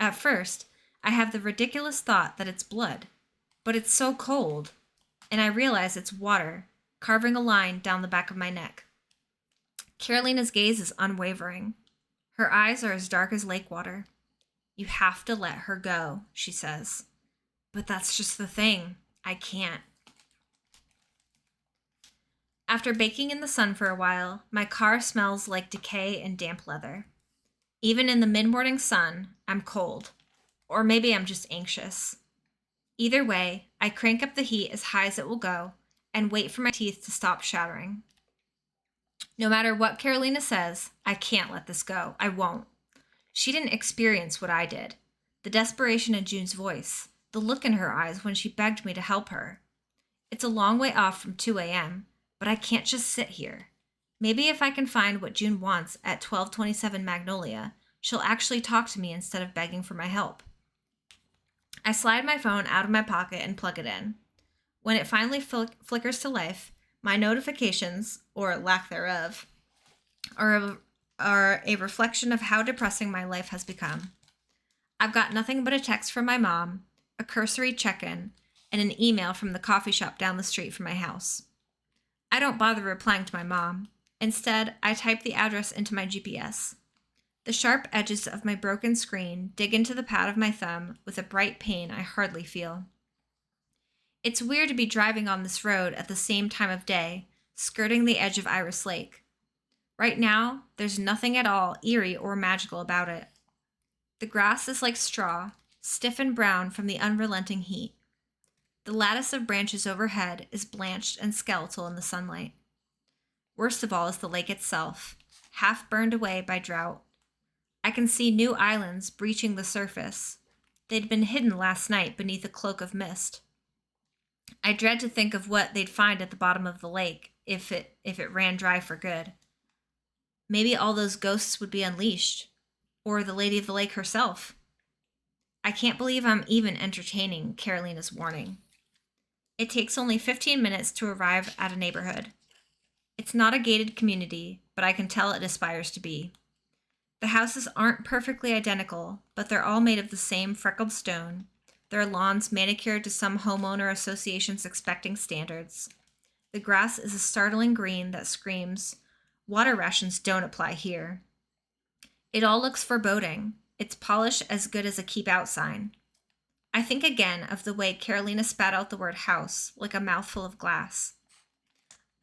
A: At first, I have the ridiculous thought that it's blood, but it's so cold, and I realize it's water, carving a line down the back of my neck. Carolina's gaze is unwavering. Her eyes are as dark as lake water. You have to let her go, she says. But that's just the thing. I can't. After baking in the sun for a while, my car smells like decay and damp leather. Even in the mid-morning sun, I'm cold. Or maybe I'm just anxious. Either way, I crank up the heat as high as it will go and wait for my teeth to stop shattering. No matter what Carolina says, I can't let this go. I won't. She didn't experience what I did. The desperation in June's voice, the look in her eyes when she begged me to help her. It's a long way off from 2 a.m., but I can't just sit here. Maybe if I can find what June wants at 1227 Magnolia, she'll actually talk to me instead of begging for my help. I slide my phone out of my pocket and plug it in. When it finally flickers to life, my notifications, or lack thereof, are a reflection of how depressing my life has become. I've got nothing but a text from my mom, a cursory check-in, and an email from the coffee shop down the street from my house. I don't bother replying to my mom. Instead, I type the address into my GPS. The sharp edges of my broken screen dig into the pad of my thumb with a bright pain I hardly feel. It's weird to be driving on this road at the same time of day, skirting the edge of Iris Lake. Right now, there's nothing at all eerie or magical about it. The grass is like straw, stiff and brown from the unrelenting heat. The lattice of branches overhead is blanched and skeletal in the sunlight. Worst of all is the lake itself, half burned away by drought. I can see new islands breaching the surface. They'd been hidden last night beneath a cloak of mist. I dread to think of what they'd find at the bottom of the lake if it ran dry for good. Maybe all those ghosts would be unleashed, or the Lady of the Lake herself. I can't believe I'm even entertaining Carolina's warning. It takes only 15 minutes to arrive at a neighborhood. It's not a gated community, but I can tell it aspires to be. The houses aren't perfectly identical, but they're all made of the same freckled stone, their lawns manicured to some homeowner association's expecting standards. The grass is a startling green that screams, water rations don't apply here. It all looks foreboding, its polish as good as a keep out sign. I think again of the way Carolina spat out the word house like a mouthful of glass.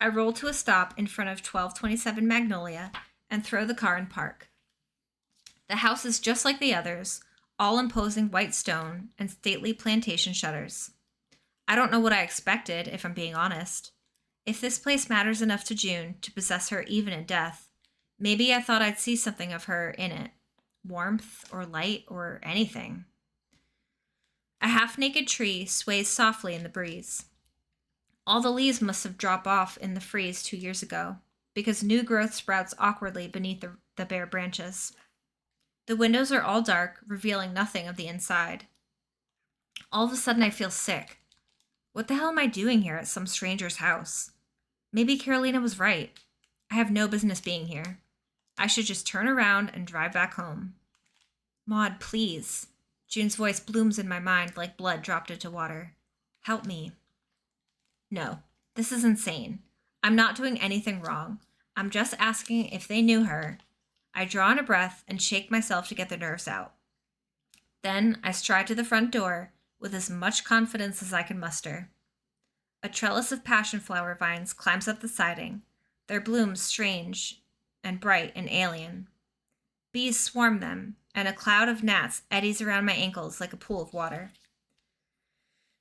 A: I roll to a stop in front of 1227 Magnolia and throw the car in park. The house is just like the others, all imposing white stone and stately plantation shutters. I don't know what I expected, if I'm being honest. If this place matters enough to June to possess her even in death, maybe I thought I'd see something of her in it. Warmth or light or anything. A half-naked tree sways softly in the breeze. All the leaves must have dropped off in the freeze 2 years ago, because new growth sprouts awkwardly beneath the bare branches. The windows are all dark, revealing nothing of the inside. All of a sudden I feel sick. What the hell am I doing here at some stranger's house? Maybe Carolina was right. I have no business being here. I should just turn around and drive back home. Maud, please. June's voice blooms in my mind like blood dropped into water. Help me. No, this is insane. I'm not doing anything wrong. I'm just asking if they knew her. I draw in a breath and shake myself to get the nerves out. Then I stride to the front door with as much confidence as I can muster. A trellis of passion flower vines climbs up the siding, their blooms strange and bright and alien. Bees swarm them, and a cloud of gnats eddies around my ankles like a pool of water.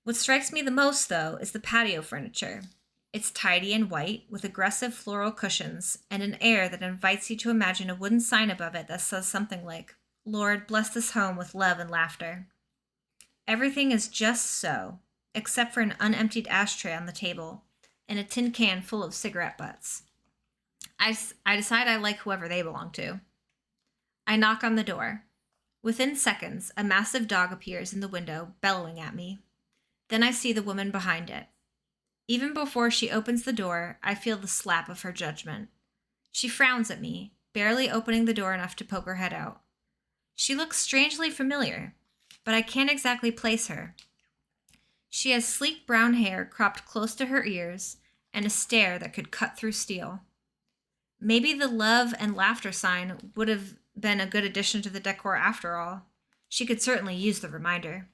A: What strikes me the most, though, is the patio furniture. It's tidy and white, with aggressive floral cushions, and an air that invites you to imagine a wooden sign above it that says something like, Lord, bless this home with love and laughter. Everything is just so, except for an unemptied ashtray on the table, and a tin can full of cigarette butts. I decide I like whoever they belong to. I knock on the door. Within seconds, a massive dog appears in the window, bellowing at me. Then I see the woman behind it. Even before she opens the door, I feel the slap of her judgment. She frowns at me, barely opening the door enough to poke her head out. She looks strangely familiar, but I can't exactly place her. She has sleek brown hair cropped close to her ears and a stare that could cut through steel. Maybe the love and laughter sign would have been a good addition to the decor after all. She could certainly use the reminder.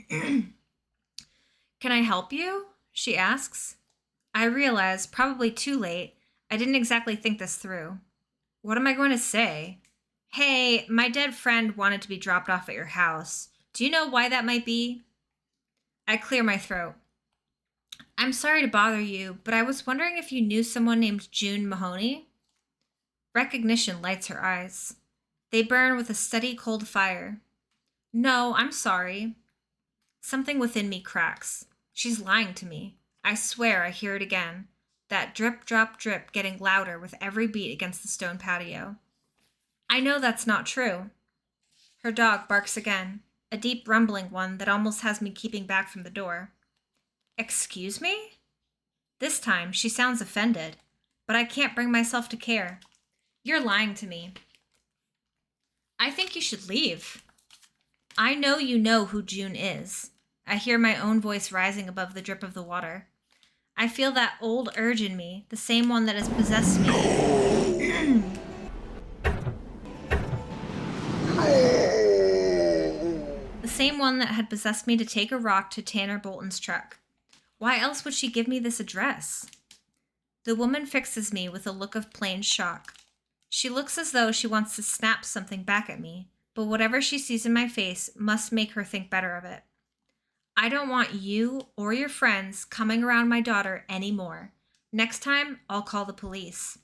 A: Can I help you? She asks. I realize, probably too late, I didn't exactly think this through. What am I going to say? Hey, my dead friend wanted to be dropped off at your house. Do you know why that might be? I clear my throat. I'm sorry to bother you, but I was wondering if you knew someone named June Mahoney? Recognition lights her eyes. They burn with a steady cold fire. No, I'm sorry. Something within me cracks. She's lying to me. I swear I hear it again. That drip, drop, drip getting louder with every beat against the stone patio. I know that's not true. Her dog barks again, a deep rumbling one that almost has me keeping back from the door. Excuse me? This time she sounds offended, but I can't bring myself to care. You're lying to me. I think you should leave. I know you know who June is. I hear my own voice rising above the drip of the water. I feel that old urge in me, the same one that has possessed me. The same one that had possessed me to take a rock to Tanner Bolton's truck. Why else would she give me this address? The woman fixes me with a look of plain shock. She looks as though she wants to snap something back at me, but whatever she sees in my face must make her think better of it. I don't want you or your friends coming around my daughter anymore. Next time, I'll call the police.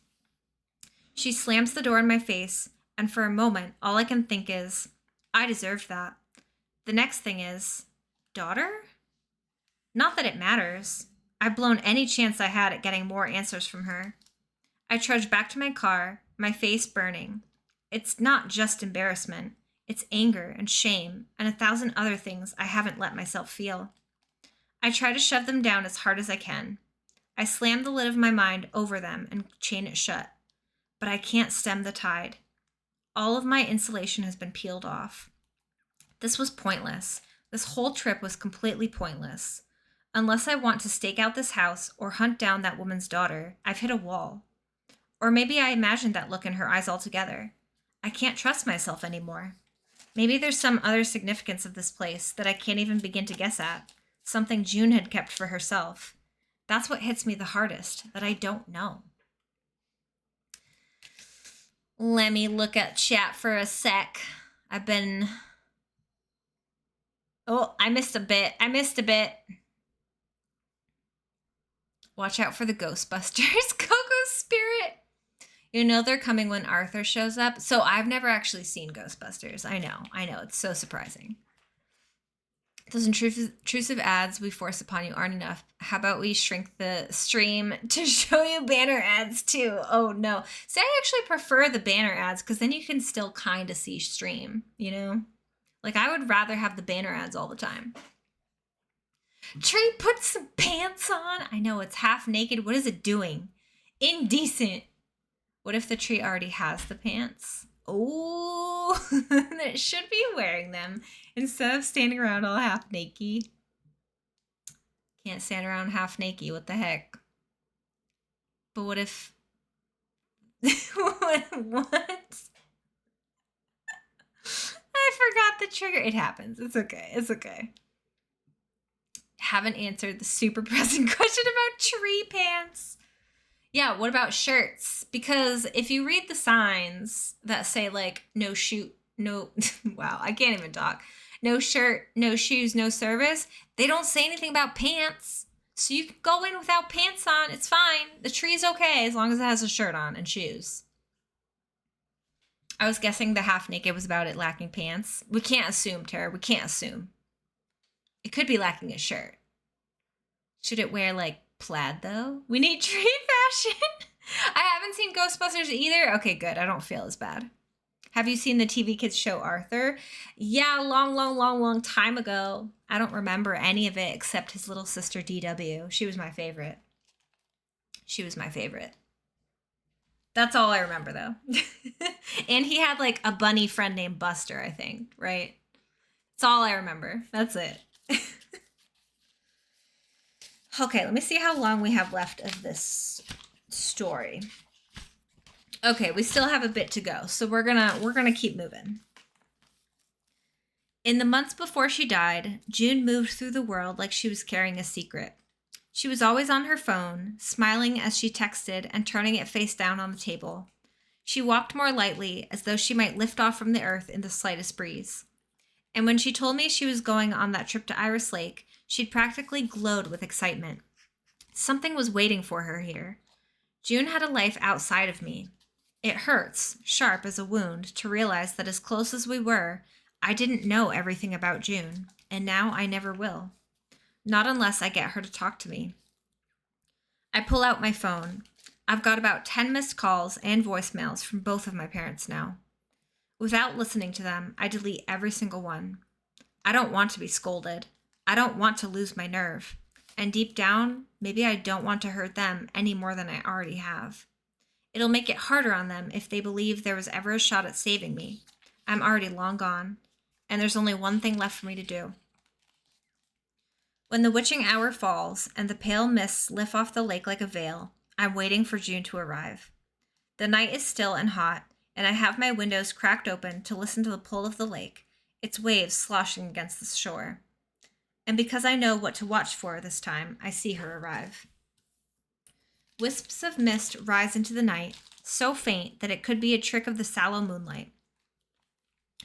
A: She slams the door in my face, and for a moment, all I can think is, I deserved that. The next thing is, daughter? Not that it matters. I've blown any chance I had at getting more answers from her. I trudge back to my car, my face burning. It's not just embarrassment. It's anger and shame and 1,000 other things I haven't let myself feel. I try to shove them down as hard as I can. I slam the lid of my mind over them and chain it shut. But I can't stem the tide. All of my insulation has been peeled off. This was pointless. This whole trip was completely pointless. Unless I want to stake out this house or hunt down that woman's daughter, I've hit a wall. Or maybe I imagined that look in her eyes altogether. I can't trust myself anymore. Maybe there's some other significance of this place that I can't even begin to guess at. Something June had kept for herself. That's what hits me the hardest, that I don't know. Let me look at chat for a sec. Oh, I missed a bit. Watch out for the Ghostbusters. Coco's spirit. You know they're coming when Arthur shows up. So I've never actually seen Ghostbusters. I know. It's so surprising. Those intrusive ads we force upon you aren't enough. How about we shrink the stream to show you banner ads too? Oh no. See, I actually prefer the banner ads because then you can still kind of see stream, you know? Like I would rather have the banner ads all the time. Tree, put some pants on. I know, it's half naked. What is it doing? Indecent. What if the tree already has the pants? Oh, it should be wearing them instead of standing around all half naked. Can't stand around half naked. What the heck? But what if... what? I forgot the trigger. It happens. It's okay. Haven't answered the super pressing question about tree pants. Yeah, what about shirts? Because if you read the signs that say like no shoot, no, wow, I can't even talk. No shirt, no shoes, no service. They don't say anything about pants. So you can go in without pants on. It's fine. The tree's okay as long as it has a shirt on and shoes. I was guessing the half naked was about it lacking pants. We can't assume, Tara. We can't assume. It could be lacking a shirt. Should it wear like plaid though? We need tree fashion. I haven't seen Ghostbusters either. Okay, good. I don't feel as bad. Have you seen the TV kids show Arthur? Yeah, long time ago. I don't remember any of it except his little sister DW. She was my favorite. That's all I remember though. And he had like a bunny friend named Buster, I think, right? That's all I remember. That's it. Okay, let me see how long we have left of this story. Okay, we still have a bit to go, so we're gonna keep moving. In the months before she died, June moved through the world like she was carrying a secret. She was always on her phone, smiling as she texted and turning it face down on the table. She walked more lightly, as though she might lift off from the earth in the slightest breeze. And when she told me she was going on that trip to Iris Lake, she'd practically glowed with excitement. Something was waiting for her here. June had a life outside of me. It hurts, sharp as a wound, to realize that as close as we were, I didn't know everything about June, and now I never will. Not unless I get her to talk to me. I pull out my phone. I've got about 10 missed calls and voicemails from both of my parents now. Without listening to them, I delete every single one. I don't want to be scolded. I don't want to lose my nerve. And deep down, maybe I don't want to hurt them any more than I already have. It'll make it harder on them if they believe there was ever a shot at saving me. I'm already long gone, and there's only one thing left for me to do. When the witching hour falls and the pale mists lift off the lake like a veil, I'm waiting for June to arrive. The night is still and hot, and I have my windows cracked open to listen to the pull of the lake, its waves sloshing against the shore. And because I know what to watch for this time, I see her arrive. Wisps of mist rise into the night, so faint that it could be a trick of the sallow moonlight.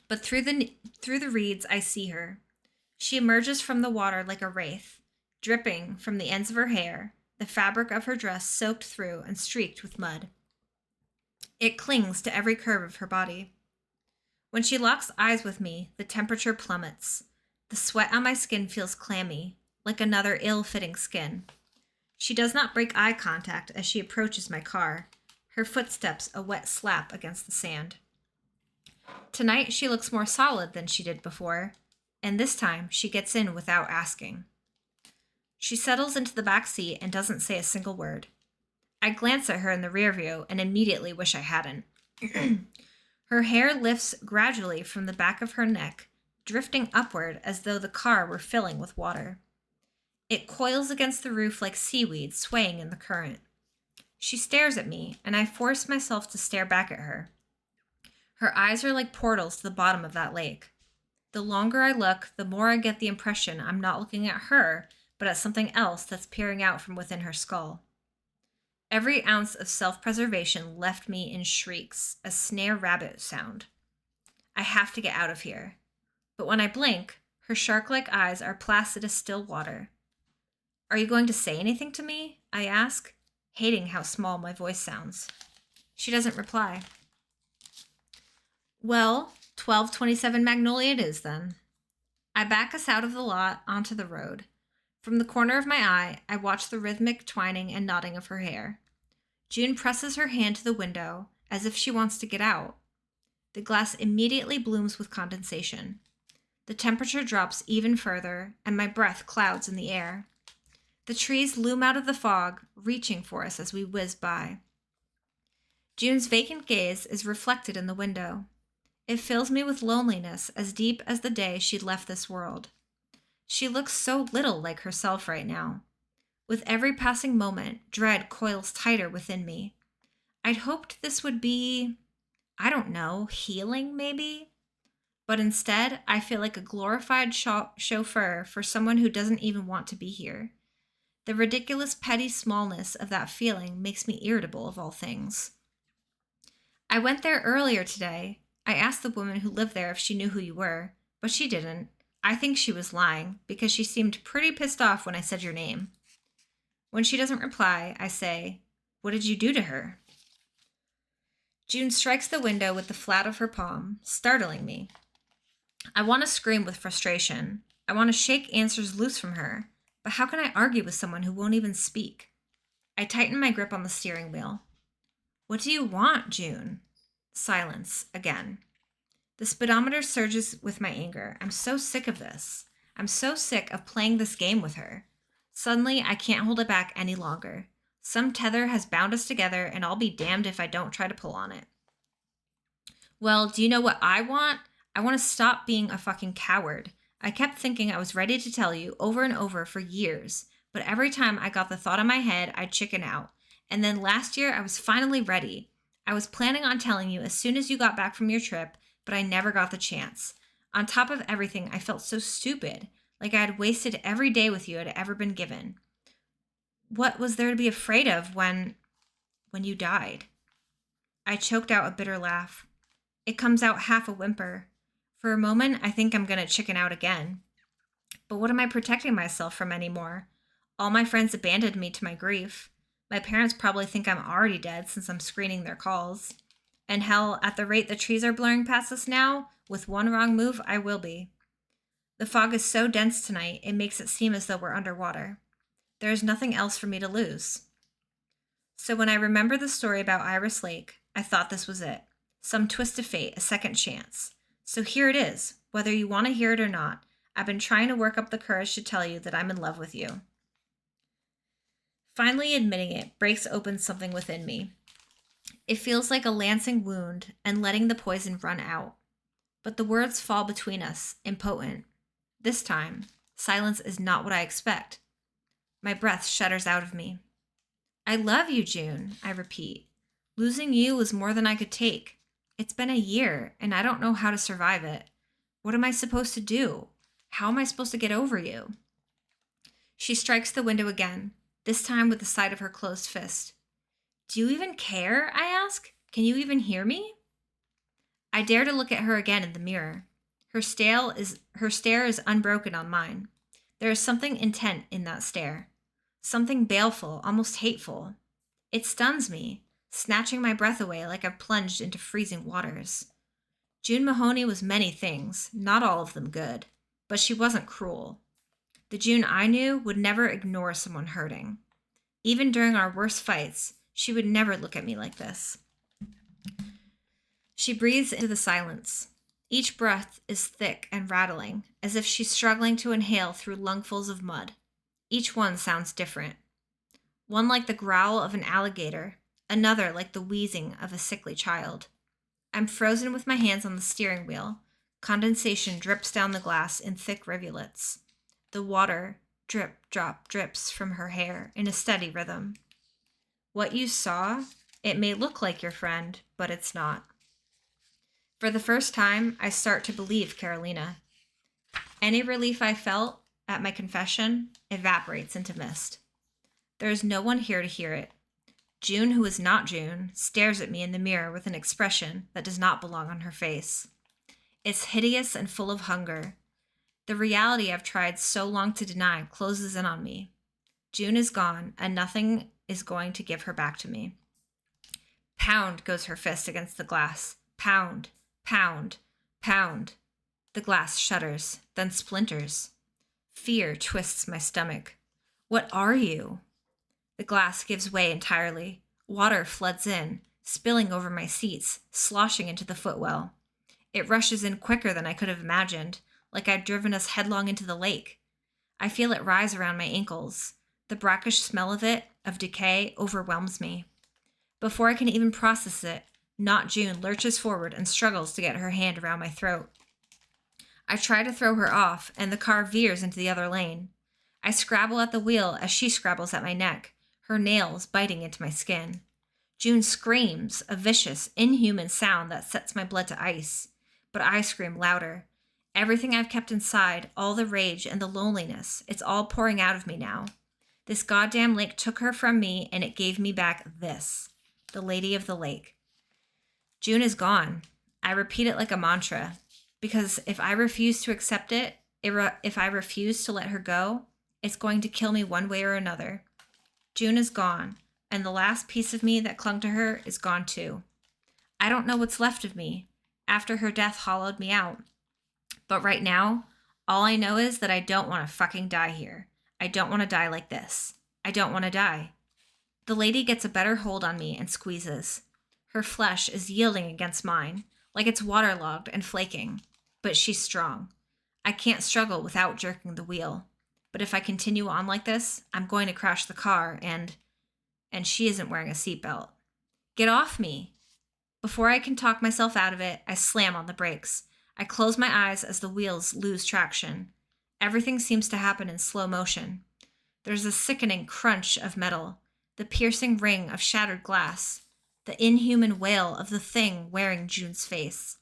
A: But through the reeds, I see her. She emerges from the water like a wraith, dripping from the ends of her hair, the fabric of her dress soaked through and streaked with mud. It clings to every curve of her body. When she locks eyes with me, the temperature plummets. The sweat on my skin feels clammy, like another ill-fitting skin. She does not break eye contact as she approaches my car, her footsteps a wet slap against the sand. Tonight she looks more solid than she did before, and this time she gets in without asking. She settles into the back seat and doesn't say a single word. I glance at her in the rear view and immediately wish I hadn't. Her hair lifts gradually from the back of her neck, drifting upward as though the car were filling with water. It coils against the roof like seaweed swaying in the current. She stares at me, and I force myself to stare back at her. Her eyes are like portals to the bottom of that lake. The longer I look, the more I get the impression I'm not looking at her, but at something else that's peering out from within her skull. Every ounce of self-preservation left me in shrieks, a snare rabbit sound. I have to get out of here. But when I blink, her shark-like eyes are placid as still water. Are you going to say anything to me? I ask, hating how small my voice sounds. She doesn't reply. Well, 1227 Magnolia it is then. I back us out of the lot onto the road. From the corner of my eye, I watch the rhythmic twining and nodding of her hair. June presses her hand to the window, as if she wants to get out. The glass immediately blooms with condensation. The temperature drops even further, and my breath clouds in the air. The trees loom out of the fog, reaching for us as we whiz by. June's vacant gaze is reflected in the window. It fills me with loneliness as deep as the day she'd left this world. She looks so little like herself right now. With every passing moment, dread coils tighter within me. I'd hoped this would be, I don't know, healing maybe? But instead, I feel like a glorified chauffeur for someone who doesn't even want to be here. The ridiculous petty smallness of that feeling makes me irritable of all things. I went there earlier today. I asked the woman who lived there if she knew who you were, but she didn't. I think she was lying, because she seemed pretty pissed off when I said your name. When she doesn't reply, I say, "What did you do to her?" June strikes the window with the flat of her palm, startling me. I want to scream with frustration. I want to shake answers loose from her, but how can I argue with someone who won't even speak? I tighten my grip on the steering wheel. What do you want, June? Silence again. The speedometer surges with my anger. I'm so sick of this. I'm so sick of playing this game with her. Suddenly, I can't hold it back any longer. Some tether has bound us together, and I'll be damned if I don't try to pull on it. Well, do you know what I want? I want to stop being a fucking coward. I kept thinking I was ready to tell you over and over for years, but every time I got the thought in my head, I'd chicken out. And then last year, I was finally ready. I was planning on telling you as soon as you got back from your trip, but I never got the chance. On top of everything, I felt so stupid, like I had wasted every day with you I'd ever been given. What was there to be afraid of when you died? I choked out a bitter laugh. It comes out half a whimper. For a moment, I think I'm going to chicken out again. But what am I protecting myself from anymore? All my friends abandoned me to my grief. My parents probably think I'm already dead since I'm screening their calls. And hell, at the rate the trees are blurring past us now, with one wrong move, I will be. The fog is so dense tonight, it makes it seem as though we're underwater. There is nothing else for me to lose. So when I remember the story about Iris Lake, I thought this was it. Some twist of fate, a second chance. So here it is, whether you want to hear it or not. I've been trying to work up the courage to tell you that I'm in love with you. Finally admitting it breaks open something within me. It feels like a lancing wound and letting the poison run out. But the words fall between us, impotent. This time, silence is not what I expect. My breath shudders out of me. I love you, June, I repeat. Losing you was more than I could take. It's been a year, and I don't know how to survive it. What am I supposed to do? How am I supposed to get over you? She strikes the window again, this time with the side of her closed fist. Do you even care? I ask. Can you even hear me? I dare to look at her again in the mirror. Her stare is unbroken on mine. There is something intent in that stare. Something baleful, almost hateful. It stuns me, snatching my breath away like I've plunged into freezing waters. June Mahoney was many things, not all of them good, but she wasn't cruel. The June I knew would never ignore someone hurting. Even during our worst fights, she would never look at me like this. She breathes into the silence. Each breath is thick and rattling, as if she's struggling to inhale through lungfuls of mud. Each one sounds different. One like the growl of an alligator, another like the wheezing of a sickly child. I'm frozen with my hands on the steering wheel. Condensation drips down the glass in thick rivulets. The water, drip, drop, drips from her hair in a steady rhythm. What you saw, it may look like your friend, but it's not. For the first time, I start to believe Carolina. Any relief I felt at my confession evaporates into mist. There is no one here to hear it. June, who is not June, stares at me in the mirror with an expression that does not belong on her face. It's hideous and full of hunger. The reality I've tried so long to deny closes in on me. June is gone, and nothing is going to give her back to me. Pound goes her fist against the glass. Pound, pound, pound. The glass shudders, then splinters. Fear twists my stomach. What are you? The glass gives way entirely. Water floods in, spilling over my seats, sloshing into the footwell. It rushes in quicker than I could have imagined, like I'd driven us headlong into the lake. I feel it rise around my ankles. The brackish smell of it, of decay, overwhelms me. Before I can even process it, not June lurches forward and struggles to get her hand around my throat. I try to throw her off, and the car veers into the other lane. I scrabble at the wheel as she scrabbles at my neck, her nails biting into my skin. June screams, a vicious, inhuman sound that sets my blood to ice. But I scream louder. Everything I've kept inside, all the rage and the loneliness, it's all pouring out of me now. This goddamn lake took her from me, and it gave me back this, the Lady of the Lake. June is gone. I repeat it like a mantra, because if I refuse to accept it, if I refuse to let her go, it's going to kill me one way or another. June is gone, and the last piece of me that clung to her is gone too. I don't know what's left of me, after her death hollowed me out. But right now, all I know is that I don't want to fucking die here. I don't want to die like this. I don't want to die. The lady gets a better hold on me and squeezes. Her flesh is yielding against mine, like it's waterlogged and flaking. But she's strong. I can't struggle without jerking the wheel. But if I continue on like this, I'm going to crash the car, and she isn't wearing a seatbelt. Get off me! Before I can talk myself out of it, I slam on the brakes. I close my eyes as the wheels lose traction. Everything seems to happen in slow motion. There's a sickening crunch of metal, the piercing ring of shattered glass, the inhuman wail of the thing wearing June's face.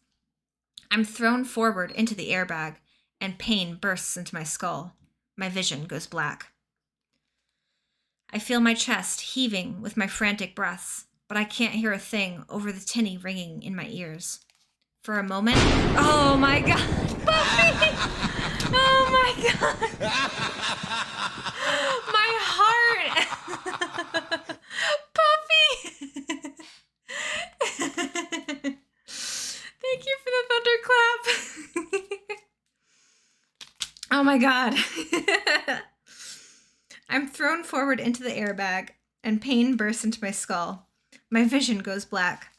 A: I'm thrown forward into the airbag, and pain bursts into my skull. My vision goes black. I feel my chest heaving with my frantic breaths, but I can't hear a thing over the tinny ringing in my ears. For a moment, oh my God, Puppy! Oh my God! My heart! Puppy! Thank you for the thunderclap. Oh my God. I'm thrown forward into the airbag, and pain bursts into my skull. My vision goes black.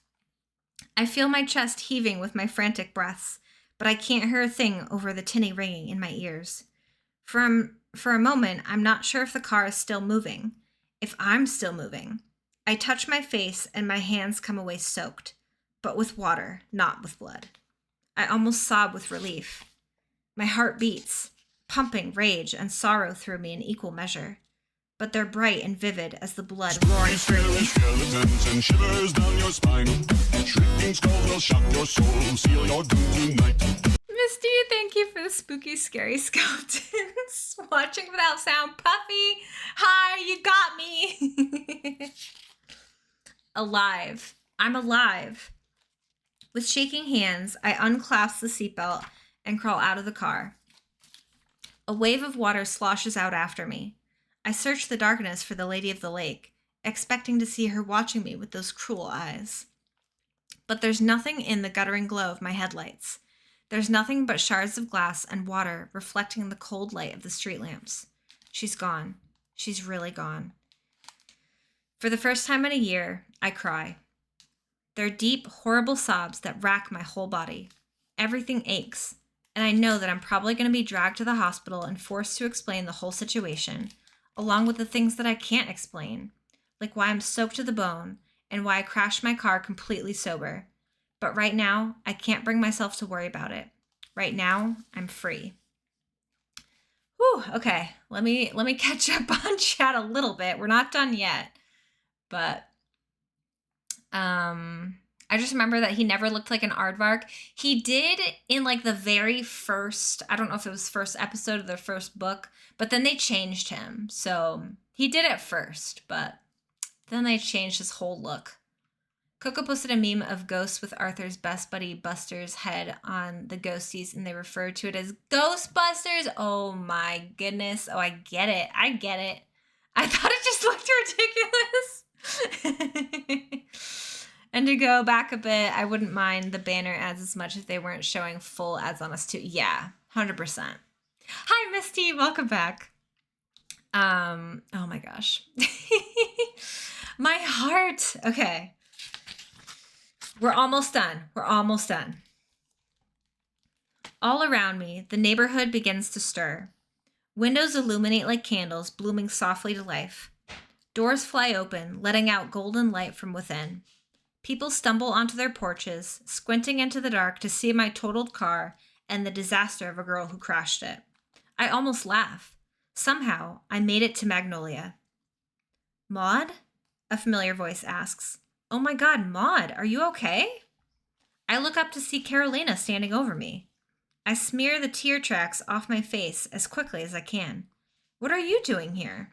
A: I feel my chest heaving with my frantic breaths, but I can't hear a thing over the tinny ringing in my ears. For a moment, I'm not sure if the car is still moving, if I'm still moving. I touch my face, and my hands come away soaked, but with water, not with blood. I almost sob with relief. My heart beats, pumping rage and sorrow through me in equal measure. But they're bright and vivid as the blood roaring through me.
B: Skeletons and shivers down your spine. Shrieking skulls will shock your soul, seal your doom tonight.
A: Misty, thank you for the spooky, scary skeletons. Watching without sound. Puffy, hi, you got me. Alive. I'm alive. With shaking hands, I unclasp the seatbelt and crawl out of the car. A wave of water sloshes out after me. I search the darkness for the Lady of the Lake, expecting to see her watching me with those cruel eyes. But there's nothing in the guttering glow of my headlights. There's nothing but shards of glass and water reflecting the cold light of the street lamps. She's gone. She's really gone. For the first time in a year, I cry. They're deep, horrible sobs that rack my whole body. Everything aches, and I know that I'm probably going to be dragged to the hospital and forced to explain the whole situation, along with the things that I can't explain, like why I'm soaked to the bone and why I crashed my car completely sober. But right now, I can't bring myself to worry about it. Right now, I'm free. Whew, okay, let me catch up on chat a little bit. We're not done yet, but I just remember that he never looked like an aardvark. He did in like the very first, I don't know if it was first episode of the first book, but then they changed him. So he did at first, but then they changed his whole look. Coco posted a meme of ghosts with Arthur's best buddy Buster's head on the ghosties, and they referred to it as Ghostbusters. Oh my goodness. Oh, I get it. I get it. I thought it just looked ridiculous. And to go back a bit, I wouldn't mind the banner ads as much if they weren't showing full ads on us too. Yeah, 100%. Hi, Misty. Welcome back. Oh my gosh. My heart. Okay. We're almost done. We're almost done. All around me, the neighborhood begins to stir. Windows illuminate like candles, blooming softly to life. Doors fly open, letting out golden light from within. People stumble onto their porches, squinting into the dark to see my totaled car and the disaster of a girl who crashed it. I almost laugh. Somehow, I made it to Magnolia. Maud? A familiar voice asks. Oh my God, Maud, are you okay? I look up to see Carolina standing over me. I smear the tear tracks off my face as quickly as I can. What are you doing here?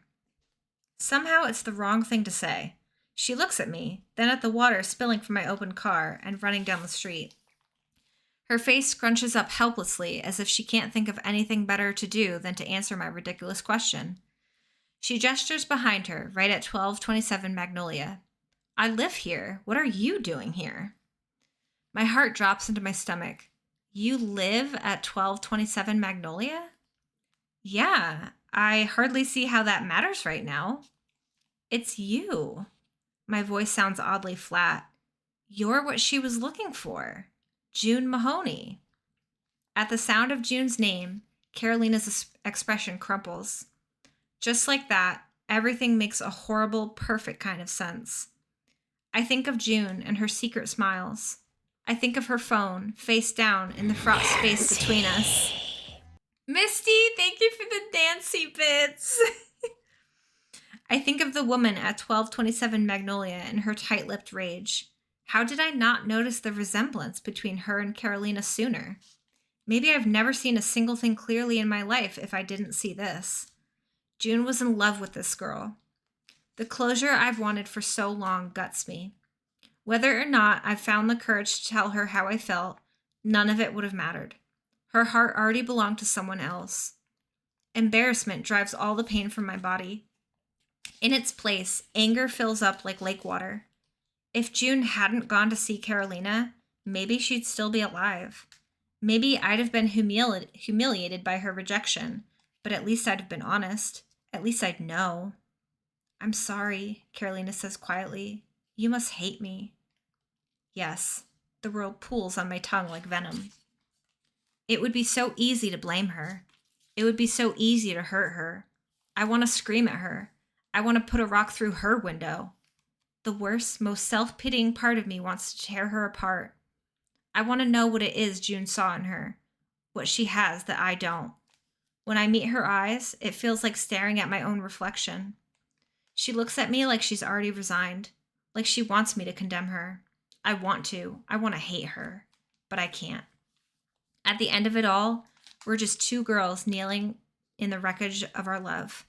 A: Somehow it's the wrong thing to say. She looks at me, then at the water spilling from my open car and running down the street. Her face scrunches up helplessly as if she can't think of anything better to do than to answer my ridiculous question. She gestures behind her, right at 1227 Magnolia. I live here. What are you doing here? My heart drops into my stomach. You live at 1227 Magnolia? Yeah, I hardly see how that matters right now. It's you. My voice sounds oddly flat. You're what she was looking for. June Mahoney. At the sound of June's name, Carolina's expression crumples. Just like that, everything makes a horrible, perfect kind of sense. I think of June and her secret smiles. I think of her phone, face down in the fraught space between us. Misty, thank you for the dancey bits. I think of the woman at 1227 Magnolia and her tight-lipped rage. How did I not notice the resemblance between her and Carolina sooner? Maybe I've never seen a single thing clearly in my life if I didn't see this. June was in love with this girl. The closure I've wanted for so long guts me. Whether or not I found the courage to tell her how I felt, none of it would have mattered. Her heart already belonged to someone else. Embarrassment drives all the pain from my body. In its place, anger fills up like lake water. If June hadn't gone to see Carolina, maybe she'd still be alive. Maybe I'd have been humiliated by her rejection, but at least I'd have been honest. At least I'd know. I'm sorry, Carolina says quietly. You must hate me. Yes, the world pools on my tongue like venom. It would be so easy to blame her. It would be so easy to hurt her. I want to scream at her. I want to put a rock through her window. The worst, most self-pitying part of me wants to tear her apart. I want to know what it is June saw in her, what she has that I don't. When I meet her eyes, it feels like staring at my own reflection. She looks at me like she's already resigned, like she wants me to condemn her. I want to hate her, but I can't. At the end of it all, we're just two girls kneeling in the wreckage of our love.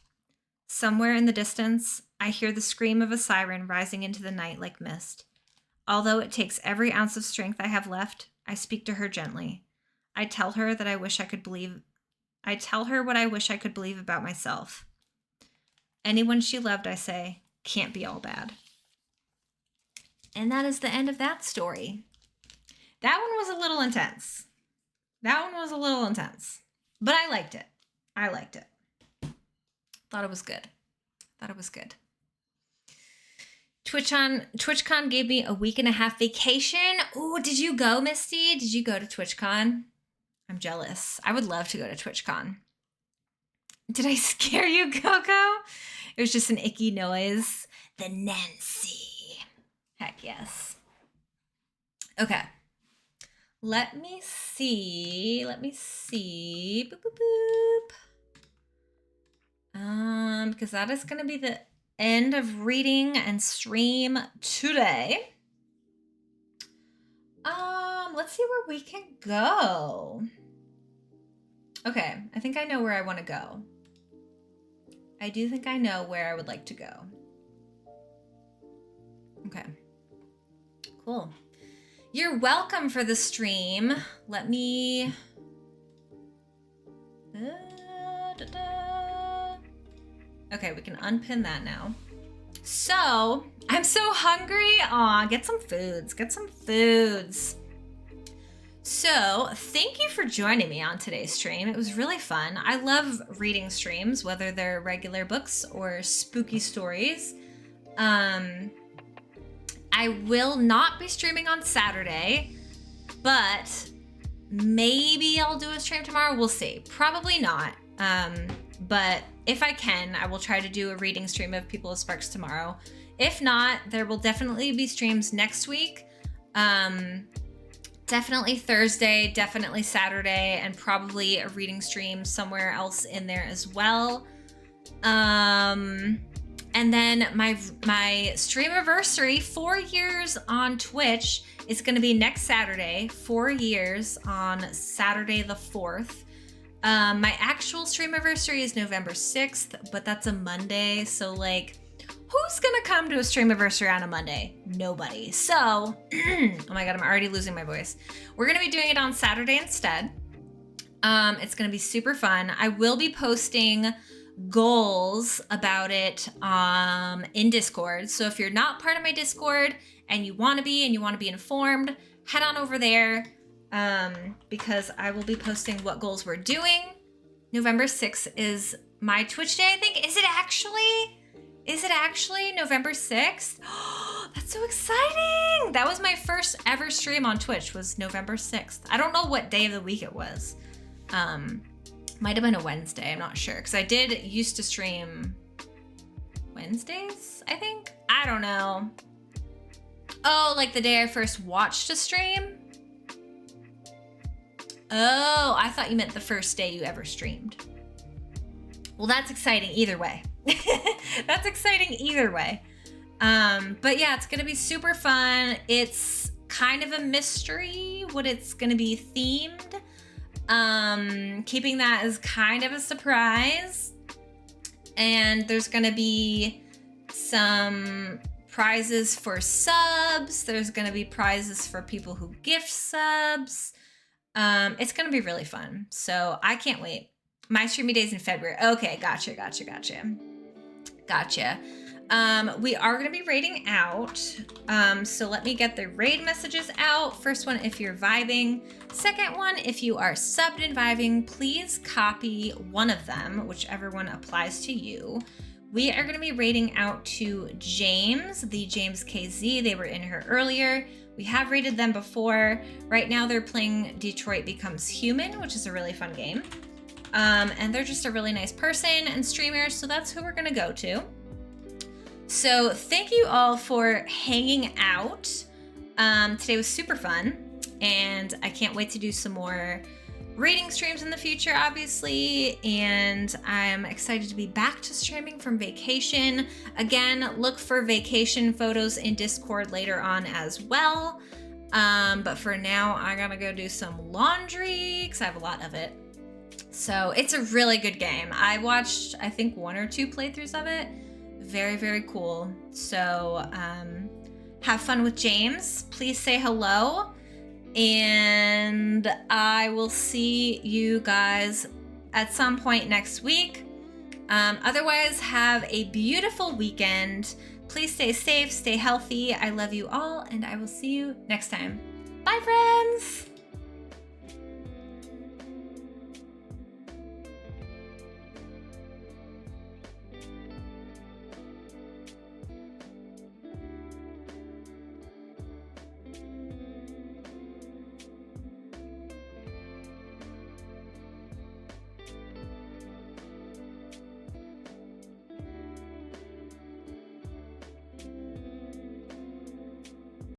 A: Somewhere in the distance, I hear the scream of a siren rising into the night like mist. Although it takes every ounce of strength I have left, I speak to her gently. I tell her what I wish I could believe about myself. Anyone she loved, I say, can't be all bad. And that is the end of that story. That one was a little intense. But I liked it. Thought it was good. TwitchCon gave me a week and a half vacation. Ooh, did you go, Misty? Did you go to TwitchCon? I'm jealous. I would love to go to TwitchCon. Did I scare you, Coco? It was just an icky noise. The Nancy. Heck yes. Okay. Let me see. Boop, boop, boop. Because that is going to be the end of reading and stream today. Let's see where we can go. Okay, I think I know where I want to go. I do think I know where I would like to go. Okay. Cool. You're welcome for the stream. Let me... Okay, we can unpin that now. So, I'm so hungry. Aw, get some foods. Get some foods. So, thank you for joining me on today's stream. It was really fun. I love reading streams, whether they're regular books or spooky stories. I will not be streaming on Saturday, but maybe I'll do a stream tomorrow. We'll see. Probably not. But if I can, I will try to do a reading stream of People of Sparks tomorrow. If not, there will definitely be streams next week. Definitely Thursday, definitely Saturday, and probably a reading stream somewhere else in there as well. And then my streamiversary, 4 years on Twitch, is going to be next Saturday, 4 years on Saturday the 4th. My actual streamiversary is November 6th, but that's a Monday, so like, who's gonna come to a streamiversary on a Monday? Nobody. So, oh my God, I'm already losing my voice. We're gonna be doing it on Saturday instead. It's gonna be super fun. I will be posting goals about it in Discord. So if you're not part of my Discord and you wanna be informed, head on over there because I will be posting what goals we're doing. November 6th is my Twitch day, I think. Is it actually November 6th? Oh, that's so exciting. That was my first ever stream on Twitch, was November 6th. I don't know what day of the week it was. Might have been a Wednesday, I'm not sure. Because I did used to stream Wednesdays, I think? I don't know. Oh, like the day I first watched a stream? Oh, I thought you meant the first day you ever streamed. Well, that's exciting either way. That's exciting either way. But yeah, it's gonna be super fun. It's kind of a mystery what it's gonna be themed. Keeping that as kind of a surprise. And there's gonna be some prizes for subs. There's gonna be prizes for people who gift subs. It's gonna be really fun. So I can't wait. My streamy days in February. Okay, gotcha. We are going to be raiding out. So let me get the raid messages out. First one, if you're vibing. Second one, if you are subbed and vibing, please copy one of them, whichever one applies to you. We are going to be raiding out to James, the James KZ. They were in here earlier. We have raided them before. Right now they're playing Detroit Becomes Human, which is a really fun game. And they're just a really nice person and streamer, so that's who we're gonna go to. So thank you all for hanging out. Today was super fun, and I can't wait to do some more reading streams in the future, obviously, and I'm excited to be back to streaming from vacation. Again, look for vacation photos in Discord later on as well. But for now, I gotta go do some laundry, because I have a lot of it. So it's a really good game. I watched, I think, 1 or 2 playthroughs of it. Very, very cool. So have fun with James. Please say hello. And I will see you guys at some point next week. Otherwise, have a beautiful weekend. Please stay safe, stay healthy. I love you all, and I will see you next time. Bye, friends.